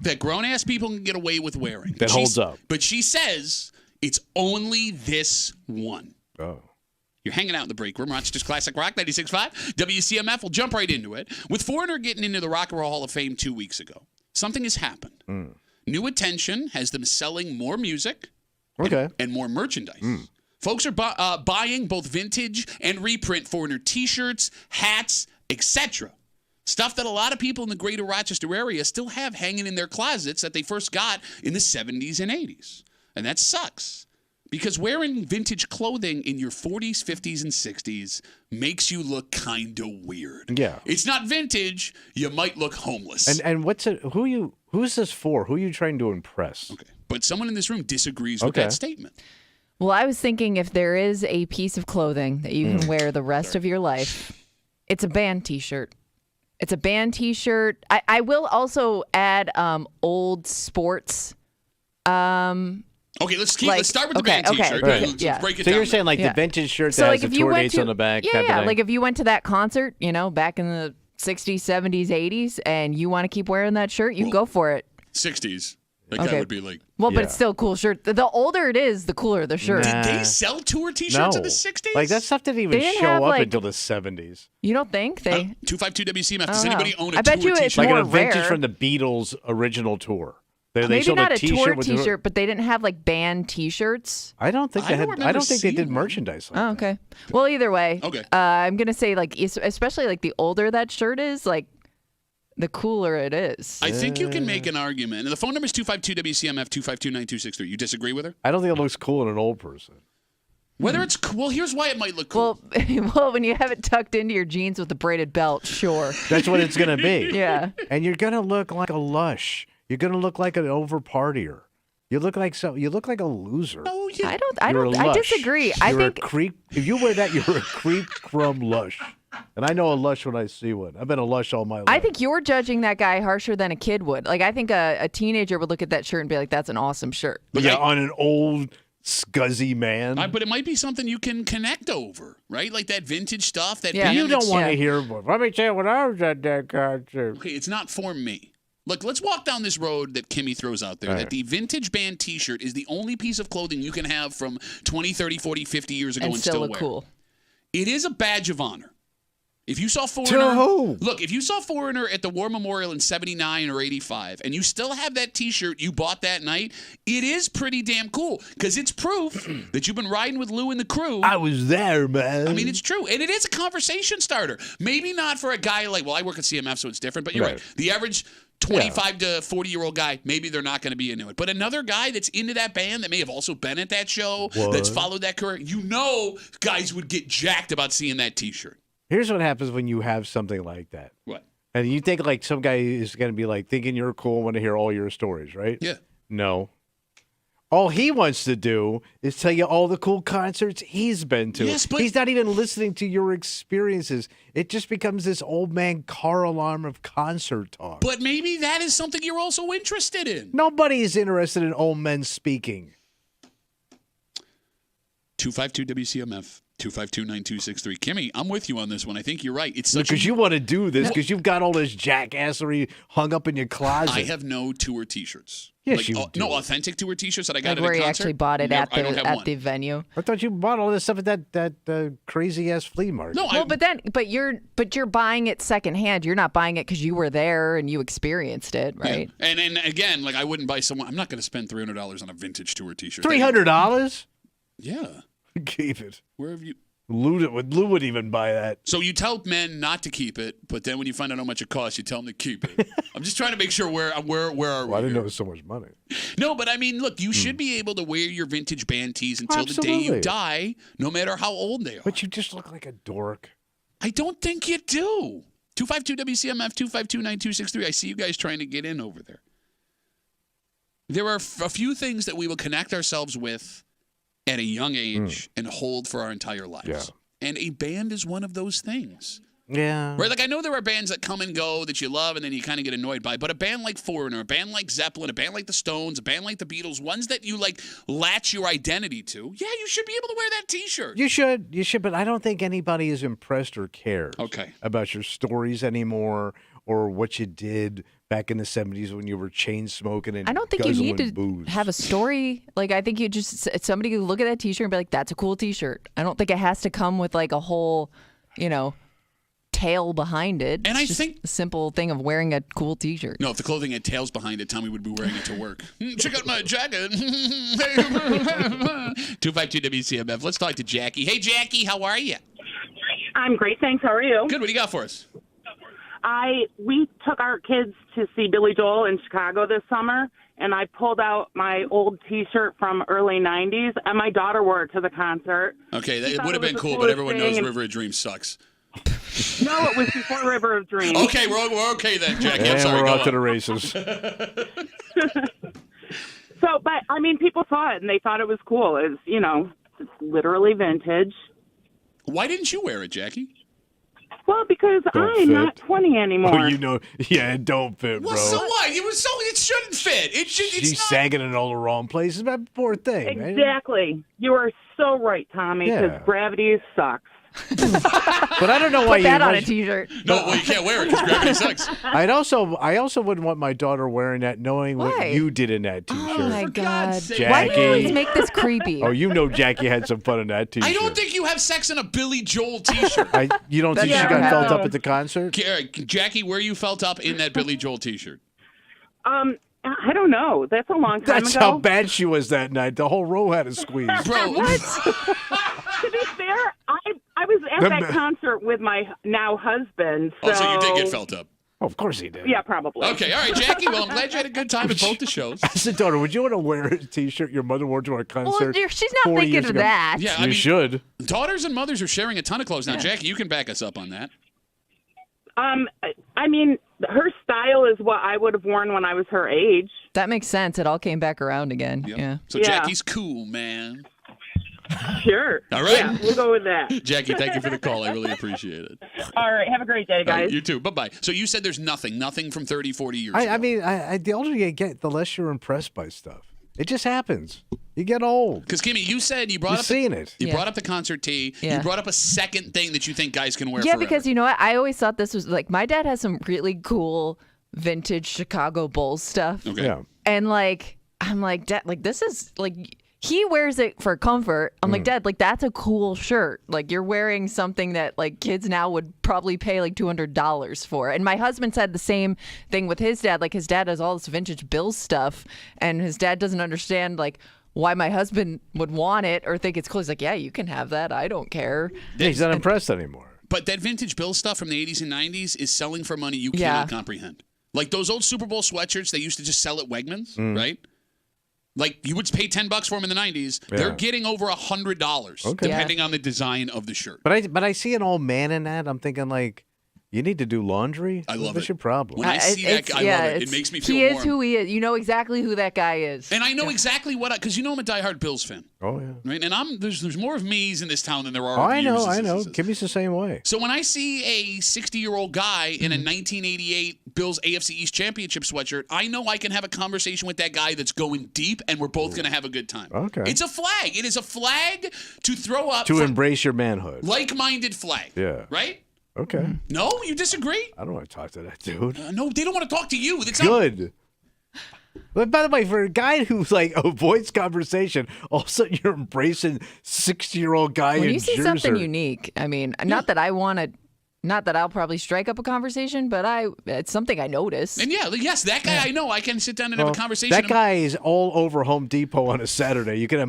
that grown-ass people can get away with wearing. That holds up. But she says it's only this one. Oh. You're hanging out in the break room. Rochester's Classic Rock 96.5. WCMF. We'll jump right into it. With Foreigner getting into the Rock and Roll Hall of Fame 2 weeks ago, something has happened. New Attention has them selling more music and more merchandise. Folks are buying both vintage and reprint Foreigner T-shirts, hats, etc. Stuff that a lot of people in the greater Rochester area still have hanging in their closets that they first got in the 70s and 80s. And that sucks. Because wearing vintage clothing in your 40s, 50s, and 60s makes you look kind of weird. Yeah. It's not vintage. You might look homeless. And what's it? Who's this for? Who are you trying to impress? Okay. But someone in this room disagrees with that statement. Well, I was thinking if there is a piece of clothing that you can wear the rest of your life, it's a band T-shirt. It's a band T-shirt. I will also add old sports. Okay, let's start with the band T-shirt. Right. Let's break it So down. you're saying like the vintage shirt that has the tour dates on the back? type of thing? like if you went to that concert, back in the 60s, 70s, 80s, and you want to keep wearing that shirt, you go for it. 60s. That guy would be like... Well, but it's still a cool shirt. The older it is, the cooler the shirt. Did they sell tour T-shirts in the 60s? Like that stuff didn't even show up until the 70s. You don't think they? 252 WCMF. Does anybody own a I bet tour you T-shirt? it's Like more a vintage rare. from the Beatles' original tour. They Maybe sold not a T-shirt tour with T-shirt, but they didn't have like band T-shirts. I don't think they had. I don't think they did merchandise. Like Oh, okay. Well, either way. Okay. I'm gonna say like, especially like the older that shirt is, like, the cooler it is. I think you can make an argument. And the phone number is 252-WCMF, 252-9263. You disagree with her? I don't think it looks cool in an old person. Whether it's cool, well, here's why it might look cool. Well, when you have it tucked into your jeans with a braided belt, sure. That's what it's going to be. Yeah. And you're going to look like a lush. You're going to look like an over-partier. You look like a loser. No, you, I disagree. You're I think a creep. If you wear that, you're a creep from lush. And I know a lush when I see one. I've been a lush all my life. I think you're judging that guy harsher than a kid would. Like, I think a teenager would look at that shirt and be like, "That's an awesome shirt." Yeah, on an old scuzzy man. but it might be something you can connect over, right? Like that vintage stuff. That Yeah. band You don't that's- want to hear. Let me tell you when I was at that concert. Okay, it's not for me. Look, let's walk down this road that Kimmy throws out there. All That right. the vintage band T-shirt is the only piece of clothing you can have from 20, 30, 40, 50 years ago and, And still look wear. cool. It is a badge of honor. If you saw To Foreigner, who? look, if you saw Foreigner at the War Memorial in 79 or 85, and you still have that T-shirt you bought that night, it is pretty damn cool because it's proof that you've been riding with Lou and the crew. I was there, man. I mean, it's true. And it is a conversation starter. Maybe not for a guy like, well, I work at CMF, so it's different, but you're right. The average 25 to 40-year-old guy, maybe they're not going to be into it. But another guy that's into that band that may have also been at that show, that's followed that career, guys would get jacked about seeing that T-shirt. Here's what happens when you have something like that. What? And you think like some guy is going to be like thinking you're cool and want to hear all your stories, right? Yeah. No. All he wants to do is tell you all the cool concerts he's been to. Yes, but he's not even listening to your experiences. It just becomes this old man car alarm of concert talk. But maybe that is something you're also interested in. Nobody is interested in old men speaking. 252 WCMF. 252-9263. Kimmy, I'm with you on this one. I think you're right. It's Because you want to do this because you've got all this jackassery hung up in your closet. I have no tour T-shirts. Yes, you do. No authentic tour T-shirts that I got Like at where a you concert. actually bought it Never- I don't have at one. the venue. I thought you bought all this stuff at that crazy ass flea market. No, Well, but you're buying it secondhand. You're not buying it because you were there and you experienced it, right? Yeah. And again, like I wouldn't buy someone. I'm not going to spend $300 on a vintage tour T-shirt. $300? Yeah. Keep it. Where have you? Lou would even buy that. So you tell men not to keep it, but then when you find out how much it costs, you tell them to keep it. I'm just trying to make sure where are we? Well, I didn't here? know it was so much money. No, but I mean, look, you should be able to wear your vintage band tees until the day you Absolutely. die, no matter how old they are. But you just look like a dork. I don't think you do. 252 WCMF 252-9263. I see you guys trying to get in over there. there are a few things that we will connect ourselves with at a young age and hold for our entire lives. Yeah. And a band is one of those things. Yeah. Right? Like, I know there are bands that come and go that you love and then you kind of get annoyed by, but a band like Foreigner, a band like Zeppelin, a band like the Stones, a band like the Beatles, ones that you, like, latch your identity to, yeah, you should be able to wear that T-shirt. You should, but I don't think anybody is impressed or cares about your stories anymore or what you did back in the 70s when you were chain smoking and I don't think you need to booze. have a story. Like, I think you just, somebody could look at that T-shirt and be like, that's a cool T-shirt. I don't think it has to come with, like, a whole, tale behind it. And it's I just think a simple thing of wearing a cool T-shirt. No, if the clothing had tails behind it, Tommy would be wearing it to work. Check out my jacket. 252 WCMF. Let's talk to Jackie. Hey, Jackie, how are you? I'm great, thanks. How are you? Good. What do you got for us? We took our kids to see Billy Joel in Chicago this summer, and I pulled out my old T-shirt from early 90s, and my daughter wore it to the concert. Okay, it would have been cool, but everyone knows River of Dreams sucks. No, it was before River of Dreams. Okay, we're okay then, Jackie. I'm And sorry. we're Go off to on. the races. People saw it, and they thought it was cool. It's literally vintage. Why didn't you wear it, Jackie? Well, because I'm not 20 anymore. Oh, it don't fit, bro. Well, so what? It shouldn't fit. She's sagging in all the wrong places. That poor thing, man. Exactly. You are so right, Tommy, because gravity sucks. But I don't know why Put you that on a T-shirt. No, well, you can't wear it because gravity sucks. I also wouldn't want my daughter wearing that, knowing Why? what you did in that T-shirt. Oh, my God. Jackie. Why do you always make this creepy? Oh, Jackie had some fun in that T-shirt. I don't think you have sex in a Billy Joel T-shirt. You don't think she got felt up at the concert? Jackie, where you felt up in that Billy Joel T-shirt? I don't know. That's a long time That's ago. how bad she was that night. The whole row had to squeeze. Bro. To be fair, I was at that concert with my now husband. So... Oh, so you did get felt up. Oh, of course he did. Yeah, probably. Okay, all right, Jackie. Well, I'm glad you had a good time at both the shows. I said, daughter, would you want to wear a T-shirt your mother wore to our concert? Well, she's not 40 thinking years of ago? that. Yeah, You should. Daughters and mothers are sharing a ton of clothes now. Jackie, you can back us up on that. Her style is what I would have worn when I was her age. That makes sense. It all came back around again. Yep. Yeah. So Jackie's cool, man. Sure. All right. Yeah, we'll go with that. Jackie, thank you for the call. I really appreciate it. All right. Have a great day, guys. You too. Bye-bye. So you said there's nothing from 30, 40 years I ago. mean, the older you get, the less you're impressed by stuff. It just happens. You get old. Because, Kimmy, you said you brought You've up seen it. You brought up the concert tee. Yeah. You brought up a second thing that you think guys can wear Yeah, forever. because you know what? I always thought this was like my dad has some really cool vintage Chicago Bulls stuff. Okay. Yeah. And I'm like, Dad, this is he wears it for comfort. I'm like, Dad, that's a cool shirt. Like you're wearing something that kids now would probably pay $200 for. And my husband said the same thing with his dad. His dad has all this vintage Bills stuff, and his dad doesn't understand why my husband would want it or think it's cool. He's like, yeah, you can have that. I don't care. He's not impressed anymore. But that vintage Bill stuff from the 80s and 90s is selling for money you cannot comprehend. Like those old Super Bowl sweatshirts they used to just sell at Wegmans, right? You would pay $10 for them in the 90s. Yeah. They're getting over $100 depending on the design of the shirt. But I see an old man in that. I'm thinking you need to do laundry? I love What's your problem? When I see that guy, I love it. It makes me feel warm. He is who he is. You know exactly who that guy is. And I know exactly because you know I'm a diehard Bills fan. Oh, yeah. Right? And there's more of me's in this town than there are of I know. Years. Kimmy's the same way. So when I see a 60-year-old guy in a 1988 Bills AFC East Championship sweatshirt, I know I can have a conversation with that guy that's going deep, and we're both going to have a good time. Okay. It's a flag. It is a flag to throw up. To embrace your manhood. Like-minded flag. Yeah. Right? Okay. No? You disagree? I don't want to talk to that dude. No, they don't want to talk to you. It's good. But by the way, for a guy who avoids conversation, all of a sudden you're embracing 60-year-old guy when in you see jersey. something unique, I mean, not that I want to. Not that I'll probably strike up a conversation, but it's something I notice. And yes, that guy I know. I can sit down and have a conversation. That guy is all over Home Depot on a Saturday. You can have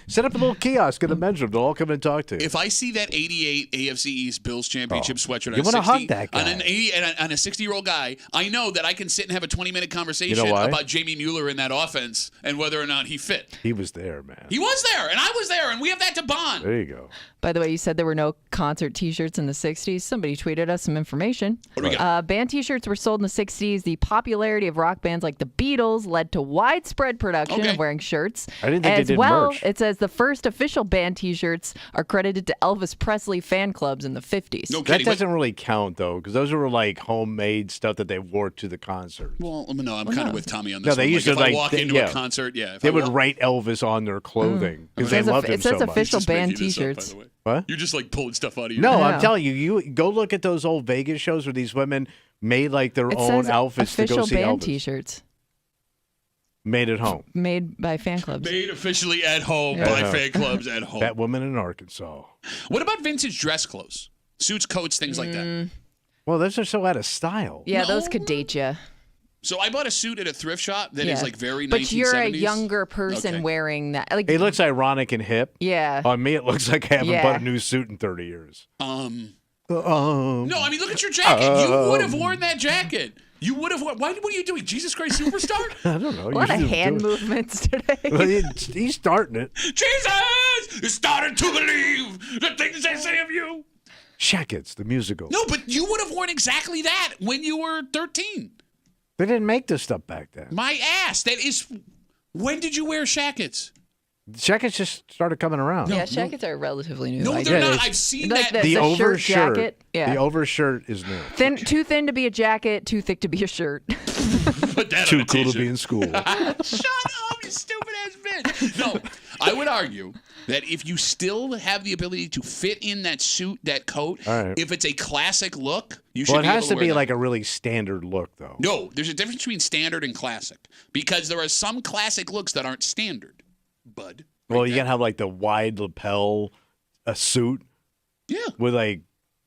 set up a little kiosk in the men's room. They'll all come and talk to you. If I see that 88 AFC East Bills championship sweatshirt you want to hug that guy. on a 60-year-old guy, I know that I can sit and have a 20-minute conversation about Jamie Mueller in that offense and whether or not he fit. He was there, man. He was there, and I was there, and we have that to bond. There you go. By the way, you said there were no concert T-shirts in the 60s. somebody tweeted us some information. What do we got? Band T-shirts were sold in the 60s. The popularity of rock bands like the Beatles led to widespread production of wearing shirts. I didn't think they As did well, merch. it says the first official band T-shirts are credited to Elvis Presley fan clubs in the 50s. No That kidding. doesn't really count, though, because those were like homemade stuff that they wore to the concert. Well, no, I'm kind of with Tommy on this No, they one. used Like, to, if I like, walk they- into yeah. a concert, if They I would walk- write Elvis on their clothing because they It says loved him it says so much. official Just band making this up, by T-shirts. the way. What? You're just like pulling stuff out of your No, Yeah. I'm telling you, you go look at those old Vegas shows where these women made like their It own says outfits to official go see band Elvis. T-shirts Made at home. made by fan clubs. Made officially at home Yeah. by Yeah. fan clubs at home. That woman in Arkansas. What about vintage dress clothes? Suits, coats, things like that. Well, those are so out of style. Yeah, No. those could date you. So I bought a suit at a thrift shop that is like very 1970s. But you're a younger person Okay. wearing that. Like, It looks ironic and hip. yeah. On me, it looks like I haven't Yeah. bought a new suit in 30 years. No, I mean, look at your jacket. You would have worn that jacket. You would have worn. What are you doing? Jesus Christ Superstar? I don't know. a lot You of should hand do it. movements today. Well, he's starting it. Jesus is starting to believe the things they say of you. Shackets, the musical. No, but you would have worn exactly that when you were 13. They didn't make this stuff back then. My ass. That is. When did you wear shackets? Shackets just started coming around. Yeah, jackets are relatively new. No, I they're guess. not. I've seen Like that. the The shirt overshirt. jacket. Yeah. The overshirt is new. Too thin to be a jacket, too thick to be a shirt. Put that on Too a cool to t-shirt. be in school. Shut up, you stupid ass bitch. No, I would argue that if you still have the ability to fit in that suit, that coat, All right. if it's a classic look, you should Well, it be has able to to be wear like that. a really standard look, though. No, there's a difference between standard and classic because there are some classic looks that aren't standard, bud. Well, you gotta have like the wide lapel, a suit Yeah. with like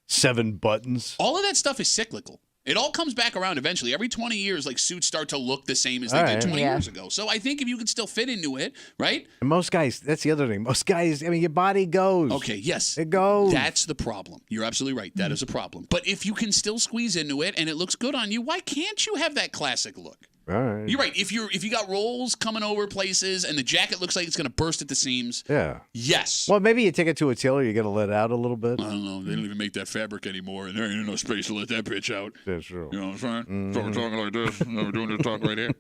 7 buttons. All of that stuff is cyclical. It all comes back around eventually. Every 20 years, like suits start to look the same as they All did right. 20 Yeah. years ago. So I think if you can still fit into it, right? And most guys, that's the other thing. Most guys, I mean, your body goes. Okay, yes. It goes. That's the problem. You're absolutely right. That is a problem. But if you can still squeeze into it and it looks good on you, why can't you have that classic look? All right. You're right. If you got rolls coming over places and the jacket looks like it's going to burst at the seams, Yeah. yes. Well, maybe you take it to a tailor, you got to let it out a little bit. I don't know. They don't even make that fabric anymore, and there ain't no space to let that bitch out. That's true. You know what I'm saying? So we're talking like this. and we're doing this talk right here.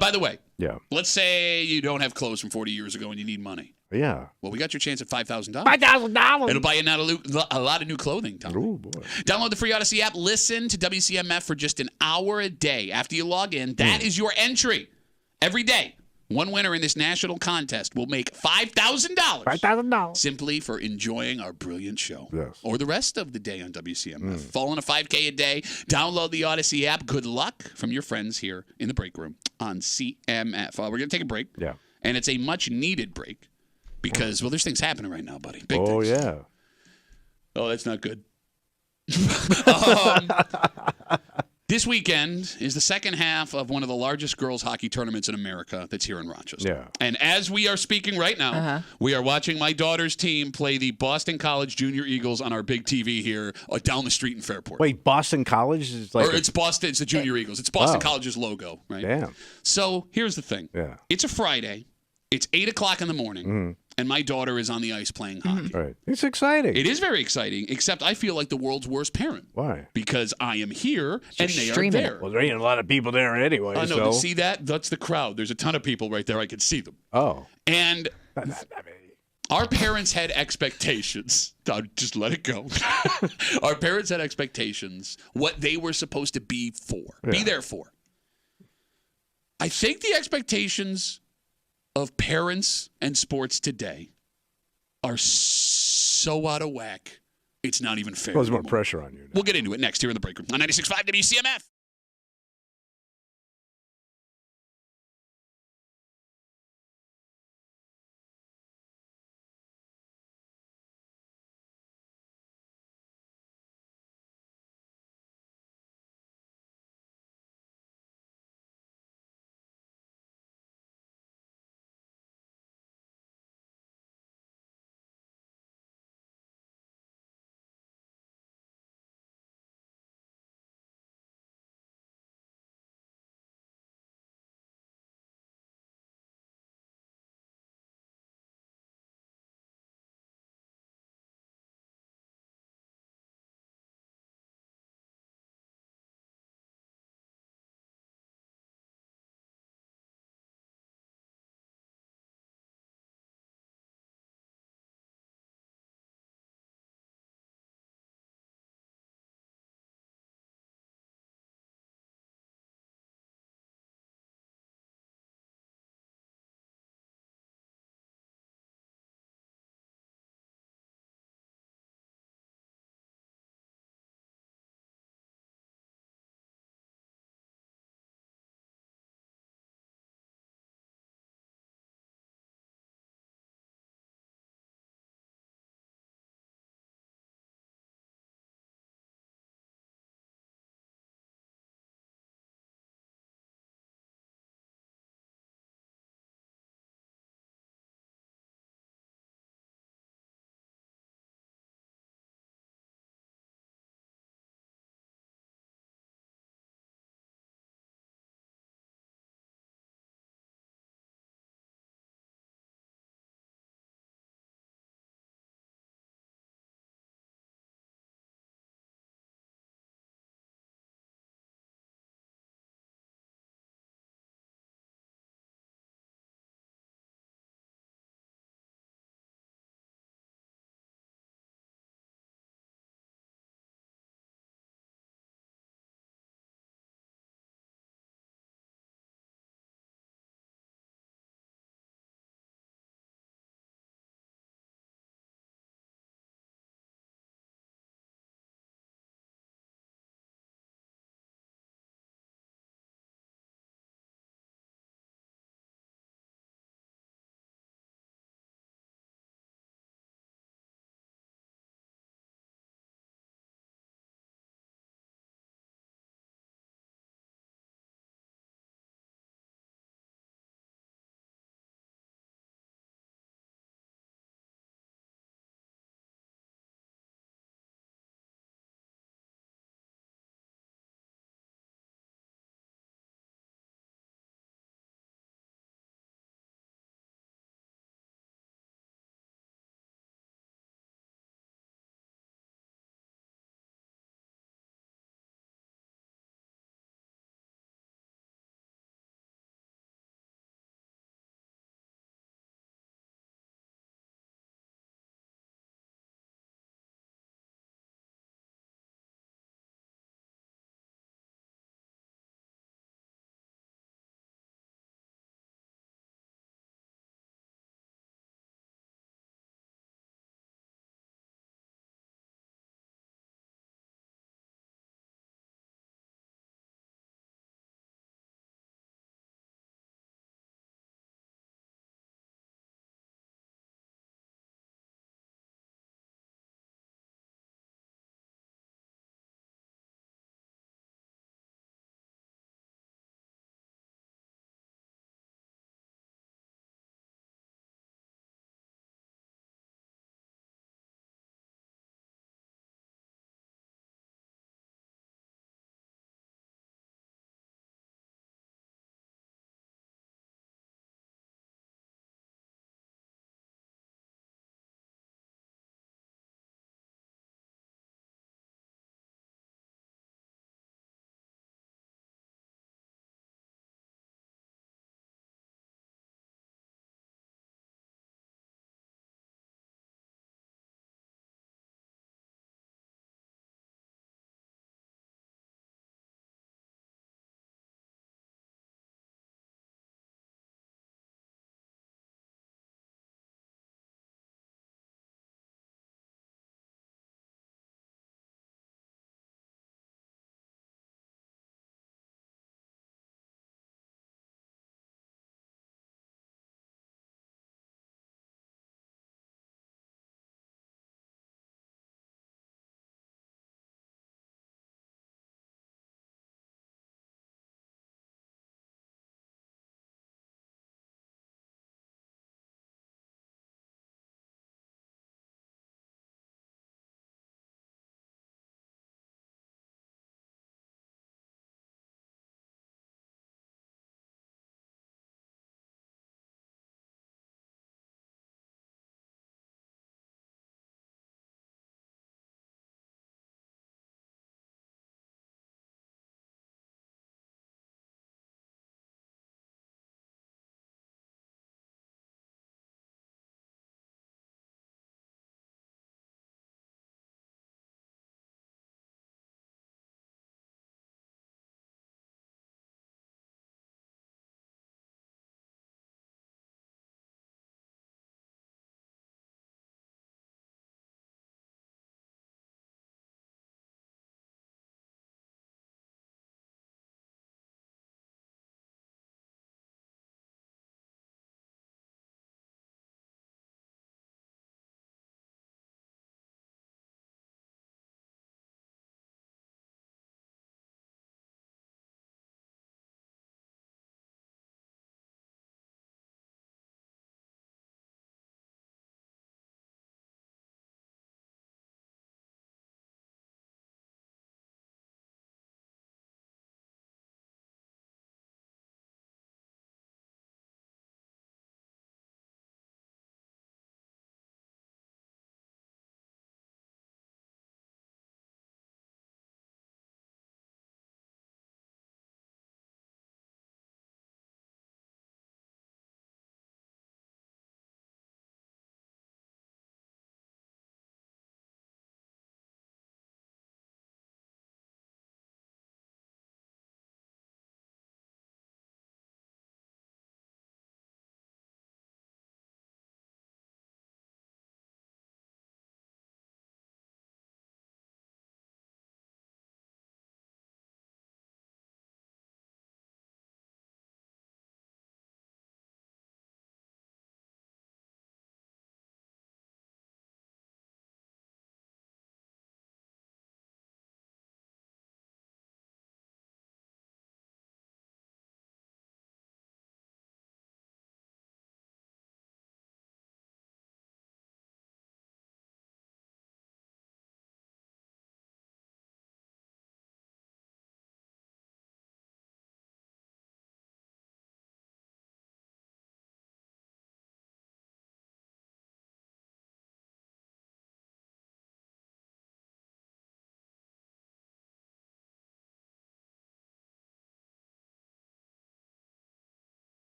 By the way, Yeah. let's say you don't have clothes from 40 years ago and you need money. Yeah. Well, we got your chance at $5,000. $5,000. It'll buy you now a lot of new clothing, Tom. Oh, boy. Download the free Odyssey app. Listen to WCMF for just an hour a day. After you log in, that is your entry. Every day, one winner in this national contest will make $5,000. $5,000. Simply for enjoying our brilliant show. Yes. Or the rest of the day on WCMF. Following a 5K a day. Download the Odyssey app. Good luck from your friends here in the break room on CMF. We're going to take a break. Yeah. And it's a much needed break because, well, there's things happening right now, buddy. Big Oh, things. yeah. Oh, that's not good. This weekend is the second half of one of the largest girls hockey tournaments in America that's here in Rochester. Yeah. And as we are speaking right now, we are watching my daughter's team play the Boston College Junior Eagles on our big TV here down the street in Fairport. Wait, Boston College is like. Or it's Boston, it's the Junior Eagles. It's Boston Oh. College's logo, right? Damn. So here's the thing. Yeah. It's a Friday. It's 8 o'clock in the morning, and my daughter is on the ice playing hockey. All right. It's exciting. It is very exciting, except I feel like the world's worst parent. Why? Because I am here and they are streaming it. there. Well, there ain't a lot of people there anyway. I know. So. See that? That's the crowd. There's a ton of people right there. I can see them. Oh. And our parents had expectations. Just let it go. Our parents had expectations, what they were supposed to be for, be there for. I think the expectations of parents and sports today are so out of whack, it's not even fair. Puts more anymore. pressure on you. Now. We'll get into it next here in the break room on 96.5 WCMF.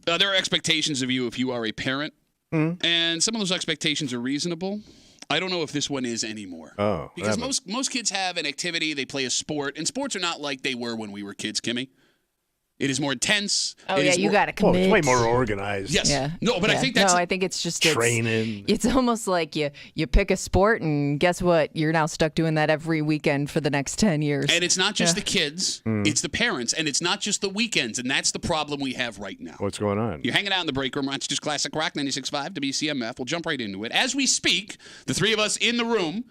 There are expectations of you if you are a parent, and some of those expectations are reasonable. I don't know if this one is anymore. Oh, because most kids have an activity, they play a sport, and sports are not like they were when we were kids, Kimmy. It is more intense. Oh, yeah, you got to commit. It's way more organized. Yes. Yeah. No, but I think that's... No, I think it's just... training. It's almost like you pick a sport, and guess what? You're now stuck doing that every weekend for the next 10 years. And it's not just the kids. It's the parents. And it's not just the weekends. And that's the problem we have right now. What's going on? You're hanging out in the break room. It's just Classic Rock 96.5 WCMF. We'll jump right into it. As we speak, the three of us in the room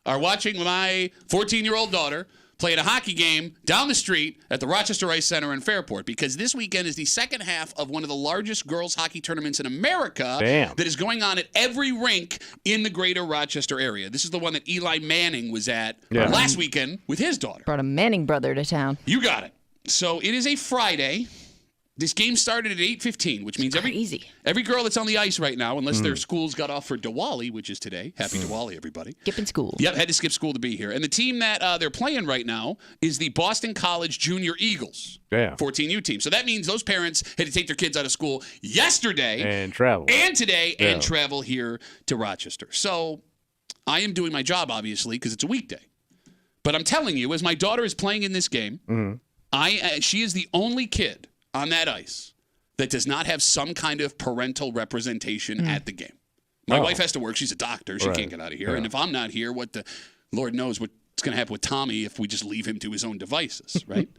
are watching my 14-year-old daughter playing a hockey game down the street at the Rochester Ice Center in Fairport, because this weekend is the second half of one of the largest girls hockey tournaments in America that is going on at every rink in the greater Rochester area. This is the one that Eli Manning was at last weekend with his daughter. Brought a Manning brother to town. You got it. So it is a Friday. This game started at 8:15, which means every girl that's on the ice right now, unless their schools got off for Diwali, which is today. Happy Diwali, everybody. Skipping school. Yep, had to skip school to be here. And the team that they're playing right now is the Boston College Junior Eagles. 14U team. So that means those parents had to take their kids out of school yesterday. And travel. And today, and travel here to Rochester. So I am doing my job, obviously, because it's a weekday. But I'm telling you, as my daughter is playing in this game, she is the only kid on that ice that does not have some kind of parental representation at the game. My wife has to work. She's a doctor. She can't get out of here. And if I'm not here, what the Lord knows what's going to happen with Tommy if we just leave him to his own devices, right?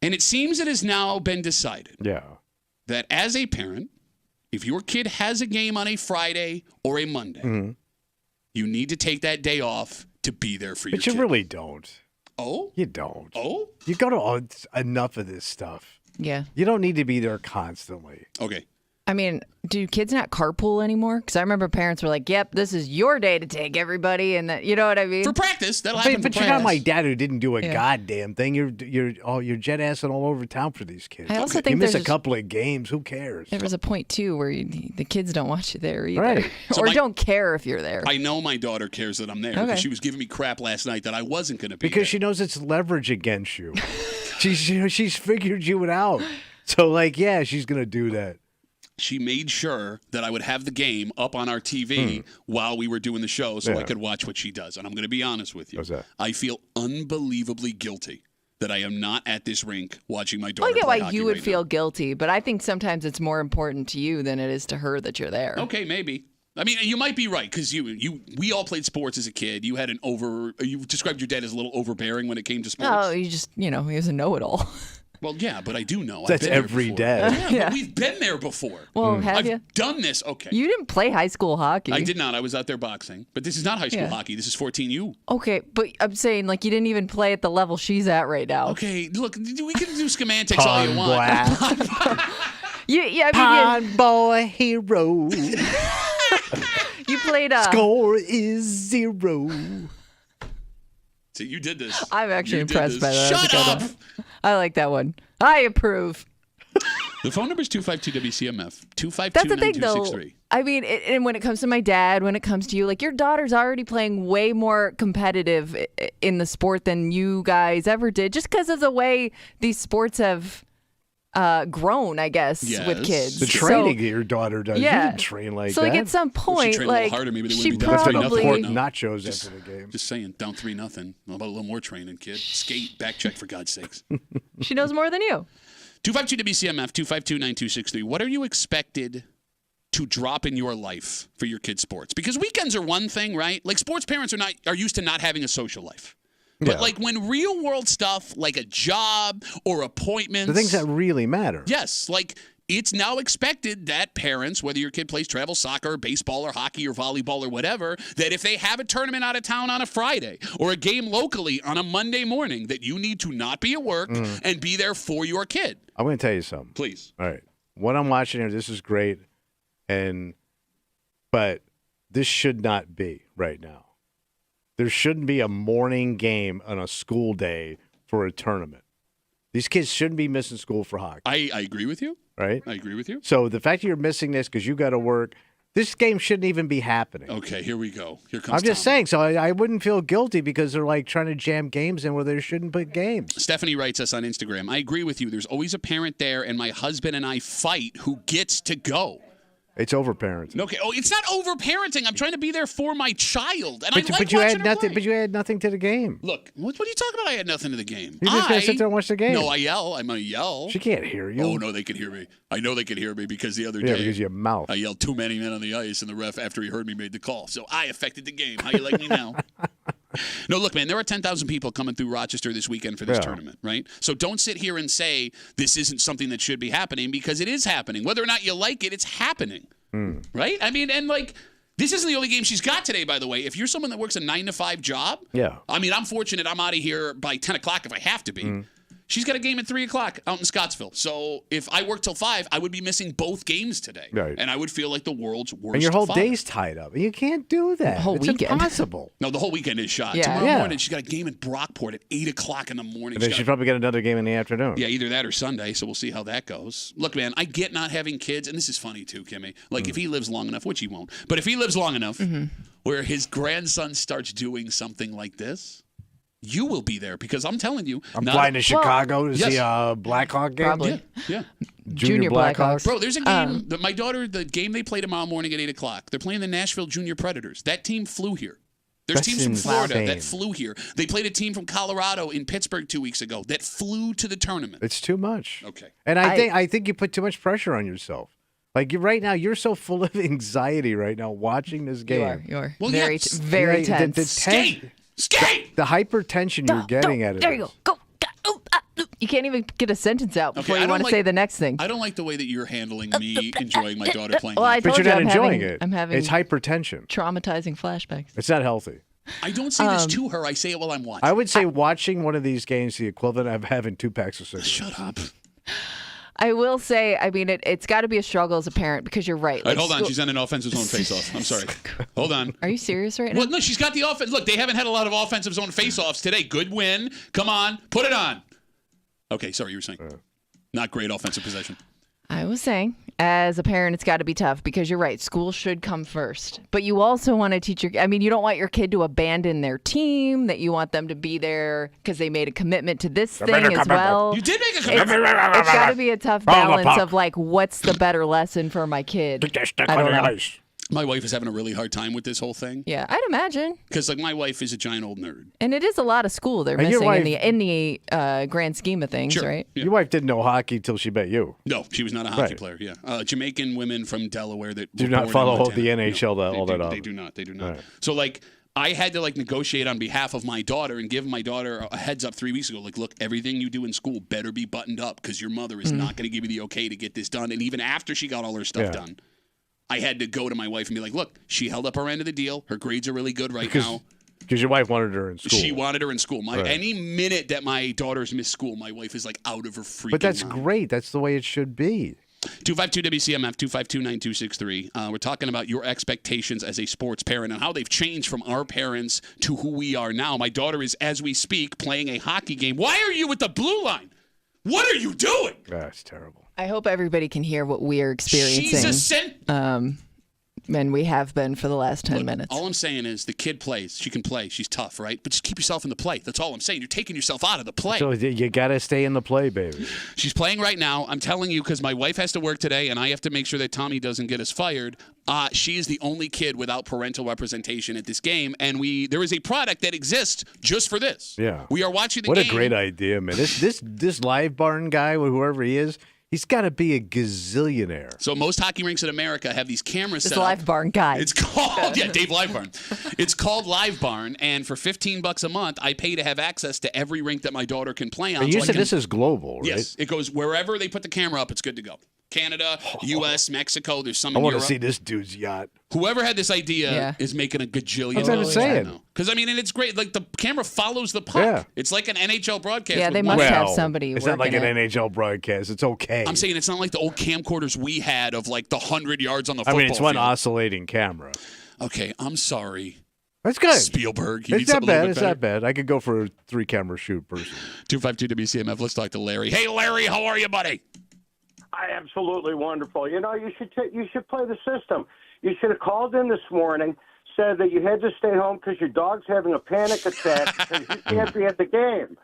And it seems it has now been decided that as a parent, if your kid has a game on a Friday or a Monday, you need to take that day off to be there for your kid. But you really don't. Oh? You don't. Oh? You go to enough of this stuff. Yeah. You don't need to be there constantly. Okay. I mean, do kids not carpool anymore? Because I remember parents were like, yep, this is your day to take everybody. And that, you know what I mean? For practice. That'll happen But for you're practice. not my dad who didn't do a goddamn thing. You're jet assing all over town for these kids. I also think you miss a there's- couple of games. Who cares? There was a point, too, where the kids don't want you there either. Right. So or don't care if you're there. I know my daughter cares that I'm there because she was giving me crap last night that I wasn't going to be Because there. she knows it's leverage against you. she's figured you out. So, she's going to do that. She made sure that I would have the game up on our TV while we were doing the show so I could watch what she does. And I'm going to be honest with you. What's that? I feel unbelievably guilty that I am not at this rink watching my daughter I get play why hockey you would right feel now. guilty, but I think sometimes it's more important to you than it is to her that you're there. Okay, maybe. I mean, you might be right because we all played sports as a kid. You had you described your dad as a little overbearing when it came to sports. Oh, you just, he was a know-it-all. Well, yeah, but I do know. That's I've been every there before. day. Yeah, but we've been there before. Well, have I've you? done this. Okay. You didn't play high school hockey. I did not. I was out there boxing. But this is not high school hockey. This is 14U. Okay, but I'm saying, you didn't even play at the level she's at right now. Okay, look, we can do semantics all you want. Pond boy hero. You played Score is 0. So you did this. I'm actually You did impressed by this. that. Shut up! I like that one. I approve. The phone number is 252-WCMF. 252-9263. That's the thing, though. I mean, and when it comes to my dad, when it comes to you, your daughter's already playing way more competitive in the sport than you guys ever did, just because of the way these sports have grown, I guess, with kids. The training your daughter does. Yeah. You didn't train like So, that. at some point, she trained a little harder, maybe they she wouldn't be down probably 3-0 Pork now. nachos after the game. Just saying, down 3-0. How about a little more training, kid? Skate, back check, for God's sakes. She knows more than you. 252-WCMF, 252-9263. What are you expected to drop in your life for your kids' sports? Because weekends are one thing, right? Sports parents are used to not having a social life. But when real world stuff like a job or appointments, The things that really matter. yes, it's now expected that parents, whether your kid plays travel soccer, baseball, or hockey, or volleyball, or whatever, that if they have a tournament out of town on a Friday or a game locally on a Monday morning, that you need to not be at work and be there for your kid. I'm going to tell you something. Please. All right. What I'm watching here, this is great, but this should not be right now. There shouldn't be a morning game on a school day for a tournament. These kids shouldn't be missing school for hockey. I agree with you. Right? I agree with you. So the fact that you're missing this because you got to work This game shouldn't even be happening. Okay, here we go. Here comes I'm just saying, so I wouldn't feel guilty because they're like trying to jam games in where they shouldn't put games. Stephanie writes us on Instagram, I agree with you. There's always a parent there, and my husband and I fight who gets to go. It's overparenting. Okay. Oh, it's not overparenting. I'm trying to be there for my child, and but you had nothing. But you had nothing to the game. Look, what are you talking about? I had nothing to the game. You're just gonna sit there and watch the game. No, I yell. I'm gonna yell. She can't hear you. Oh no, they can hear me. I know they can hear me because the other day, because your mouth. I yelled too many men on the ice, and the ref, after he heard me, made the call. So I affected the game. How you like me now? No, look, man, there are 10,000 people coming through Rochester this weekend for this tournament, right? So don't sit here and say this isn't something that should be happening because it is happening. Whether or not you like it, it's happening. Right? I mean, and like, this isn't the only game she's got today, by the way. If you're someone that works a 9-to-5 job, I mean, I'm fortunate I'm out of here by 10 o'clock if I have to be. She's got a game at 3 o'clock out in Scottsville. So if I work till 5, I would be missing both games today. Right. And I would feel like the world's worst And your whole father. day's tied up. You can't do that. The whole it's weekend. impossible. No, the whole weekend is shot. Yeah. Tomorrow morning, she's got a game in Brockport at 8 o'clock in the morning. And then she's probably got another game in the afternoon. Yeah, either that or Sunday, so we'll see how that goes. Look, man, I get not having kids, and this is funny too, Kimmy. Like, if he lives long enough, which he won't, but if he lives long enough where his grandson starts doing something like this, you will be there because I'm telling you. I'm flying to Chicago to see a Blackhawk game. Probably. Yeah. Junior Blackhawks. Bro, there's a game. My daughter, the game they play tomorrow morning at 8 o'clock, they're playing the Nashville Junior Predators. That team flew here. There's That's teams from Florida insane. that flew here. They played a team from Colorado in Pittsburgh 2 weeks ago that flew to the tournament. It's too much. Okay. And I think you put too much pressure on yourself. Like right now, you're so full of anxiety right now watching this game. You are. Well, very, yes. very The tense. Skate! The hypertension you're getting at it. There you go. You can't even get a sentence out before I you don't want to like- say the next thing. I don't like the way that you're handling me enjoying my daughter playing. Well, I But told you're you not I'm enjoying having, it. I'm having It's hypertension. traumatizing flashbacks. It's not healthy. I don't say this to her. I say it while I'm watching. I would say watching one of these games the equivalent of having 2 packs of cigarettes. Shut up. I will say, I mean, it's got to be a struggle as a parent because you're right. All right, hold on. She's on an offensive zone face-off. I'm sorry. Hold on. Are you serious right now? Well, no, she's got the offense. Look, they haven't had a lot of offensive zone face-offs today. Good win. Come on. Put it on. Okay, sorry, you were saying. Not great offensive possession. I was saying, as a parent, it's got to be tough because you're right. School should come first. But you also want to teach you don't want your kid to abandon their team, that you want them to be there because they made a commitment to this thing as well. You did make a commitment. It's got to be a tough balance of like, what's the better lesson for my kid? I don't know. My wife is having a really hard time with this whole thing. Yeah, I'd imagine. Because, like, my wife is a giant old nerd. And it is a lot of school they're And your missing wife- in the grand scheme of things, Sure. right? Yeah. Your wife didn't know hockey till she met you. No, she was not a hockey Right. player. Yeah, Jamaican women from Delaware that Do were not born in follow Montana. the NHL all that They often. do not. They do not. Right. So like, I had to like negotiate on behalf of my daughter and give my daughter a heads up 3 weeks ago. Like, look, everything you do in school better be buttoned up because your mother is not going to give you the okay to get this done. And even after she got all her stuff done, I had to go to my wife and be like, look, she held up her end of the deal. Her grades are really good right now. Because your wife wanted her in school. She wanted her in school. Right. Any minute that my daughter's missed school, my wife is like out of her freaking But that's mind. great. That's the way it should be. 252-WCMF, 252-9263. We're talking about your expectations as a sports parent and how they've changed from our parents to who we are now. My daughter is, as we speak, playing a hockey game. Why are you at the blue line? What are you doing? That's terrible. I hope everybody can hear what we are experiencing. She's And we have been for the last 10 minutes. All I'm saying is the kid plays. She can play. She's tough, right? But just keep yourself in the play. That's all I'm saying. You're taking yourself out of the play. So you got to stay in the play, baby. She's playing right now. I'm telling you because my wife has to work today, and I have to make sure that Tommy doesn't get us fired. She is the only kid without parental representation at this game, and there is a product that exists just for this. Yeah. We are watching the What game. a great idea, man. This live barn guy, whoever he is, he's got to be a gazillionaire. So most hockey rinks in America have these cameras This set up. Live Barn guy. It's called, Dave Live Barn. It's called Live Barn, and for $15 a month, I pay to have access to every rink that my daughter can play on. And you so said this is global, right? Yes, it goes wherever they put the camera up, it's good to go. Canada, U.S., Mexico, there's some I in want to Europe. see this dude's yacht. Whoever had this idea is making a gajillion That's what I'm dollars saying. now. Because, I mean, and it's great. Like, the camera follows the puck. Yeah. It's like an NHL broadcast. Yeah, with they one- must have somebody It's not like working an it. NHL broadcast. It's okay. I'm saying it's not like the old camcorders we had of, like, the 100 yards on the I football mean, it's one field. oscillating camera. Okay, I'm sorry. That's good. Spielberg. You need It's not something a little bad. bit It's better. not bad. I could go for a 3-camera shoot person. 252-WCMF. Let's talk to Larry. Hey, Larry, how are you, buddy? Absolutely wonderful. You know, you should play the system. You should have called in this morning, said that you had to stay home because your dog's having a panic attack because you can't be at the game.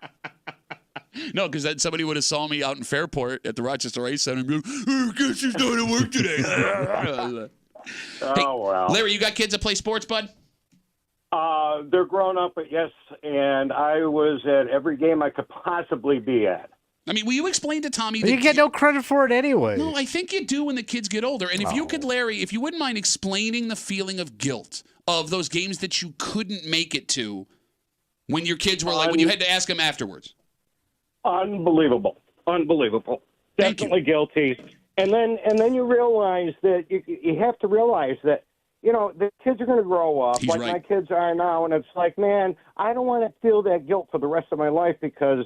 No, because then somebody would have saw me out in Fairport at the Rochester Ice Center and be like, I guess she's not at work today. Oh, well. Larry, you got kids that play sports, bud? They're grown up, but yes, and I was at every game I could possibly be at. I mean, will you explain to Tommy that You get no credit for it anyway. No, I think you do when the kids get older. And if you could, Larry, if you wouldn't mind explaining the feeling of guilt of those games that you couldn't make it to when your kids were when you had to ask them afterwards. Unbelievable. Definitely guilty. And then you realize that you have to realize that, the kids are going to grow up like my kids are now. And it's like, man, I don't want to feel that guilt for the rest of my life because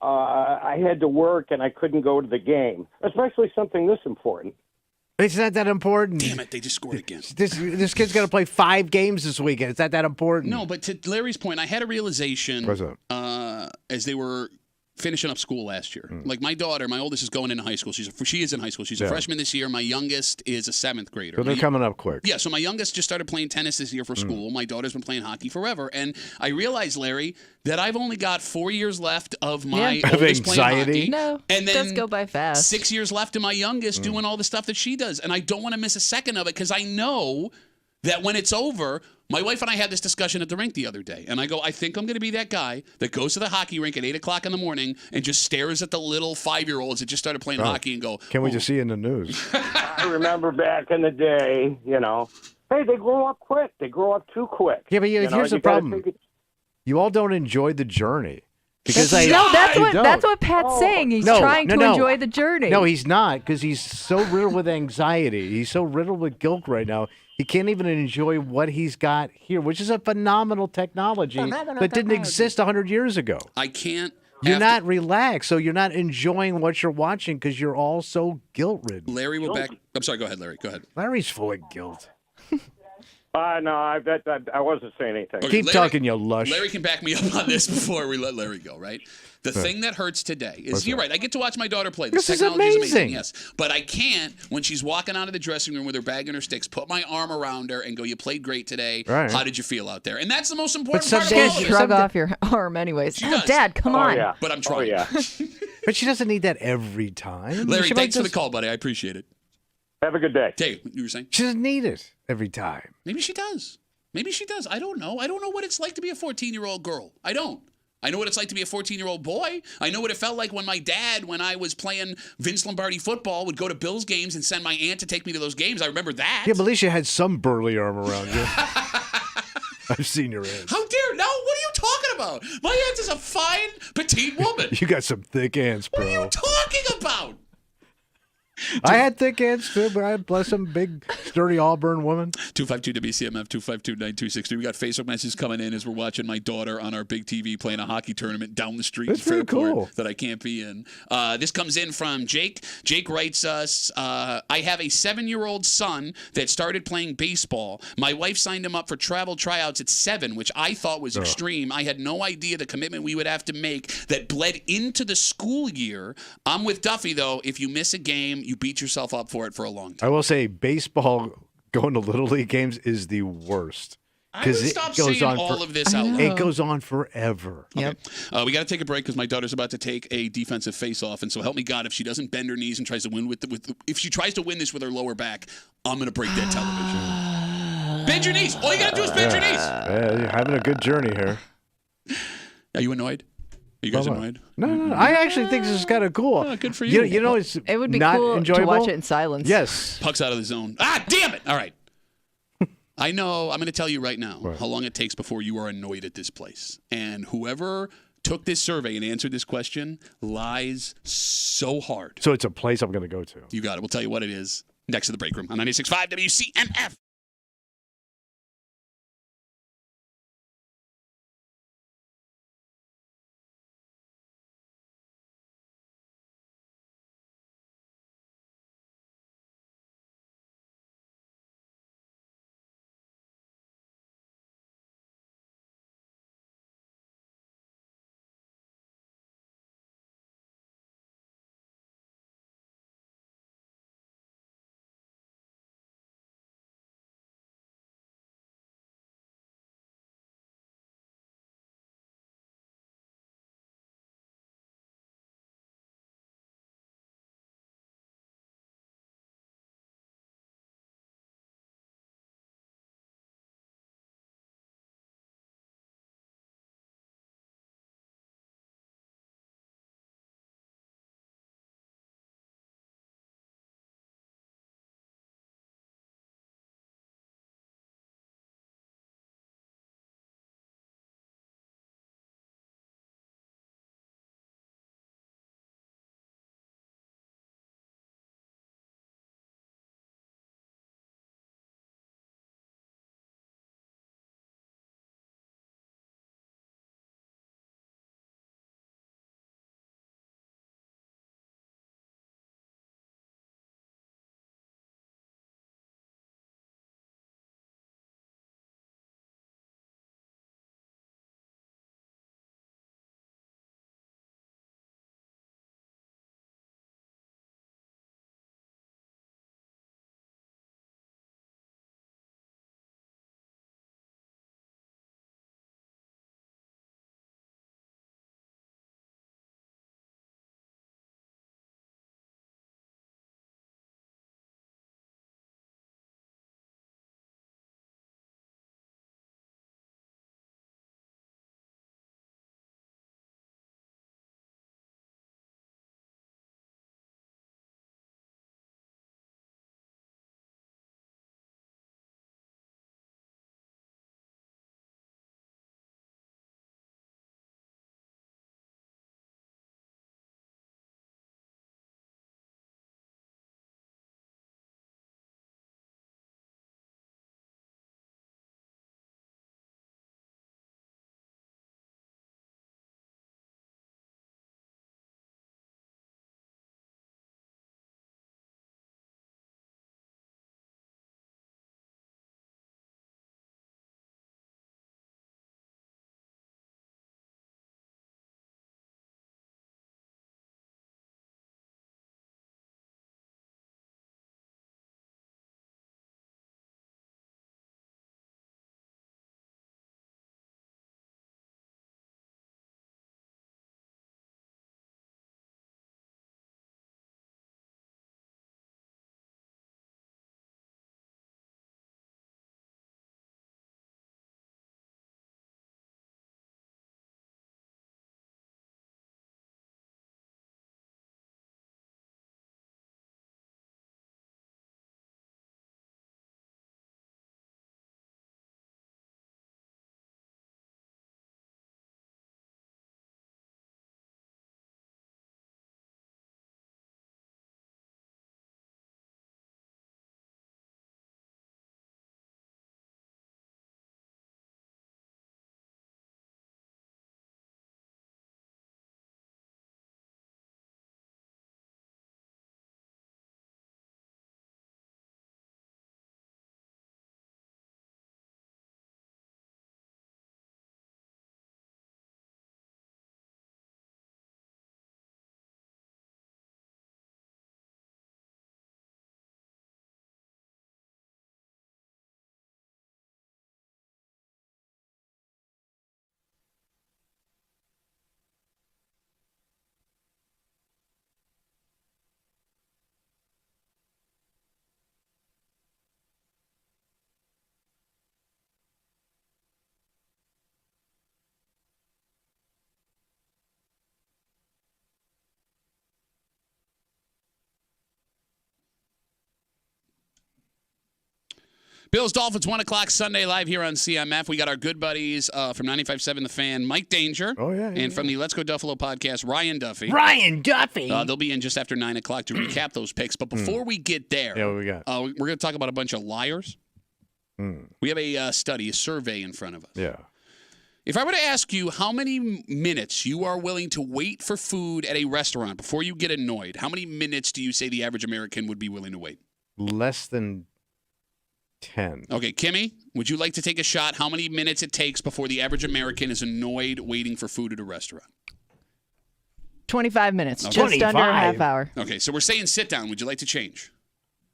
I had to work and I couldn't go to the game, especially something this important. It's not that important. Damn it, they just scored again. This kid's going to play 5 games this weekend. It's not that important. No, but to Larry's point, I had a realization as they were finishing up school last year. Like my daughter, my oldest is going into high school. She is in high school. She's a freshman this year. My youngest is a 7th grader. So they're coming up quick. Yeah, so my youngest just started playing tennis this year for school. My daughter's been playing hockey forever. And I realized, Larry, that I've only got 4 years left of my oldest playing hockey. No, and then it does go by fast. 6 years left of my youngest doing all the stuff that she does. And I don't want to miss a second of it because I know that when it's over, my wife and I had this discussion at the rink the other day, and I go, I think I'm going to be that guy that goes to the hockey rink at 8 o'clock in the morning and just stares at the little 5-year-olds that just started playing hockey and go, Can't wait to see you in the news. I remember back in the day, hey, they grow up quick. They grow up too quick. Yeah, but here's the problem. You all don't enjoy the journey. Because that's what Pat's saying. He's trying to enjoy the journey. No, he's not, because he's so riddled with anxiety. He's so riddled with guilt right now. He can't even enjoy what he's got here, which is a phenomenal technology that didn't exist 100 years ago. I can't. You're not relaxed, so you're not enjoying what you're watching because you're all so guilt-ridden. Larry will back. I'm sorry. Go ahead, Larry. Go ahead. Larry's full of guilt. No, I wasn't saying anything. Okay, Keep talking, you lush. Larry can back me up on this before we let Larry go, right? The thing that hurts today is, you're right, I get to watch my daughter play. This is technology is amazing. Yes. But I can't, when she's walking out of the dressing room with her bag and her sticks, put my arm around her and go, you played great today. Right. How did you feel out there? And that's the most important But part some of all days of it. shrug off your arm anyways. Dad, come on. Yeah. But I'm trying. Oh, yeah. But she doesn't need that every time. Larry, She thanks might for the call, buddy. I appreciate it. Have a good day. Hey, you were saying? She doesn't need it every time. Maybe she does. Maybe she does. I don't know. I don't know what it's like to be a 14-year-old girl. I don't. I know what it's like to be a 14-year-old boy. I know what it felt like when my dad, when I was playing Vince Lombardi football, would go to Bills games and send my aunt to take me to those games. I remember that. Yeah, but at least you had some burly arm around you. I've seen your aunt. How dare? No, what are you talking about? My aunt is a fine, petite woman. You got some thick ants, bro. What are you talking about? I had thick ants too, but I had, bless them, big, sturdy Auburn woman. 252 WCMF 252-9263. We got Facebook messages coming in as we're watching my daughter on our big TV playing a hockey tournament down the street in That's pretty Fairport cool. that I can't be in. This comes in from Jake. Jake writes us, I have a 7-year-old son that started playing baseball. My wife signed him up for travel tryouts at 7, which I thought was extreme. I had no idea the commitment we would have to make that bled into the school year. I'm with Duffy, though. If you miss a game, you beat yourself up for it for a long time. I will say baseball going to Little League games is the worst. I would stop saying all of this out loud. It goes on forever. Yep. We got to take a break because my daughter's about to take a defensive face-off, and so help me God, if she doesn't bend her knees and tries to win if she tries to win this with her lower back, I'm going to break that television. Bend your knees. All you got to do is bend your knees. Yeah, you're having a good journey here. Are you annoyed? Are you guys annoyed? No. I actually think this is kind of cool. Oh, good for you. You know, It would be not cool enjoyable. to watch it in silence. Yes. Puck's out of the zone. Ah, damn it. All right. I know. I'm going to tell you right now how long it takes before you are annoyed at this place. And whoever took this survey and answered this question lies so hard. So it's a place I'm going to go to. You got it. We'll tell you what it is next to the break room on 96.5 WCMF. Bills Dolphins 1 o'clock Sunday live here on CMF. We got our good buddies from 95.7 The Fan, Mike Danger. Oh, yeah. And from the Let's Go Duffalo podcast, Ryan Duffy. Ryan Duffy. They'll be in just after 9 o'clock to recap those picks. But before we get there, what we got? we're going to talk about a bunch of liars. We have a study, a survey in front of us. Yeah. If I were to ask you how many minutes you are willing to wait for food at a restaurant before you get annoyed, how many minutes do you say the average American would be willing to wait? Less than 10. Okay, Kimmy, would you like to take a shot? How many minutes it takes before the average American is annoyed waiting for food at a restaurant? 25 minutes, Okay. just under a 25? half hour. Okay, so we're saying sit down. Would you like to change?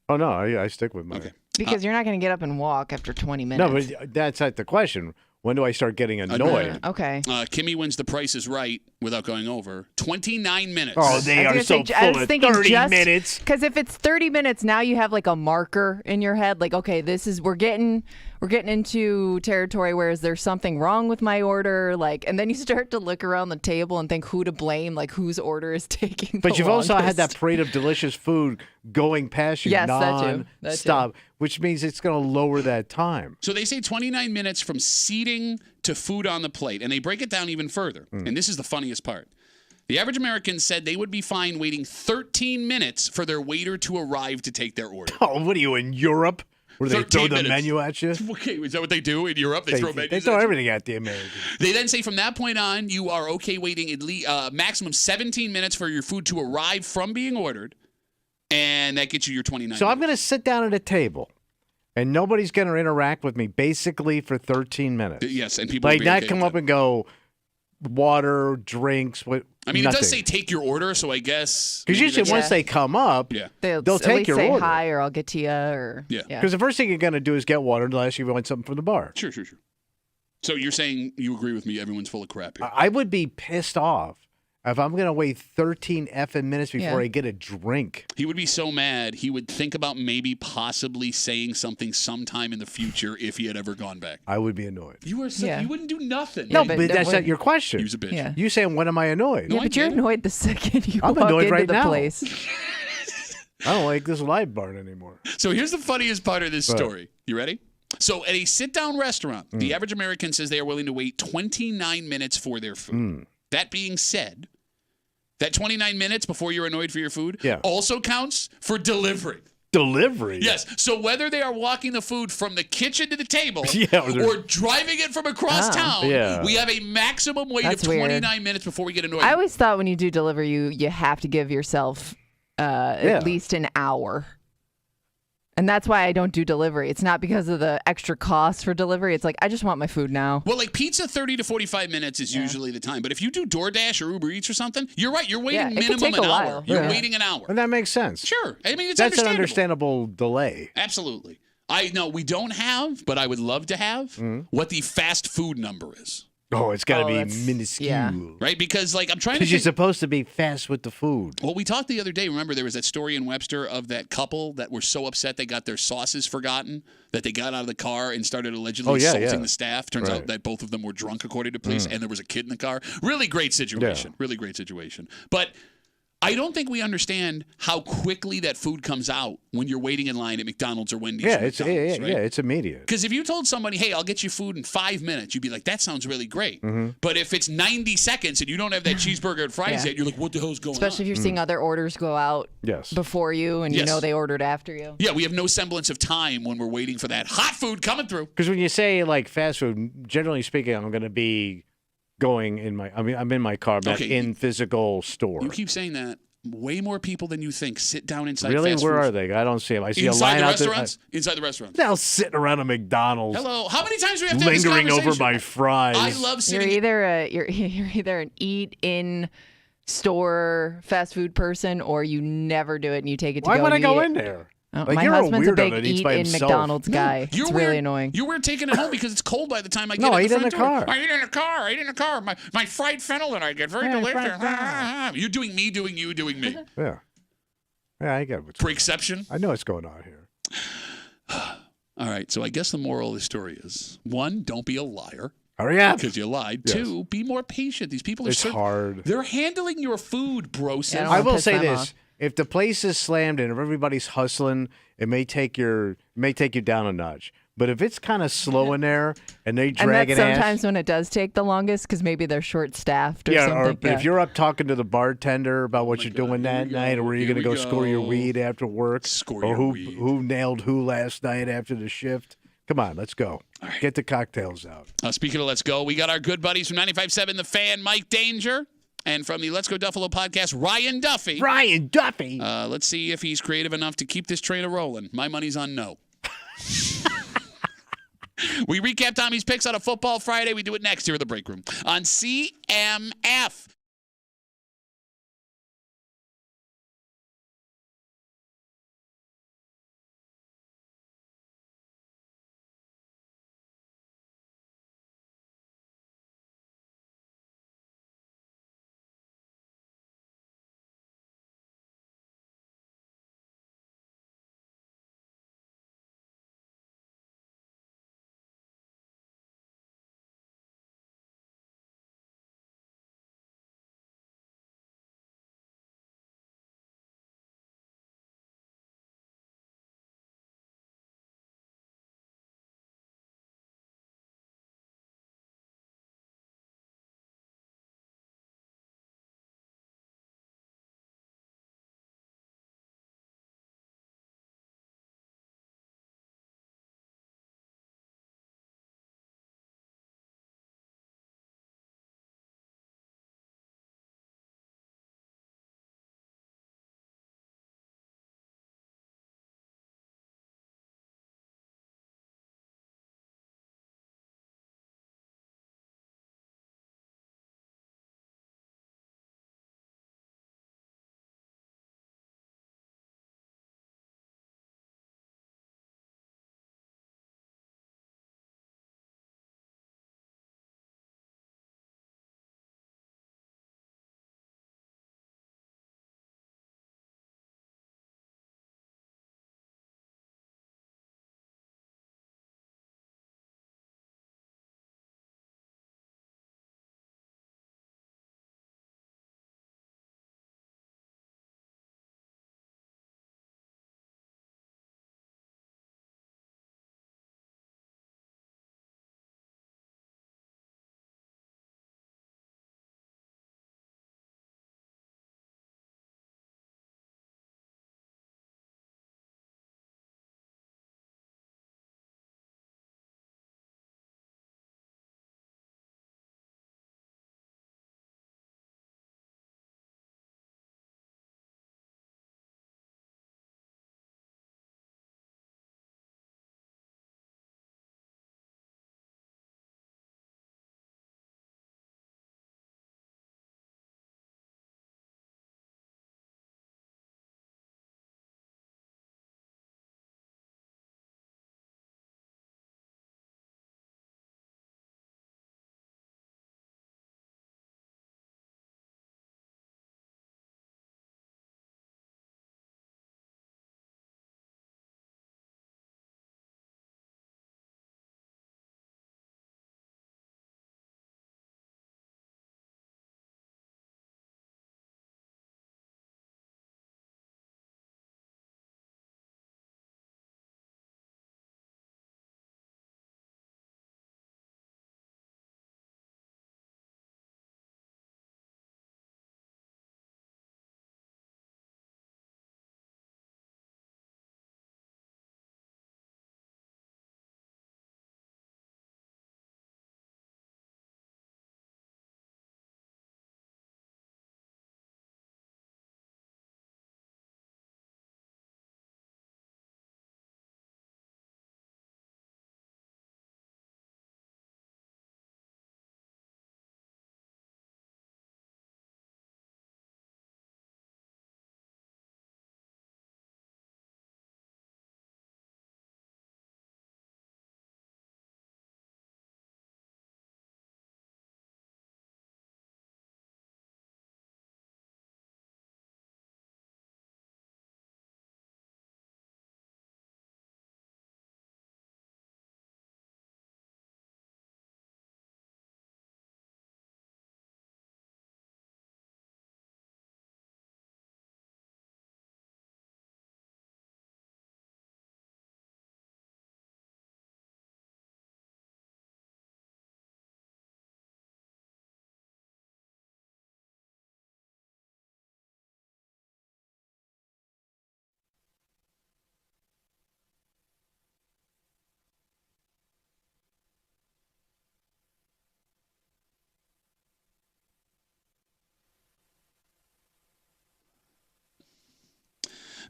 Oh, no, I stick with mine. Okay. Because you're not going to get up and walk after 20 minutes. No, but that's not the question. When do I start getting annoyed? Okay. Kimmy wins the Price is Right without going over. 29 minutes. Oh, they are so full of 30 minutes. Because if it's 30 minutes, now you have like a marker in your head. Like, okay, we're getting into territory where is there something wrong with my order? Like, and then you start to look around the table and think who to blame, like whose order is taking But the you've also had longest. that parade of delicious food going past you Yes, that too. non-stop, which means it's going to lower that time. So they say 29 minutes from seating to food on the plate, and they break it down even further. And this is the funniest part. The average American said they would be fine waiting 13 minutes for their waiter to arrive to take their order. Oh, what are you, in Europe? Where they 13 throw the minutes. menu at you? Okay, is that what they do in Europe? They throw menus They throw at you? everything at the Americans. They then say from that point on, you are okay waiting at least maximum 17 minutes for your food to arrive from being ordered, and that gets you your 29 So minutes. I'm going to sit down at a table, and nobody's going to interact with me basically for 13 minutes. Yes, and people like will be not okay come with up and go, water, drinks, what? I mean, nothing. it does say take your order, so I guess. Because maybe usually that's- once they come up, They'll they'll at take least your say order. hi or I'll get to you or Yeah. Because the first thing you're going to do is get water unless you want something from the bar. Sure. So you're saying you agree with me? Everyone's full of crap here. I would be pissed off if I'm going to wait 13 effing minutes before I get a drink. He would be so mad. He would think about maybe possibly saying something sometime in the future if he had ever gone back. I would be annoyed. You were you wouldn't do nothing. No, but that's not your question. He was a bitch. Yeah. You saying, when am I annoyed? Yeah, but you're annoyed the second you I'm walk annoyed into right the now. place. I don't like this live barn anymore. So here's the funniest part of this Go ahead. story. You ready? So at a sit-down restaurant, the average American says they are willing to wait 29 minutes for their food. That being said, that 29 minutes before you're annoyed for your food also counts for delivery. Delivery? Yes. So whether they are walking the food from the kitchen to the table or or driving it from across town, we have a maximum wait That's of weird. 29 minutes before we get annoyed. I always thought when you do delivery, you have to give yourself at least an hour. And that's why I don't do delivery. It's not because of the extra cost for delivery. It's like, I just want my food now. Well, like pizza, 30 to 45 minutes is usually the time. But if you do DoorDash or Uber Eats or something, you're right. You're waiting it could minimum take an a hour. while. You're Yeah. waiting an hour. And that makes sense. Sure. I mean, it's That's an understandable. understandable delay. Absolutely. I know we don't have, but I would love to have what the fast food number is. Oh, it's got to be minuscule. Right? Because, like, I'm trying to Because you're think. supposed to be fast with the food. Well, we talked the other day. Remember, there was that story in Webster of that couple that were so upset they got their sauces forgotten that they got out of the car and started allegedly assaulting the staff. Turns out that both of them were drunk, according to police, and there was a kid in the car. Really great situation. Really great situation. But I don't think we understand how quickly that food comes out when you're waiting in line at McDonald's or Wendy's. Yeah, or it's McDonald's, right? it's immediate. Because if you told somebody, hey, I'll get you food in 5 minutes, you'd be like, that sounds really great. Mm-hmm. But if it's 90 seconds and you don't have that cheeseburger and fries yet, you're like, what the hell's going Especially on? if you're seeing other orders go out before you and you know they ordered after you. Yeah, we have no semblance of time when we're waiting for that hot food coming through. Because when you say like fast food, generally speaking, I'm going to be going in my. I mean, I'm in my car, I'm not in physical store. You keep saying that. Way more people than you think sit down inside Really? fast Where food. are they? I don't see them. I see inside a line the out there. restaurants? Inside the restaurants. Now sitting around a McDonald's. Hello. How many times do we have to have this lingering over conversation? my fries. I love sitting. You're either an eat in store fast food person or you never do it and you take it to Why go. would I and go eat in it. there? Oh, Like, my you're a husband's a weirdo big that eats eat by in himself. McDonald's guy. You're It's really weird. annoying. You're weird taking it home because it's cold by the time I get No, at I the eat in front the door. car. I eat in the car. I eat in the car. My fried fennel that I get very delicious. You're doing me, doing you, doing me. Yeah. Yeah, I get what's For exception. I know what's going on here. All right. So I guess the moral of the story is: 1, don't be a liar. Hurry up. Because you lied. Yes. 2, be more patient. These people are It's hard. They're handling your food, bro. I will say this: if the place is slammed and if everybody's hustling, it may take you down a notch. But if it's kind of slow in there and they And drag that's an sometimes ass, when it does take the longest because maybe they're short-staffed or something. but if you're up talking to the bartender about what you're doing that night, or where you're going to go score your weed after work, or who nailed who last night after the shift, come on, let's go. Right. Get the cocktails out. Speaking of let's go, we got our good buddies from 95.7 The Fan, Mike Danger, and from the Let's Go Duffalo podcast, Ryan Duffy. Ryan Duffy. Let's see if he's creative enough to keep this train rolling. My money's on no. We recap Tommy's picks on a Football Friday. We do it next here at the Break Room on CMF.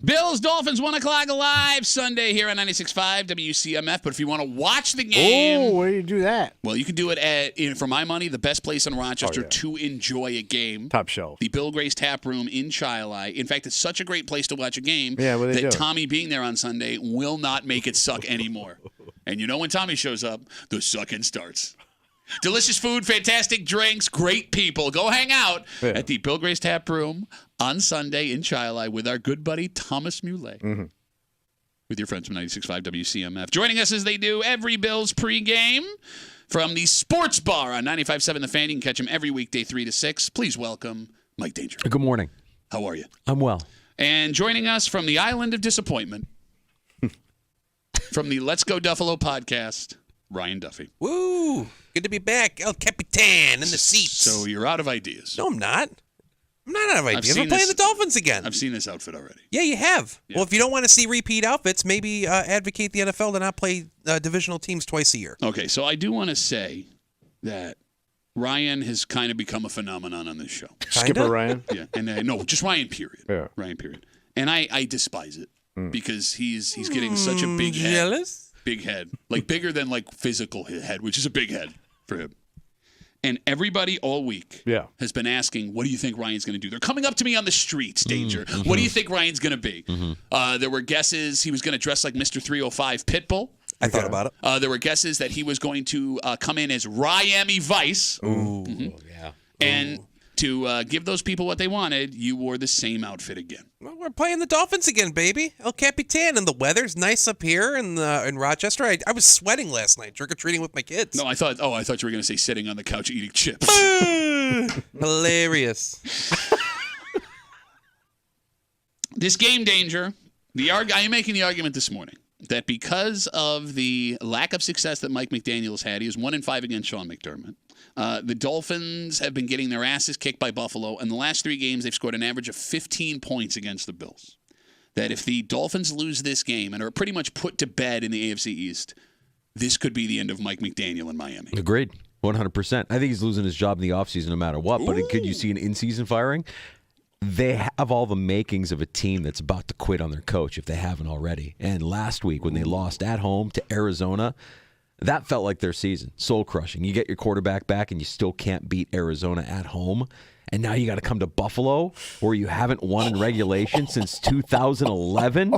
Bills, Dolphins, 1 o'clock live Sunday here on 96.5 WCMF. But if you want to watch the game. Oh, where do you do that? Well, you can do it for my money, the best place in Rochester to enjoy a game. Top shelf. The Bill Gray's Tap Room in Chi-Li. In fact, it's such a great place to watch a game that Tommy being there on Sunday will not make it suck anymore. And you know when Tommy shows up, the sucking starts. Delicious food, fantastic drinks, great people. Go hang out at the Bill Gray's Tap Room on Sunday in Chi-Li with our good buddy Thomas Muley. Mm-hmm. With your friends from 96.5 WCMF. Joining us as they do every Bills pregame from the Sports Bar on 95.7 The Fan. You can catch him every weekday 3 to 6. Please welcome Mike Danger. Good morning. How are you? I'm well. And joining us from the Island of Disappointment, from the Let's Go Duffalo podcast, Ryan Duffy. Woo! Good to be back. El Capitan in the seats. So you're out of ideas. No, I'm not. I'm not out of ideas. I'm playing the Dolphins again. I've seen this outfit already. Yeah, you have. Yeah. Well, if you don't want to see repeat outfits, maybe advocate the NFL to not play divisional teams twice a year. Okay, so I do want to say that Ryan has kind of become a phenomenon on this show. Skipper Ryan? Yeah, and no, just Ryan, period. Yeah. Ryan, period. And I despise it because he's getting such a big head. Jealous? Big head. Like bigger than like physical head, which is a big head for him. And everybody all week has been asking, what do you think Ryan's going to do? They're coming up to me on the streets, Danger. What do you think Ryan's going to be? There were guesses he was going to dress like Mr. 305 Pitbull. I thought about it. There were guesses that he was going to come in as Miami Vice. Ooh, yeah. And to give those people what they wanted, you wore the same outfit again. Well, we're playing the Dolphins again, baby. El Capitan, and the weather's nice up here in Rochester. I was sweating last night, trick-or-treating with my kids. No, I thought you were going to say sitting on the couch eating chips. Hilarious. This game, Danger, I am making the argument this morning that because of the lack of success that Mike McDaniel's had, he was 1-5 against Sean McDermott. The Dolphins have been getting their asses kicked by Buffalo. In the last 3 games, they've scored an average of 15 points against the Bills. That if the Dolphins lose this game and are pretty much put to bed in the AFC East, this could be the end of Mike McDaniel in Miami. Agreed. 100%. I think he's losing his job in the offseason no matter what. But could you see an in-season firing? They have all the makings of a team that's about to quit on their coach if they haven't already. And last week when they lost at home to Arizona, that felt like their season. Soul-crushing. You get your quarterback back and you still can't beat Arizona at home. And now you got to come to Buffalo where you haven't won in regulation since 2011.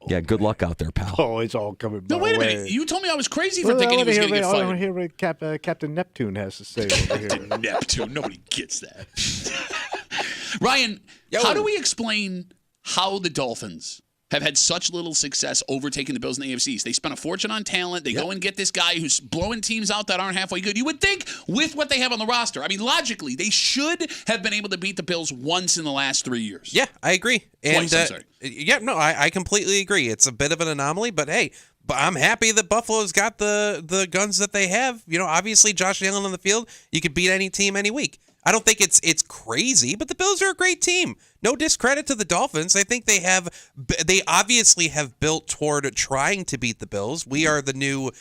Yeah, good luck out there, pal. Oh, it's all coming No, my wait a way. minute. You told me I was crazy for thinking he was going to get I fired. want to hear what Captain Neptune has to say over here. Neptune. Nobody gets that. Ryan, how do we explain how the Dolphins have had such little success overtaking the Bills in the AFC East? They spent a fortune on talent. They go and get this guy who's blowing teams out that aren't halfway good. You would think with what they have on the roster, I mean, logically, they should have been able to beat the Bills once in the last 3 years. Yeah, I agree. Twice, I'm sorry. Yeah, no, I completely agree. It's a bit of an anomaly, but hey, I'm happy that Buffalo's got the guns that they have. You know, obviously Josh Allen on the field, you could beat any team any week. I don't think it's crazy, but the Bills are a great team. No discredit to the Dolphins. I think they obviously have built toward trying to beat the Bills. We are the new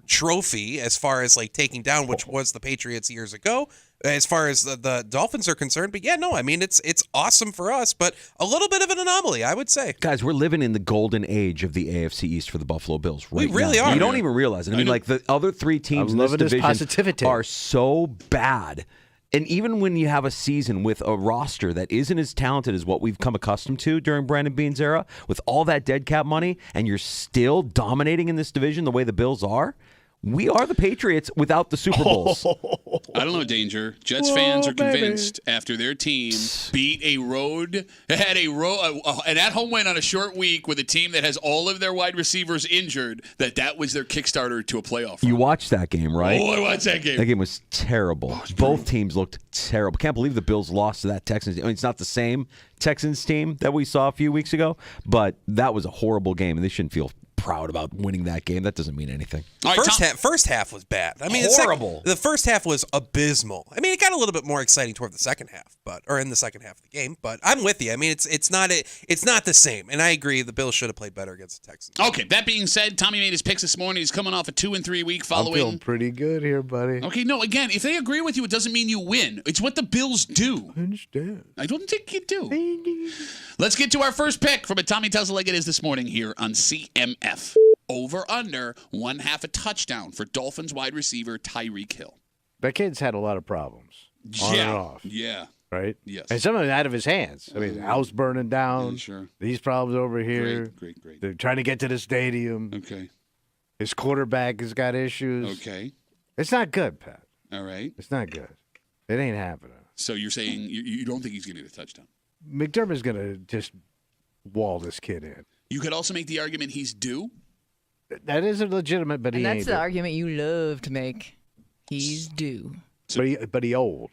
trophy as far as like taking down, which was the Patriots years ago, as far as the Dolphins are concerned. But yeah, no, I mean, it's awesome for us, but a little bit of an anomaly, I would say. Guys, we're living in the golden age of the AFC East for the Buffalo Bills right We really now. are. You don't even realize it. I mean, like the other 3 teams in this division are so bad. And even when you have a season with a roster that isn't as talented as what we've come accustomed to during Brandon Beane's era, with all that dead cap money, and you're still dominating in this division the way the Bills are, we are the Patriots without the Super Bowls. I don't know, Danger. Jets fans are convinced after their team beat an at-home win on a short week with a team that has all of their wide receivers injured, that was their Kickstarter to a playoff run. You watched that game, right? Oh, I watched that game. That game was terrible. Both teams looked terrible. Can't believe the Bills lost to that Texans. I mean, it's not the same Texans team that we saw a few weeks ago, but that was a horrible game, and they shouldn't feel proud about winning that game. That doesn't mean anything. All right, First half was bad. I mean, horrible. The first half was abysmal. I mean, it got a little bit more exciting toward the second half, or in the second half of the game. But I'm with you. I mean, it's not the same. And I agree, the Bills should have played better against the Texans. Okay, that being said, Tommy made his picks this morning. He's coming off a 2-3 week following. I'm feeling pretty good here, buddy. Okay, no, again, if they agree with you, it doesn't mean you win. It's what the Bills do. I understand. I don't think you do. Let's get to our first pick from a Tommy Tells It Like It Is this morning here on CMF. Over under 1/2 a touchdown for Dolphins wide receiver Tyreek Hill. That kid's had a lot of problems. On and off. Yeah. Right? Yes. And some of it out of his hands. I mean, the house burning down. Yeah, sure. These problems over here. Great. They're trying to get to the stadium. Okay. His quarterback has got issues. Okay. It's not good, Pat. All right. It's not good. It ain't happening. So you're saying you don't think he's going to get a touchdown? McDermott's going to just wall this kid in. You could also make the argument he's due. That is a legitimate, but And he ain't. that's the argument you love to make. He's due. But he old.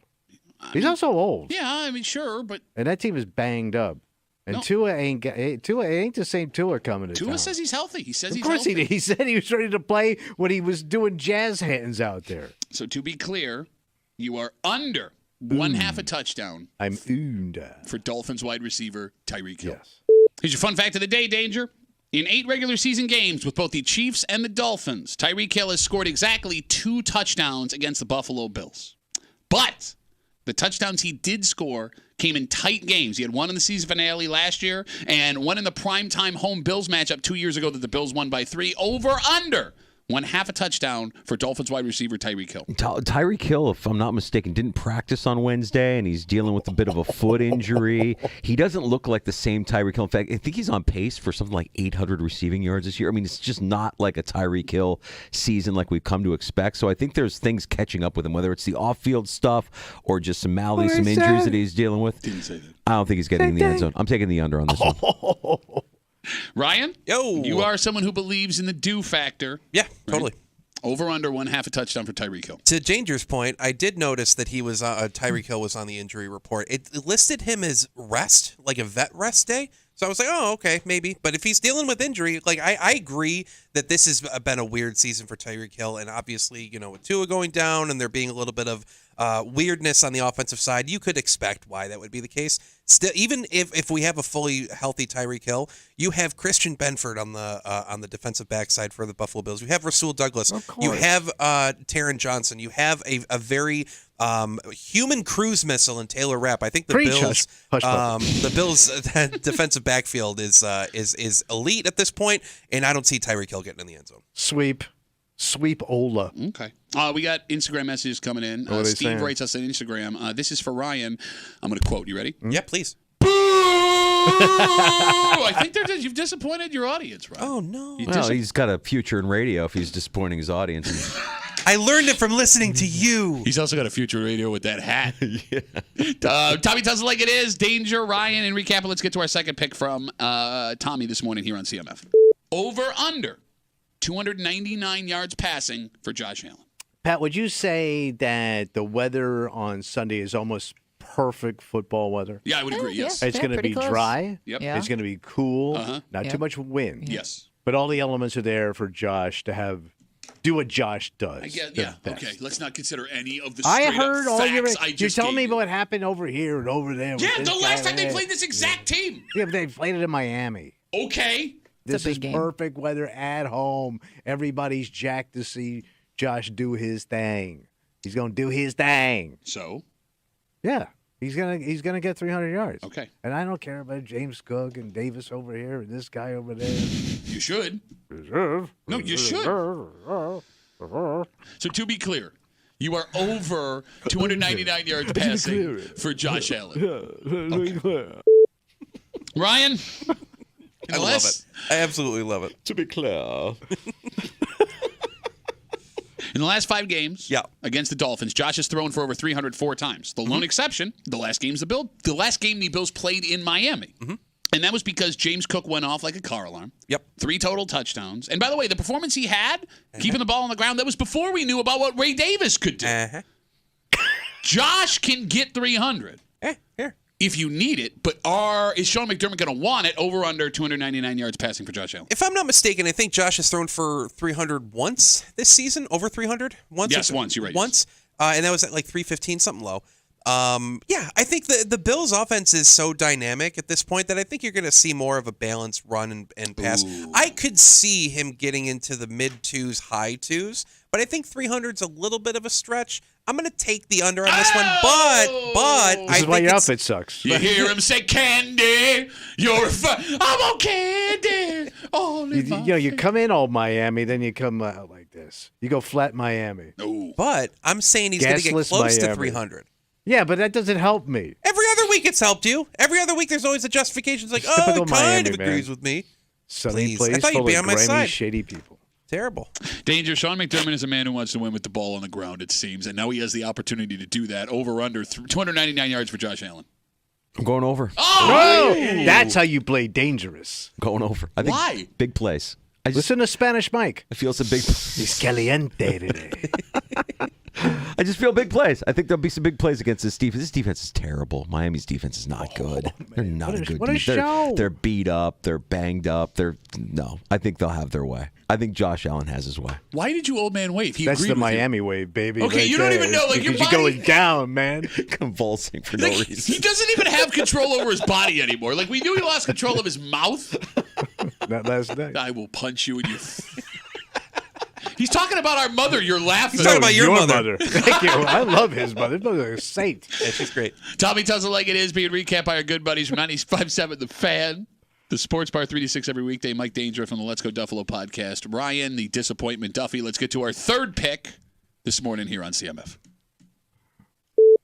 He's also old. Yeah, I mean, sure, but And that team is banged up. And No. Tua ain't the same Tua coming to Tua town. says he's healthy. He says Of he's course healthy. he did. He said he was ready to play when he was doing jazz hands out there. So to be clear, you are under 1/2 a touchdown I'm ooned. for Dolphins wide receiver Tyreek Hill. Yes. Here's your fun fact of the day, Danger. In 8 regular season games with both the Chiefs and the Dolphins, Tyreek Hill has scored exactly 2 touchdowns against the Buffalo Bills. But the touchdowns he did score came in tight games. He had one in the season finale last year and one in the primetime home Bills matchup 2 years ago that the Bills won by 3. Over under 1/2 a touchdown for Dolphins wide receiver Tyreek Hill. Tyreek Hill, if I'm not mistaken, didn't practice on Wednesday, and he's dealing with a bit of a foot injury. He doesn't look like the same Tyreek Hill. In fact, I think he's on pace for something like 800 receiving yards this year. I mean, it's just not like a Tyreek Hill season like we've come to expect. So I think there's things catching up with him, whether it's the off-field stuff or just some maladies, some injuries that he's dealing with. Didn't say that. I don't think he's getting in the end zone. I'm taking the under on this one. Ryan? Yo. You are someone who believes in the do factor. Yeah, totally. Over under 1/2 a touchdown for Tyreek Hill. To Danger's point, I did notice that he was Tyreek Hill was on the injury report. It listed him as rest, like a vet rest day. So I was like, oh, okay, maybe. But if he's dealing with injury, like I agree that this has been a weird season for Tyreek Hill, and obviously, with Tua going down and there being a little bit of weirdness on the offensive side, you could expect why that would be the case. Still, even if we have a fully healthy Tyreek Hill, you have Christian Benford on the defensive backside for the Buffalo Bills. You have Rasul Douglas. You have Taron Johnson. You have a very human cruise missile in Taylor Rapp. I think the Bills, the Bills' defensive backfield is elite at this point, and I don't see Tyreek Hill getting in the end zone. Sweep Ola. Okay. We got Instagram messages coming in. Steve writes us on Instagram. This is for Ryan. I'm going to quote. You ready? Yeah, please. Boo! I think you've disappointed your audience, Ryan. Oh, no. Well, he's got a future in radio if he's disappointing his audience. I learned it from listening to you. He's also got a future in radio with that hat. Tommy Tells It Like It Is. Danger, Ryan, and recap. Let's get to our second pick from Tommy this morning here on CMF. Over under 299 yards passing for Josh Allen. Pat, would you say that the weather on Sunday is almost perfect football weather? Yeah, I would agree, yes. It's going to be dry. Yep. Yeah. It's going to be cool. Not Yep. too much wind. Yes. But all the elements are there for Josh to do what Josh does. I guess, the yeah. best. Okay. Let's not consider any of the I straight heard up all facts your. I You're just telling me gave you. what happened over here and over there. Yeah, with the this last guy time they and played this exact team. Yeah, but they played it in Miami. Okay. This a is big game. perfect weather at home. Everybody's jacked to see Josh do his thing. He's going to do his thing. So? Yeah. He's gonna get 300 yards. Okay. And I don't care about James Cook and Davis over here and this guy over there. You should. No, you should. So to be clear, you are over 299 yards passing for Josh Allen. Okay. Ryan? I love it. I absolutely love it. To be clear. In the last 5 games against the Dolphins, Josh has thrown for over 304 times. The lone exception, the last game the Bills played in Miami. And that was because James Cook went off like a car alarm. Yep. 3 total touchdowns. And by the way, the performance he had, keeping the ball on the ground, that was before we knew about what Ray Davis could do. Josh can get 300. Here. if you need it, but is Sean McDermott going to want it over under 299 yards passing for Josh Allen? If I'm not mistaken, I think Josh has thrown for 300 once this season, over 300 once. Yes, once. You're right. Once, and that was at like 315, something low. Yeah, I think the Bills' offense is so dynamic at this point that I think you're going to see more of a balanced run and pass. Ooh. I could see him getting into the mid twos, high twos, but I think 300's a little bit of a stretch. I'm going to take the under on this one, but this is why your outfit sucks. You hear him say, "Candy, you're I'm on candy." You come in all Miami, then you come out like this. You go flat Miami. Ooh. But I'm saying he's going to get Gasless close to Miami. 300. Yeah, but that doesn't help me. Every other week it's helped you. Every other week there's always a justification. It's like, It's typical it kind Miami, of man. agrees with me. Sunny Please. place I thought you'd full be of on my grimy, side. shady people. Terrible. Danger. Sean McDermott is a man who wants to win with the ball on the ground, it seems, and now he has the opportunity to do that. Over under 299 yards for Josh Allen. I'm going over. Oh, that's how you play dangerous. I'm going over. I think Why? Big plays. Listen to Spanish Mike. I feel it's a big. He's caliente today. I just feel big plays. I think there'll be some big plays against this defense. This defense is terrible. Miami's defense is not good. They're not a good defense. They're beat up. They're banged up. I think they'll have their way. I think Josh Allen has his way. Why did you old man wave? That's the Miami wave, baby. Okay, right you don't there. even know. Like your because body, you're going down, man. Convulsing for no reason. He doesn't even have control over his body anymore. Like we knew he lost control of his mouth. Not last night. I will punch you in your. He's talking about our mother. You're laughing. He's talking about your mother. Thank you. I love his mother. His mother is a saint. Yeah, she's great. Tommy tells it like it is, being recapped by our good buddies from 95.7 The Fan. The Sports Bar 3 to 6 every weekday. Mike Danger from the Let's Go Duffalo podcast. Ryan, the disappointment Duffy. Let's get to our third pick this morning here on CMF.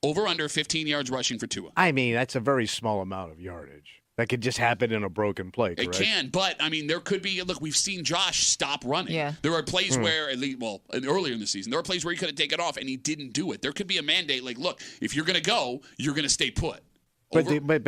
Over under 15 yards rushing for Tua. I mean, that's a very small amount of yardage. That could just happen in a broken play, correct? It can, but, I mean, there could be – look, we've seen Josh stop running. Yeah. There are plays where, at least, earlier in the season, there are plays where he could have taken off and he didn't do it. There could be a mandate like, look, if you're going to go, you're going to stay put. But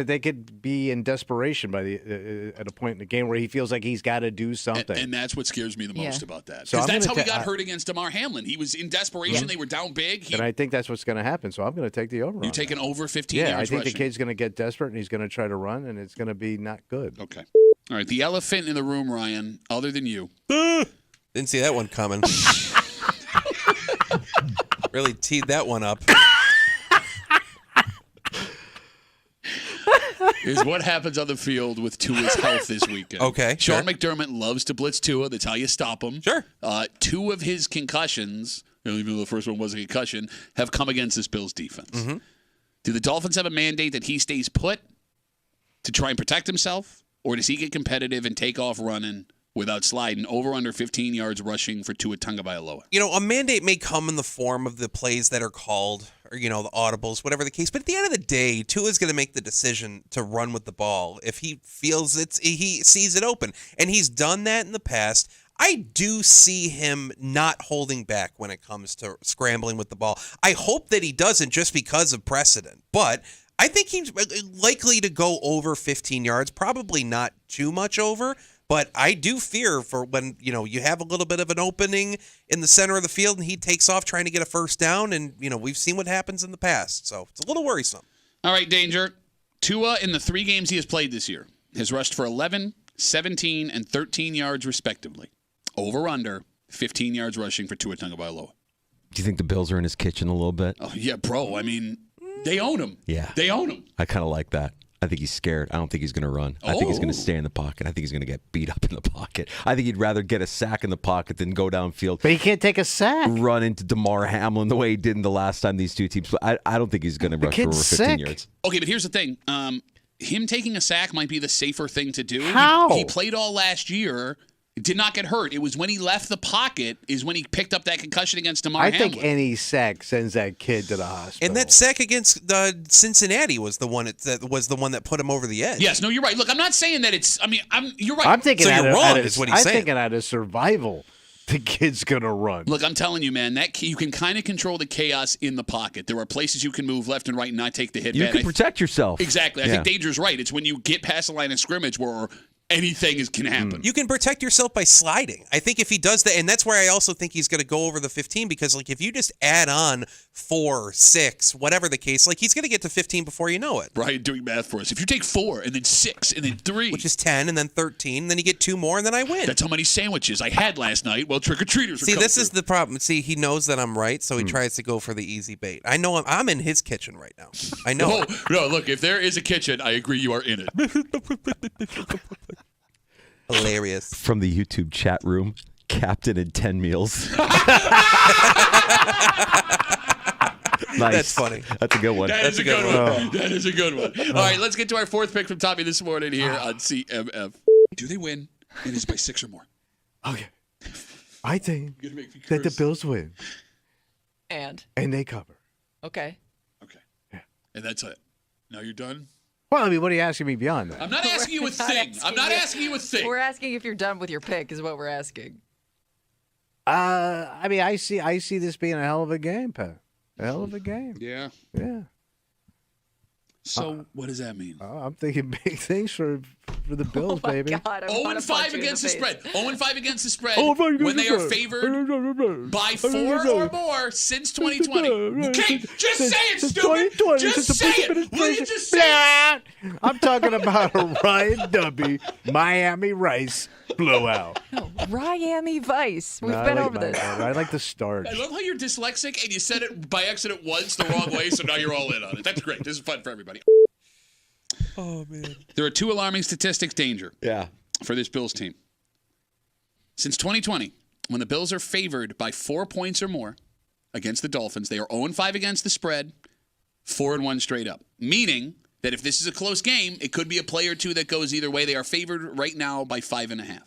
they could be in desperation by at a point in the game where he feels like he's got to do something. And that's what scares me the most about that. So Because that's how he got hurt against Damar Hamlin. He was in desperation. Yeah. They were down big. And I think that's what's going to happen. So I'm going to take the over. You take an over 15 Yeah, yards I think rushing. the kid's going to get desperate and he's going to try to run, and it's going to be not good. Okay. All right, the elephant in the room, Ryan, other than you. Didn't see that one coming. Really teed that one up. Is what happens on the field with Tua's health this weekend. Okay, Sean sure. McDermott loves to blitz Tua. That's how you stop him. Sure. 2 of his concussions, even though the first one was a concussion, have come against this Bills defense. Mm-hmm. Do the Dolphins have a mandate that he stays put to try and protect himself? Or does he get competitive and take off running without sliding over under 15 yards rushing for Tua Tagovailoa? You know, a mandate may come in the form of the plays that are called, or, the audibles, whatever the case. But at the end of the day, Tua's going to make the decision to run with the ball if he feels he sees it open. And he's done that in the past. I do see him not holding back when it comes to scrambling with the ball. I hope that he doesn't just because of precedent. But I think he's likely to go over 15 yards, probably not too much over. But I do fear for when, you have a little bit of an opening in the center of the field and he takes off trying to get a first down. And, we've seen what happens in the past. So it's a little worrisome. All right, Danger. Tua, in the 3 games he has played this year, has rushed for 11, 17, and 13 yards respectively. Over under 15 yards rushing for Tua Tagovailoa. Do you think the Bills are in his kitchen a little bit? Oh, yeah, bro. I mean, they own him. Yeah. They own him. I kind of like that. I think he's scared. I don't think he's going to run. I think he's going to stay in the pocket. I think he's going to get beat up in the pocket. I think he'd rather get a sack in the pocket than go downfield. But he can't take a sack. Run into Damar Hamlin the way he did in the last time these two teams. But I don't think he's going to rush for over 15 yards. Okay, but here's the thing. Him taking a sack might be the safer thing to do. How? He played all last year. Did not get hurt. It was when he left the pocket is when he picked up that concussion against Damar Hamlin. I think any sack sends that kid to the hospital. And that sack against Cincinnati was the one that put him over the edge. Yes, no, you're right. Look, I'm not saying that it's. I mean, you're right. I'm thinking so you're wrong. Is what he's I'm saying. thinking out of survival, the kid's gonna run. Look, I'm telling you, man, that you can kind of control the chaos in the pocket. There are places you can move left and right and not take the hit. You can protect yourself. Exactly. I think Danger's right. It's when you get past the line of scrimmage where anything can happen. You can protect yourself by sliding. I think if he does that, and that's where I also think he's going to go over the 15 because, if you just add on 4, 6, whatever the case. Like, he's going to get to 15 before you know it. Brian doing math for us. If you take 4 and then 6 and then 3. Which is 10 and then 13, then you get 2 more and then I win. That's how many sandwiches I had last night while trick-or-treaters were See, coming this through. is the problem. See, he knows that I'm right, so he tries to go for the easy bait. I know I'm in his kitchen right now. I know. No, look, if there is a kitchen, I agree you are in it. Hilarious. From the YouTube chat room, Captain in 10 meals. Nice. That's funny. That's a good one. That's a good one. That is a good one. All right, let's get to our 4th pick from Tommy this morning here on CMF. Do they win? It is by 6 or more. Okay. I think that the Bills win. And they cover. okay. And that's it. Now you're done? Well, I mean, what are you asking me beyond that? I'm not asking you a thing. I'm not asking you a thing. We're asking if you're done with your pick is what we're asking. I mean, I see this being a hell of a game, Pat. A hell of a game. Yeah. Yeah. So what does that mean? I'm thinking big things for the Bills, baby. God, 0-5 against the spread. 0-5 against the spread. 0-5 against when the they are spread. favored by 4 or more since 2020. Okay, just say it, stupid. 2020, Just since say the it. Will you just say it? I'm talking about a Ryan Dubby Miami Rice blowout. No, Miami Vice. We've No, been I like over this. I like the starch. I love how you're dyslexic and you said it by accident once the wrong way, so now you're all in on it. That's great. This is fun for everybody. Oh, man. There are 2 alarming statistics danger for this Bills team. Since 2020, when the Bills are favored by 4 points or more against the Dolphins, they are 0-5 against the spread, 4-1 straight up. Meaning that if this is a close game, it could be a play or two that goes either way. They are favored right now by 5.5.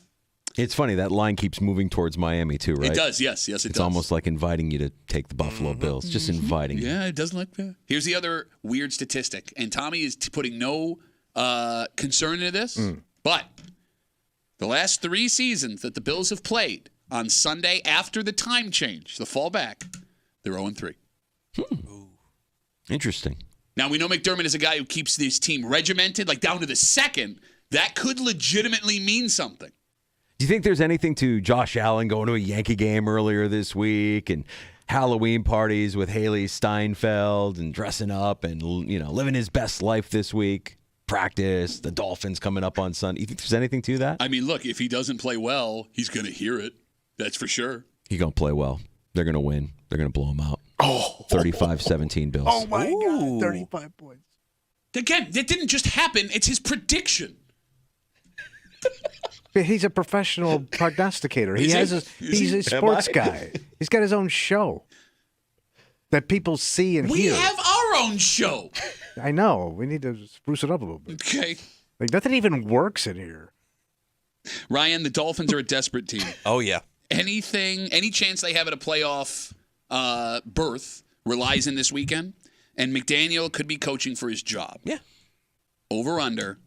It's funny, that line keeps moving towards Miami, too, right? It does, yes, it does. It's almost like inviting you to take the Buffalo Bills. Just inviting you. Yeah, it does look that. Here's the other weird statistic, and Tommy is putting no concern into this, but the last 3 seasons that the Bills have played on Sunday after the time change, the fallback, they're 0-3. Interesting. Now, we know McDermott is a guy who keeps this team regimented, like down to the second. That could legitimately mean something. Do you think there's anything to Josh Allen going to a Yankee game earlier this week and Halloween parties with Haley Steinfeld and dressing up and, living his best life this week? Practice, the Dolphins coming up on Sunday. You think there's anything to that? I mean, look, if he doesn't play well, he's going to hear it. That's for sure. He's going to play well. They're going to win. They're going to blow him out. 35-17 Bills. Oh, my God. 35 points. Again, that didn't just happen. It's his prediction. He's a professional prognosticator. He's a sports guy. He's got his own show that people see and We hear. have our own show. I know. We need to spruce it up a little bit. Okay. Like, nothing even works in here. Ryan, the Dolphins are a desperate team. Oh, yeah. Any chance they have at a playoff berth relies in this weekend, and McDaniel could be coaching for his job. Yeah. Over under.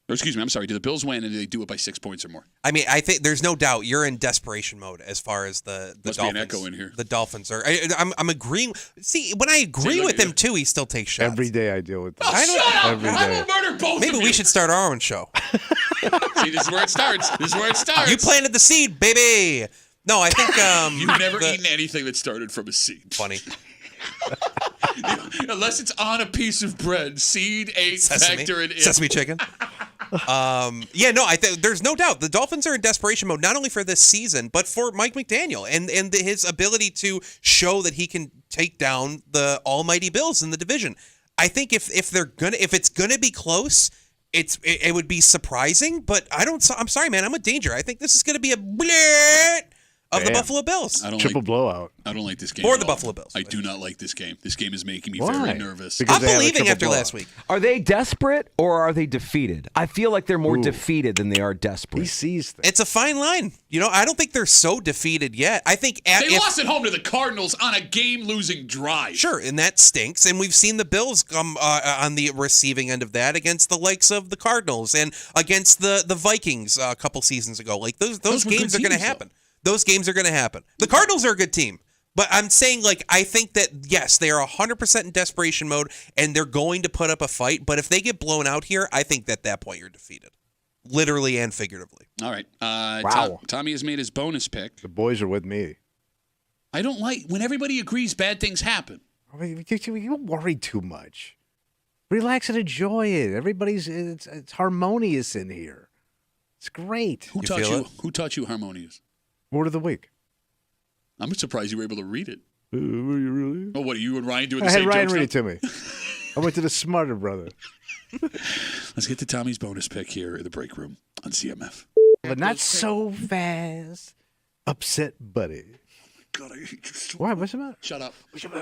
Or excuse me, I'm sorry. Do the Bills win and do they do it by 6 points or more? I mean, I think there's no doubt you're in desperation mode as far as the Must Dolphins. be an echo in here. The Dolphins are. I'm agreing. See, when I agree look with at him you. too, he still takes shots. Every day I deal with this. Oh, shut up! Every I day. will murder both Maybe of we you. should start our own show. See, this is where it starts. You planted the seed, baby. No, I think You've never eaten anything that started from a seed. Funny. Unless it's on a piece of bread. Seed, ate, factor it in. Sesame chicken. I think there's no doubt the Dolphins are in desperation mode, not only for this season, but for Mike McDaniel and his ability to show that he can take down the almighty Bills in the division. I think if it's gonna be close, it would be surprising, but I'm sorry, man, I'm a danger. I think this is gonna be a bleh of the Buffalo Bills. Triple blowout. I don't like this game. For at the all. Buffalo Bills. I do not like this game. This game is making me Why? very nervous. Because I'm they have a believing triple after blowout. last week. Are they desperate or are they defeated? I feel like they're more defeated than they are desperate. He sees things. It's a fine line. I don't think they're so defeated yet. I think They lost at home to the Cardinals on a game-losing drive. Sure, and that stinks. And we've seen the Bills come on the receiving end of that against the likes of the Cardinals and against the Vikings a couple seasons ago. Like those were games good are going to teams, happen. Those games are going to happen. The Cardinals are a good team. But I'm saying, I think that, yes, they are 100% in desperation mode, and they're going to put up a fight. But if they get blown out here, I think at that point you're defeated. Literally and figuratively. All right. Wow. Tommy has made his bonus pick. The boys are with me. I don't like when everybody agrees bad things happen. I mean, you worry too much. Relax and enjoy it. It's harmonious in here. It's great. Who taught you harmonious? Word of the week. I'm surprised you were able to read it. Were you really? Oh, what are you and Ryan doing the I same had Ryan jokes read now? it to me. I went to the Smarter Brother. Let's get to Tommy's bonus pick here in the break room on CMF. But not so fast. Upset buddy. God, I hate you so Why? What's the matter? Shut up.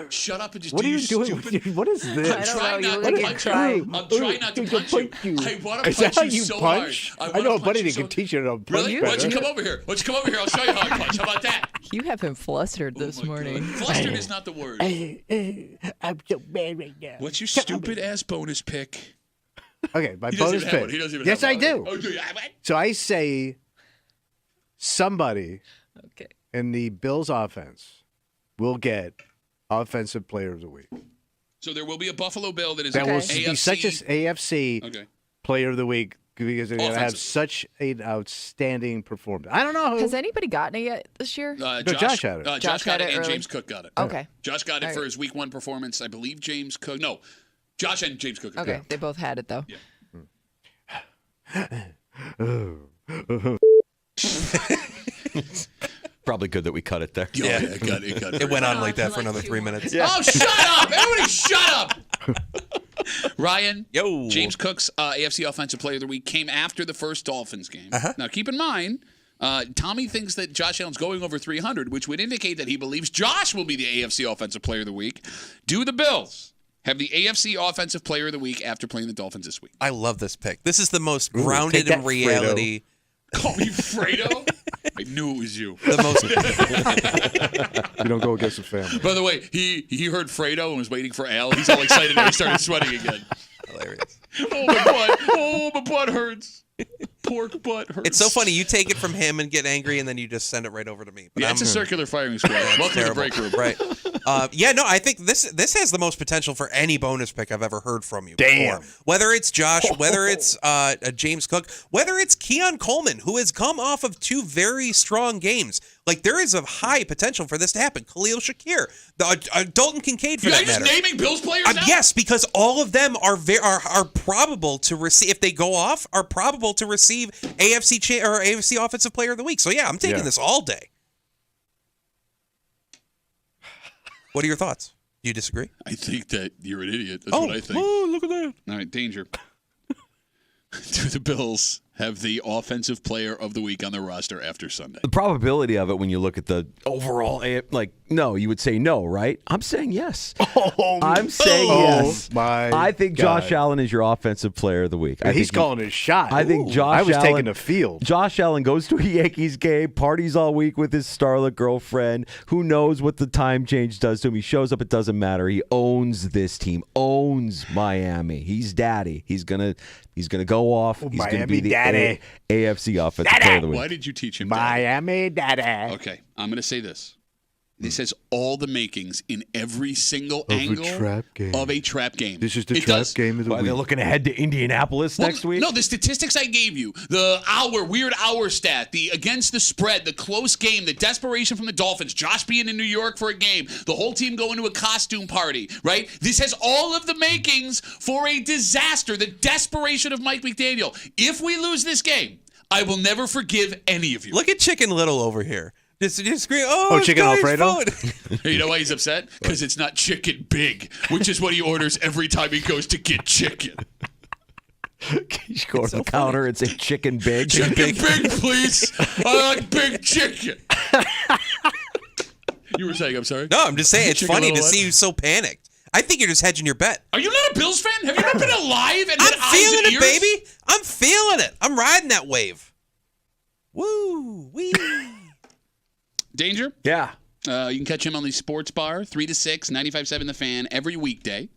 Shut up and just What do are your you doing? stupid... What is this? I'm trying not to punch you. I'm trying not to punch you. I want to Is that punch how you you so punch? hard. I know a buddy that can teach you how to punch Really? Why don't you better. come over here? Why don't you come over here? I'll show you how I punch. How about that? You have him flustered this morning. Flustered is not the word. I'm so mad right now. What's your stupid ass bonus pick? Okay, my He doesn't bonus even have one. pick. He doesn't even Yes, have I one. do. Oh, do you have it? So I say somebody Okay. in the Bills offense will get Offensive Player of the Week. So there will be a Buffalo Bill that is That will AFC. be such an AFC Okay. Player of the Week because they're going to have Offensive. such an outstanding performance. I don't know who. Has anybody gotten it yet this year? Josh had it. Josh got it, and early. James Cook got it. Okay. Josh got it All for right. his Week 1 performance. I believe James Cook. No, Josh and James Cook. Okay, they both had it though. Probably good that we cut it there. Yeah, it got it. It went on like that for another 3 minutes. Oh, shut up! Everybody, shut up! Ryan, Yo. James Cook's AFC Offensive Player of the Week came after the first Dolphins game. Now, keep in mind, Tommy thinks that Josh Allen's going over 300, which would indicate that he believes Josh will be the AFC Offensive Player of the Week. Do the Bills have the AFC Offensive Player of the Week after playing the Dolphins this week? I love this pick. This is the most grounded take in that, reality. Call me Fredo? I knew it was you. The most. You don't go against the family. By the way, he heard Fredo and was waiting for Al. He's all excited now. He started sweating again. Hilarious. Oh, my butt. Oh, my butt hurts. Pork butt hurts. It's so funny. You take it from him and get angry, and then you just send it right over to me. But Yeah, it's a circular firing squad. Welcome to the terrible. break room. Right. Yeah, no, I think this has the most potential for any bonus pick I've ever heard from you. Damn. Before. Whether it's Josh, whether it's James Cook, whether it's Keon Coleman, who has come off of 2 very strong games. Like, there is a high potential for this to happen. Khalil Shakir, Dalton Kincaid, for Are that you just matter. naming Bills players now? Yes, because all of them are probable to receive, if they go off, are probable to receive AFC Offensive Player of the Week. So yeah, I'm taking this all day. What are your thoughts? Do you disagree? I think that you're an idiot. That's what I think. Oh, look at that. All right, danger. Do the Bills have the Offensive Player of the Week on their roster after Sunday? The probability of it when you look at the overall, no, you would say no, right? I'm saying yes. I'm saying yes. My I think God. Josh Allen is your Offensive Player of the Week. He's calling his shot. I think Josh I was Allen, taking the field. Josh Allen goes to a Yankees game, parties all week with his starlet girlfriend. Who knows what the time change does to him? He shows up, it doesn't matter. He owns this team, owns Miami. He's daddy. He's gonna go off. He's gonna be the daddy. AFC Offensive Player of the Week. Why did you teach him Miami daddy. Okay, I'm going to say this. This has all the makings in every single Of a angle trap game. of a trap game. This is the It trap does. game of the Why, they're week. looking ahead to Indianapolis next week? No, the statistics I gave you, the weird hour stat, the against the spread, the close game, the desperation from the Dolphins, Josh being in New York for a game, the whole team going to a costume party, right? This has all of the makings for a disaster, the desperation of Mike McDaniel. If we lose this game, I will never forgive any of you. Look at Chicken Little over here. Just scream, it's Chicken Cody's Alfredo? phone. You know why he's upset? Because it's not chicken big, which is what he orders every time he goes to get chicken. You go to the counter and say chicken big. Chicken big, please. I like big chicken. You were saying, I'm sorry? No, I'm just saying it's Chicken funny to Little what? see you so panicked. I think you're just hedging your bet. Are you not a Bills fan? Have you not been alive and I'm had eyes feeling and it, ears? baby. I'm feeling it. I'm riding that wave. Woo wee. Danger? Yeah. You can catch him on the Sports Bar, 3 to 6, 95.7 The Fan, every weekday.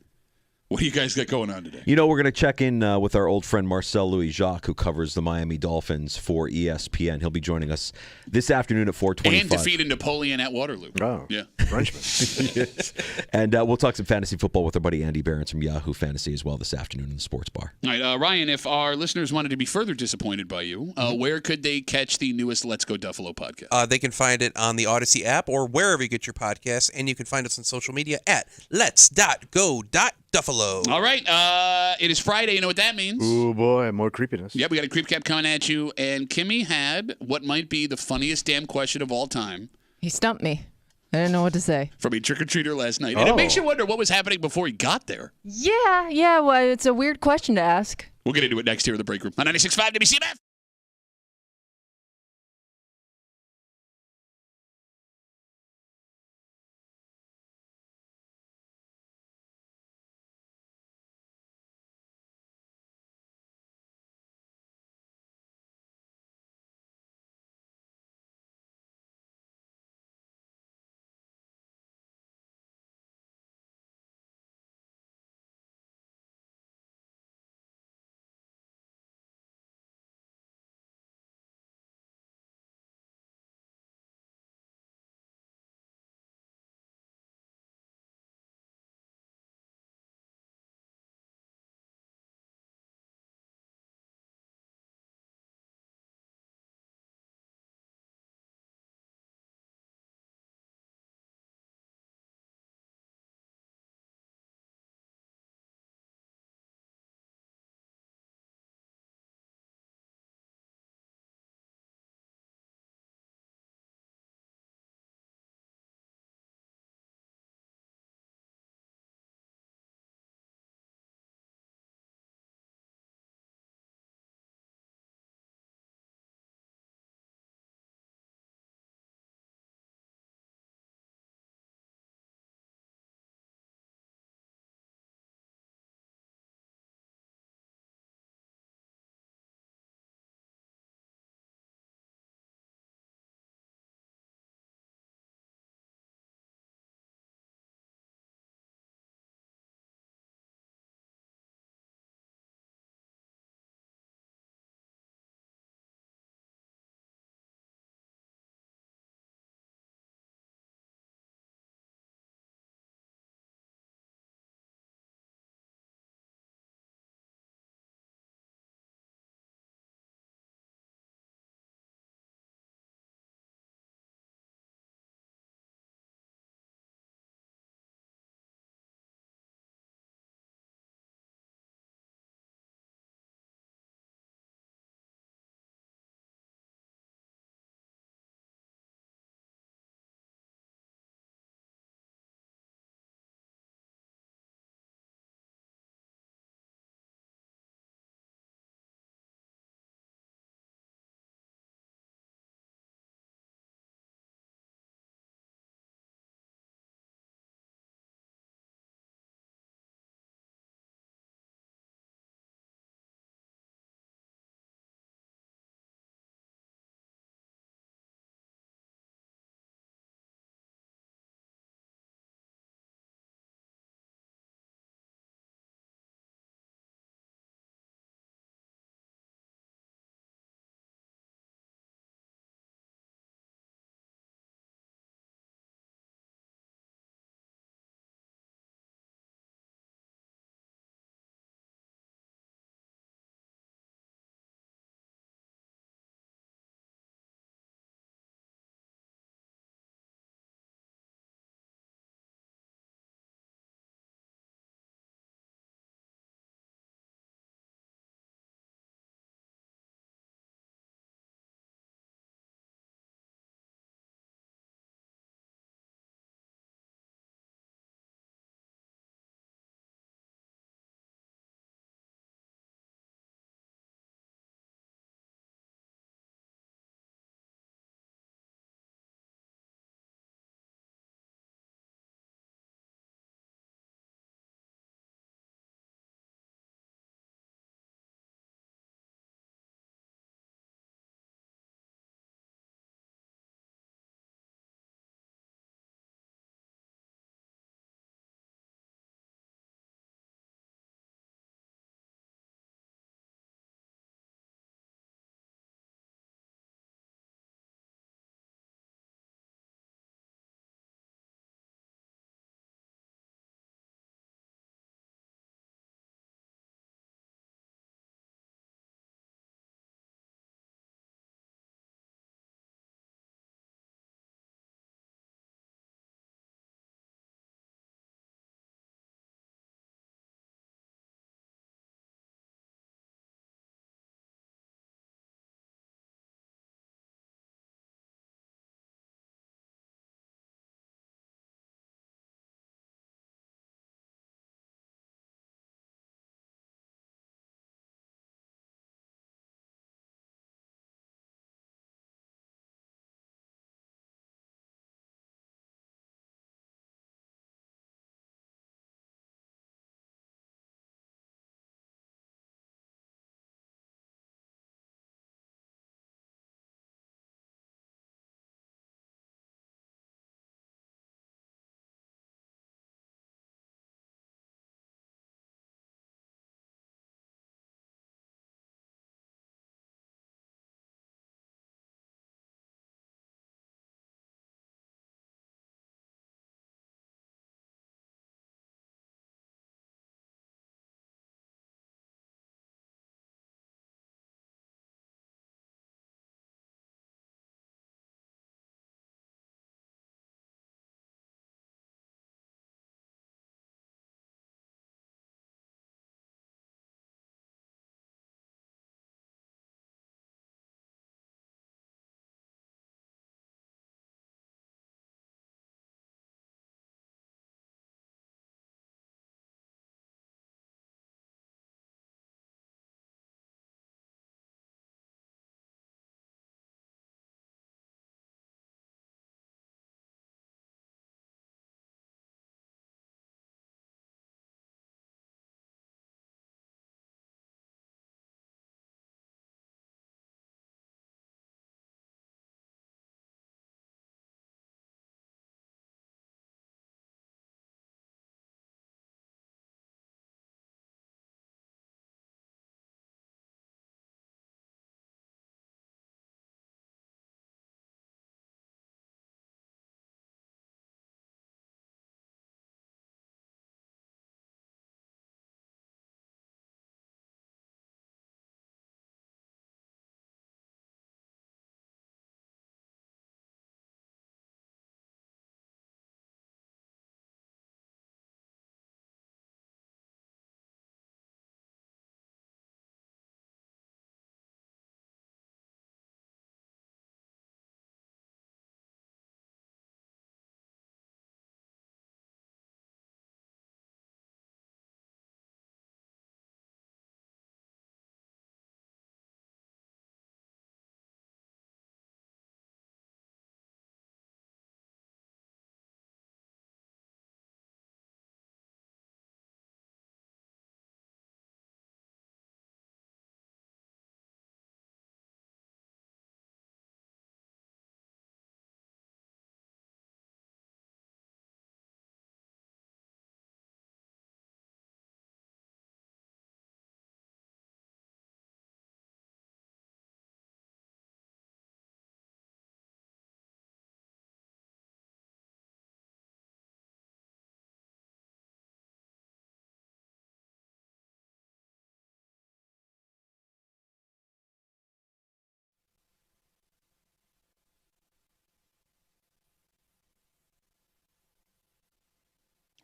What do you guys got going on today? You know, we're going to check in with our old friend Marcel Louis-Jacques, who covers the Miami Dolphins for ESPN. He'll be joining us this afternoon at 4:25. And defeated Napoleon at Waterloo. Oh, yeah. Frenchman. Yes. And we'll talk some fantasy football with our buddy Andy Behrens from Yahoo Fantasy as well this afternoon in the sports bar. All right, Ryan, if our listeners wanted to be further disappointed by you, where could they catch the newest Let's Go Duffalo podcast? They can find it on the Odyssey app or wherever you get your podcasts, and you can find us on social media at lets.go.duffalo. All right, it is Friday. You know what that means? Oh, boy, more creepiness. Yep, we got a creep cap coming at you, and Kimmy had what might be the funniest damn question of all time. He stumped me. I didn't know what to say. From a trick-or-treater last night. And it makes you wonder what was happening before he got there. Yeah, well, it's a weird question to ask. We'll get into it next here at the Break Room on 96.5 WCMF.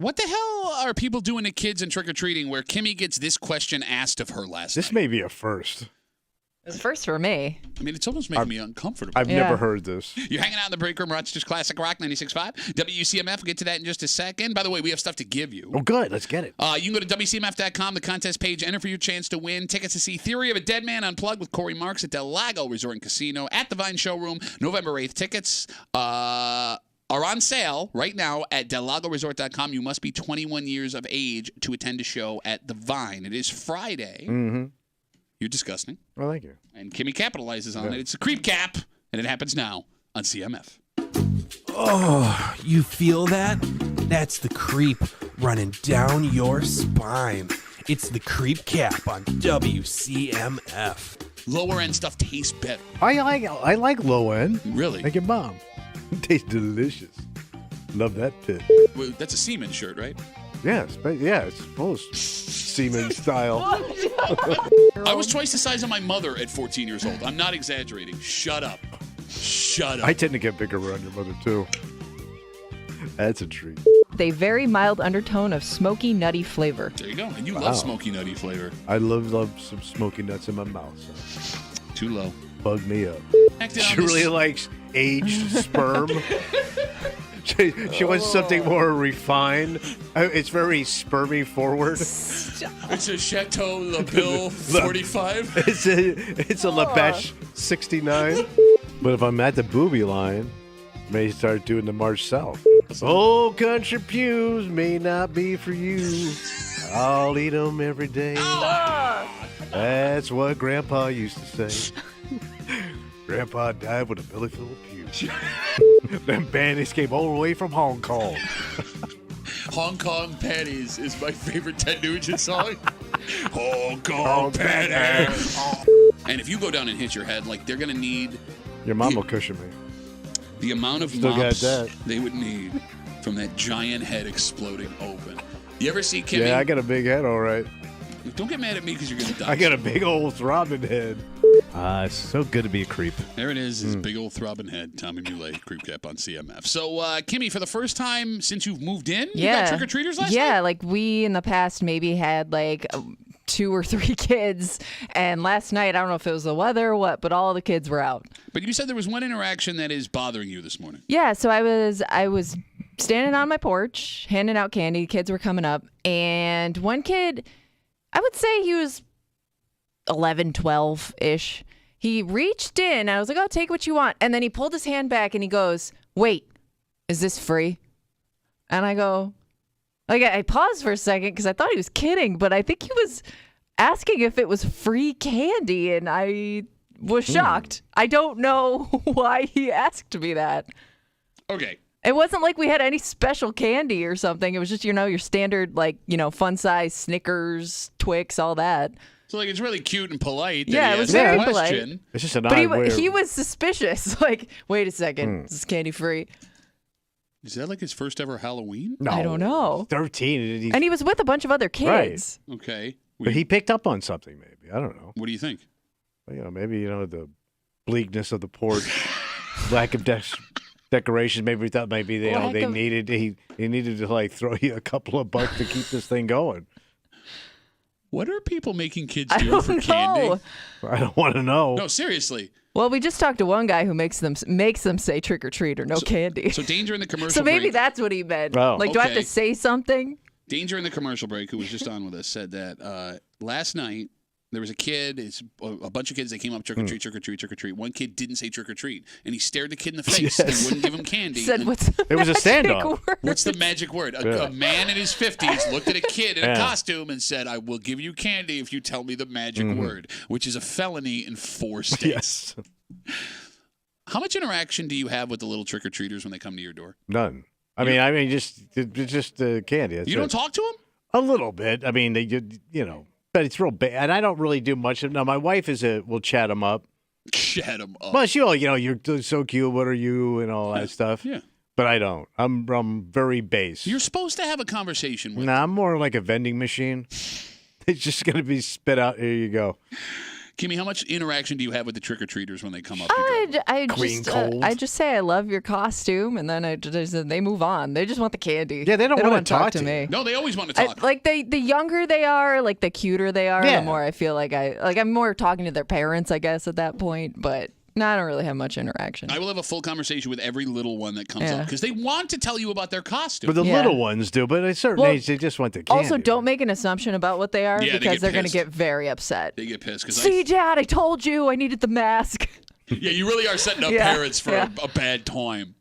What the hell are people doing to kids in trick-or-treating where Kimmy gets this question asked of her last This night? may be a first. It was first for me. I mean, it's almost making me uncomfortable. I've never heard this. You're hanging out in the break room, Rochester's Classic Rock 96.5. WCMF, we'll get to that in just a second. By the way, we have stuff to give you. Oh, good. Let's get it. You can go to WCMF.com, the contest page, enter for your chance to win tickets to see Theory of a Dead Man Unplugged with Corey Marks at Del Lago Resort and Casino at the Vine Showroom, November 8th. Tickets are on sale right now at DelLagoResort.com. You must be 21 years of age to attend a show at the Vine. It is Friday. Mm-hmm. You're disgusting. Well, thank you. And Kimmy capitalizes on it. It's a creep cap, and it happens now on CMF. Oh, you feel that? That's the creep running down your spine. It's the creep cap on WCMF. Lower end stuff tastes better. I like low end. Really? Like your mom. It tastes delicious. Love that pit. Well, that's a Seaman shirt, right? Yes, it's full of semen style. I was twice the size of my mother at 14 years old. I'm not exaggerating. Shut up. Shut up. I tend to get bigger around your mother, too. That's a treat. With a very mild undertone of smoky, nutty flavor. There you go. And you love smoky, nutty flavor. I love some smoky nuts in my mouth. So. Too low. Bug me up. She really likes aged sperm. She wants something more refined. It's very spermy forward. It's a Chateau LaBille 45. It's a LaBeche 69. But if I'm at the booby line, I may start doing the march south. Old country pews may not be for you. I'll eat them every day. That's what Grandpa used to say. Grandpa died with a belly full of pews. Them bandits came all the way from Hong Kong. Hong Kong Panties is my favorite Ted Nugent song. Hong Kong Panties. And if you go down and hit your head, like they're going to need... Your mom will cushion me. The amount of Still mops got that. they would need from that giant head exploding open. You ever see Kimmy? Yeah, I got a big head, all right. Don't get mad at me because you're going to die. I got a big old throbbing head. It's so good to be a creep. There it is, his big old throbbing head, Tommy Muley, creep cap on CMF. So, Kimmy, for the first time since you've moved in, you got trick-or-treaters last night? Yeah, like we in the past maybe had like 2 or 3 kids, and last night, I don't know if it was the weather or what, but all the kids were out. But you said there was one interaction that is bothering you this morning. Yeah, so I was standing on my porch, handing out candy. Kids were coming up, and one kid, I would say he was 11, 12-ish. He reached in. I was like, oh, take what you want. And then he pulled his hand back and he goes, wait, is this free? And I go, like, I paused for a second because I thought he was kidding, but I think he was asking if it was free candy, and I was shocked. I don't know why he asked me that. Okay. It wasn't like we had any special candy or something. It was just, your standard, like, fun size Snickers, Twix, all that. So, like, it's really cute and polite. Yeah, it was very polite. It's just an But odd way. he was suspicious. Like, wait a second, is this candy free? Is that like his first ever Halloween? No, I don't know. 13. And he was with a bunch of other kids. Right. Okay. But he picked up on something, maybe. I don't know. What do you think? Well, maybe, the bleakness of the porch, lack of decorations. Maybe we thought maybe they needed he needed to like throw you a couple of bucks to keep this thing going. What are people making kids do for candy? I don't want to know. No, seriously. Well, we just talked to one guy who makes them say trick or treat or no candy. So danger in the commercial. So maybe break. That's what he meant. Oh. Like, do I have to say something? Danger in the commercial break, who was just on with us, said that last night there was a kid, a bunch of kids, they came up, trick or treat, trick or treat, trick or treat. One kid didn't say trick or treat, and he stared the kid in the face and wouldn't give him candy. Said, what's the It was a standoff. word? What's the magic word? A man in his 50s looked at a kid in a costume and said, I will give you candy if you tell me the magic word, which is a felony in 4 states. Yes. How much interaction do you have with the little trick-or-treaters when they come to your door? None. I mean, just candy. That's You don't it. talk to them? A little bit. I mean, but it's real bad. And I don't really do much of it. No, my wife will chat them up. Chat them up. Well, you're so cute. What are you? And all that stuff. Yeah. But I don't. I'm very base. You're supposed to have a conversation with I'm more like a vending machine. It's just going to be spit out. Here you go. Kimmy, how much interaction do you have with the trick-or-treaters when they come up? I just say I love your costume, and then they move on. They just want the candy. Yeah, they don't want to talk to me. No, they always want to talk. The younger they are, like the cuter they are, the more I feel like I'm more talking to their parents, I guess, at that point. But no, I don't really have much interaction. I will have a full conversation with every little one that comes up because they want to tell you about their costume. But the little ones do. But at a certain age, they just want the candy. Also, don't make an assumption about what they are because they're going to get very upset. They get pissed. See, Dad, I told you I needed the mask. Yeah, you really are setting up parents for a bad time.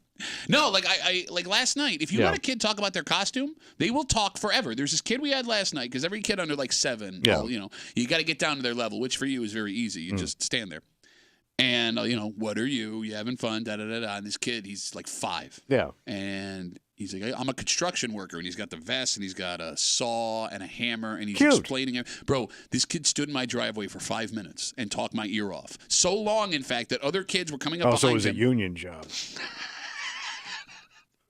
No, like like last night, if you let a kid talk about their costume, they will talk forever. There's this kid we had last night because every kid under like 7, well, you got to get down to their level, which for you is very easy. You just stand there. And, what are you? You having fun? Da-da-da-da. And this kid, he's like 5. Yeah. And he's like, I'm a construction worker. And he's got the vest, and he's got a saw and a hammer, and he's Cute. explaining it. Bro, this kid stood in my driveway for 5 minutes and talked my ear off. So long, in fact, that other kids were coming up behind him. So it was a union job.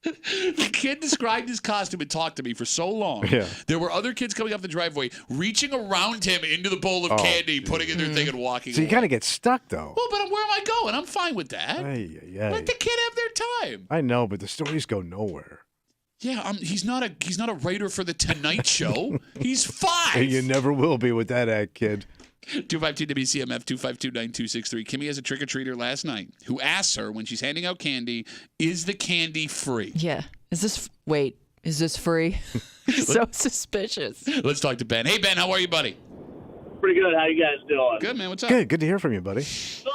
The kid described his costume and talked to me for so long. Yeah. There were other kids coming up the driveway, reaching around him into the bowl of candy, putting in their thing and walking So you away. kind of get stuck, though. Well, but where am I going? I'm fine with that. Ay. Let the kid have their time. I know, but the stories go nowhere. Yeah, he's not a writer for the Tonight Show. He's 5. And you never will be with that act, kid. 252 WCMF 252-9263. Kimmy has a trick-or-treater last night who asks her when she's handing out candy, is the candy free? Yeah. Is this free? So suspicious. Let's talk to Ben. Hey, Ben, how are you, buddy? Pretty good. How you guys doing? Good, man. What's up? Good to hear from you, buddy. So,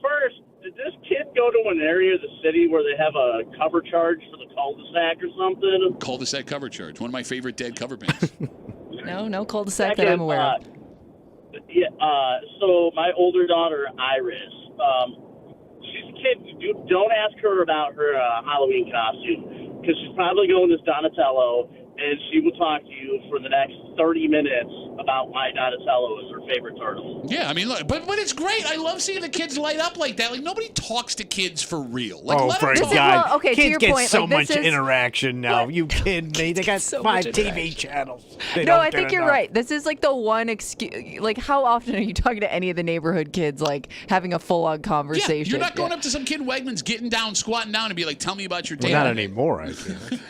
first, did this kid go to an area of the city where they have a cover charge for the cul-de-sac or something? Cul-de-sac cover charge. One of my favorite dead cover bands. No cul-de-sac that I'm aware of. So my older daughter, Iris, she's a kid. Don't ask her about her Halloween costume because she's probably going as Donatello, and she will talk to you for the next 30 minutes about why Donatello is her favorite turtle. Yeah, I mean, look, but it's great. I love seeing the kids light up like that. Like, nobody talks to kids for real. Like, let for them talk. God. Well, okay, to kids your get point, so like, much this is- interaction now. You kidding me? They got so 5 much TV channels. They No, don't I get think you're enough. right. This is like the one excuse. Like, how often are you talking to any of the neighborhood kids, like having a full-on conversation? Yeah, you're not going up to some kid Wegmans, getting down, squatting down, and be like, tell me about your day. Well, not anymore, I think.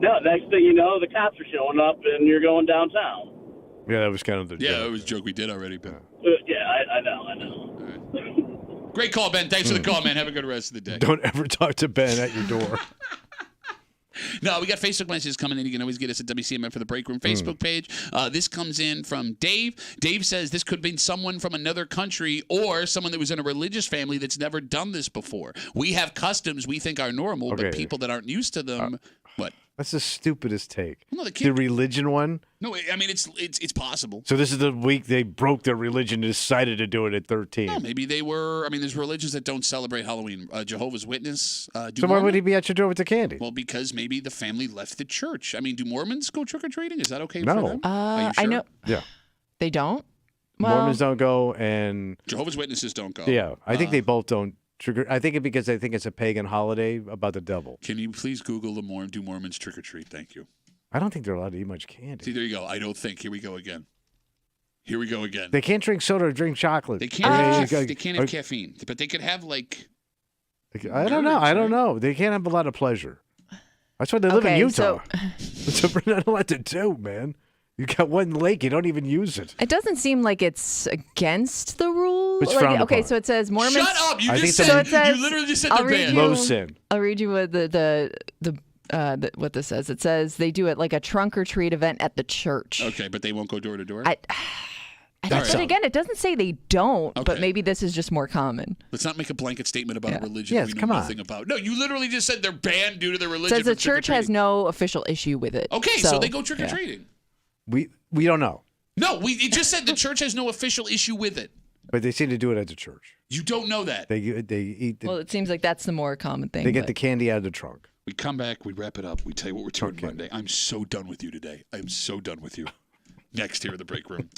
No, next thing you know, the cops are showing up, and you're going downtown. Yeah, that was kind of the Yeah, joke. it was a joke we did already, Ben. I know. Great call, Ben. Thanks for the call, man. Have a good rest of the day. Don't ever talk to Ben at your door. No, we got Facebook messages coming in. You can always get us at WCMF for the Breakroom Facebook page. This comes in from Dave. Dave says this could be someone from another country or someone that was in a religious family that's never done this before. We have customs we think are normal, but people that aren't used to them, what? That's the stupidest take. No, the religion one? No, I mean, it's possible. So this is the week they broke their religion and decided to do it at 13. No, maybe they were. I mean, there's religions that don't celebrate Halloween. Jehovah's Witness. So why would he be at your door with the candy? Well, because maybe the family left the church. I mean, do Mormons go trick-or-treating? Is that okay No. for them? Are you sure? I know. Yeah. They don't? Well, Mormons don't go, and Jehovah's Witnesses don't go. yeah, I think they both don't trigger. I think because I think it's a pagan holiday about the devil. Can you please Google do Mormons trick-or-treat? Thank you. I don't think they're allowed to eat much candy. See, there you go. I don't think. Here we go again. Here we go again. They can't drink soda or drink chocolate. They can't have caffeine, but they could have like. I don't know. I don't know. They can't have a lot of pleasure. That's why they live in Utah. So we're not allowed to do, man. You got one lake, you don't even use it. It doesn't seem like it's against the rules. It's frowned okay, upon. so it says Mormons. Shut up! You I just think said. so. You literally just said I'll they're read banned. you- Low sin. I'll read you what what this says. It says they do it like a trunk or treat event at the church. Okay, but they won't go door to door. But again, it doesn't say they don't. But Okay. maybe this is just more common. Let's not make a blanket statement about a religion Yes, we know come on. nothing about. No, you literally just said they're banned due to their It religion. says the from church has trick-or-treating. no official issue with it. Okay, so they go trick or treating. We don't know, No, it just said the church has no official issue with it. but they seem to do it at the church. You don't know that. They eat. Well, it seems like that's the more common thing. They get but- the candy out of the trunk. We come back, we wrap it up, we tell you what we're doing Monday. I'm so done with you today. I am so done with you. Next here at the Break Room.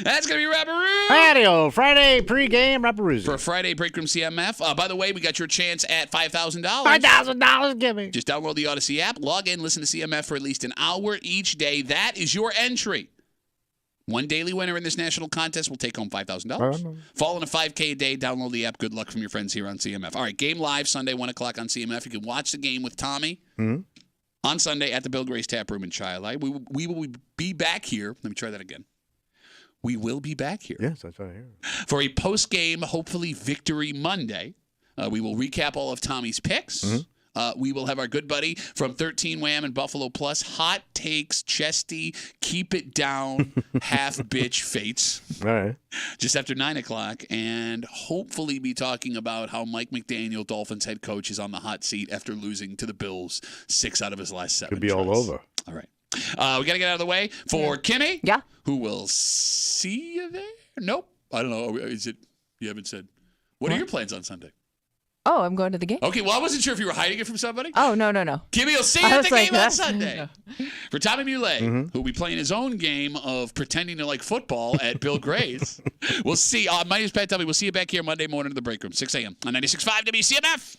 That's going to be Rapperoo. Patio, Friday pregame Rapperoo. For Friday Breakroom CMF. By the way, we got your chance at $5,000. $5,000, give me. Just download the Odyssey app, log in, listen to CMF for at least an hour each day. That is your entry. One daily winner in this national contest will take home $5,000. Fall in a 5K a day. Download the app. Good luck from your friends here on CMF. All right, game live Sunday, 1 o'clock on CMF. You can watch the game with Tommy on Sunday at the Bill Gray's Tap Room in Chi-Li. We will be back here. Let me try that again. We will be back here. Yes, that's what I hear. For a post-game, hopefully, Victory Monday. We will recap all of Tommy's picks. We will have our good buddy from 13 Wham and Buffalo Plus, hot takes, chesty, keep it down, half bitch fates. All right. Just after 9 o'clock, and hopefully be talking about how Mike McDaniel, Dolphins head coach, is on the hot seat after losing to the Bills 6 out of his last 7. Could be all over. All right. We got to get out of the way for Kimmy. Yeah. Who will see you there? Nope. I don't know. Is it? You haven't said. What are your plans on Sunday? Oh, I'm going to the game. Okay, well, I wasn't sure if you were hiding it from somebody. Oh, no. Kimmy will see you at the game on Sunday. For Tommy Muley, who will be playing his own game of pretending to like football at Bill Gray's. We'll see. My name is Pat Tommy. We'll see you back here Monday morning in the break room, 6 a.m. on 96.5 WCMF.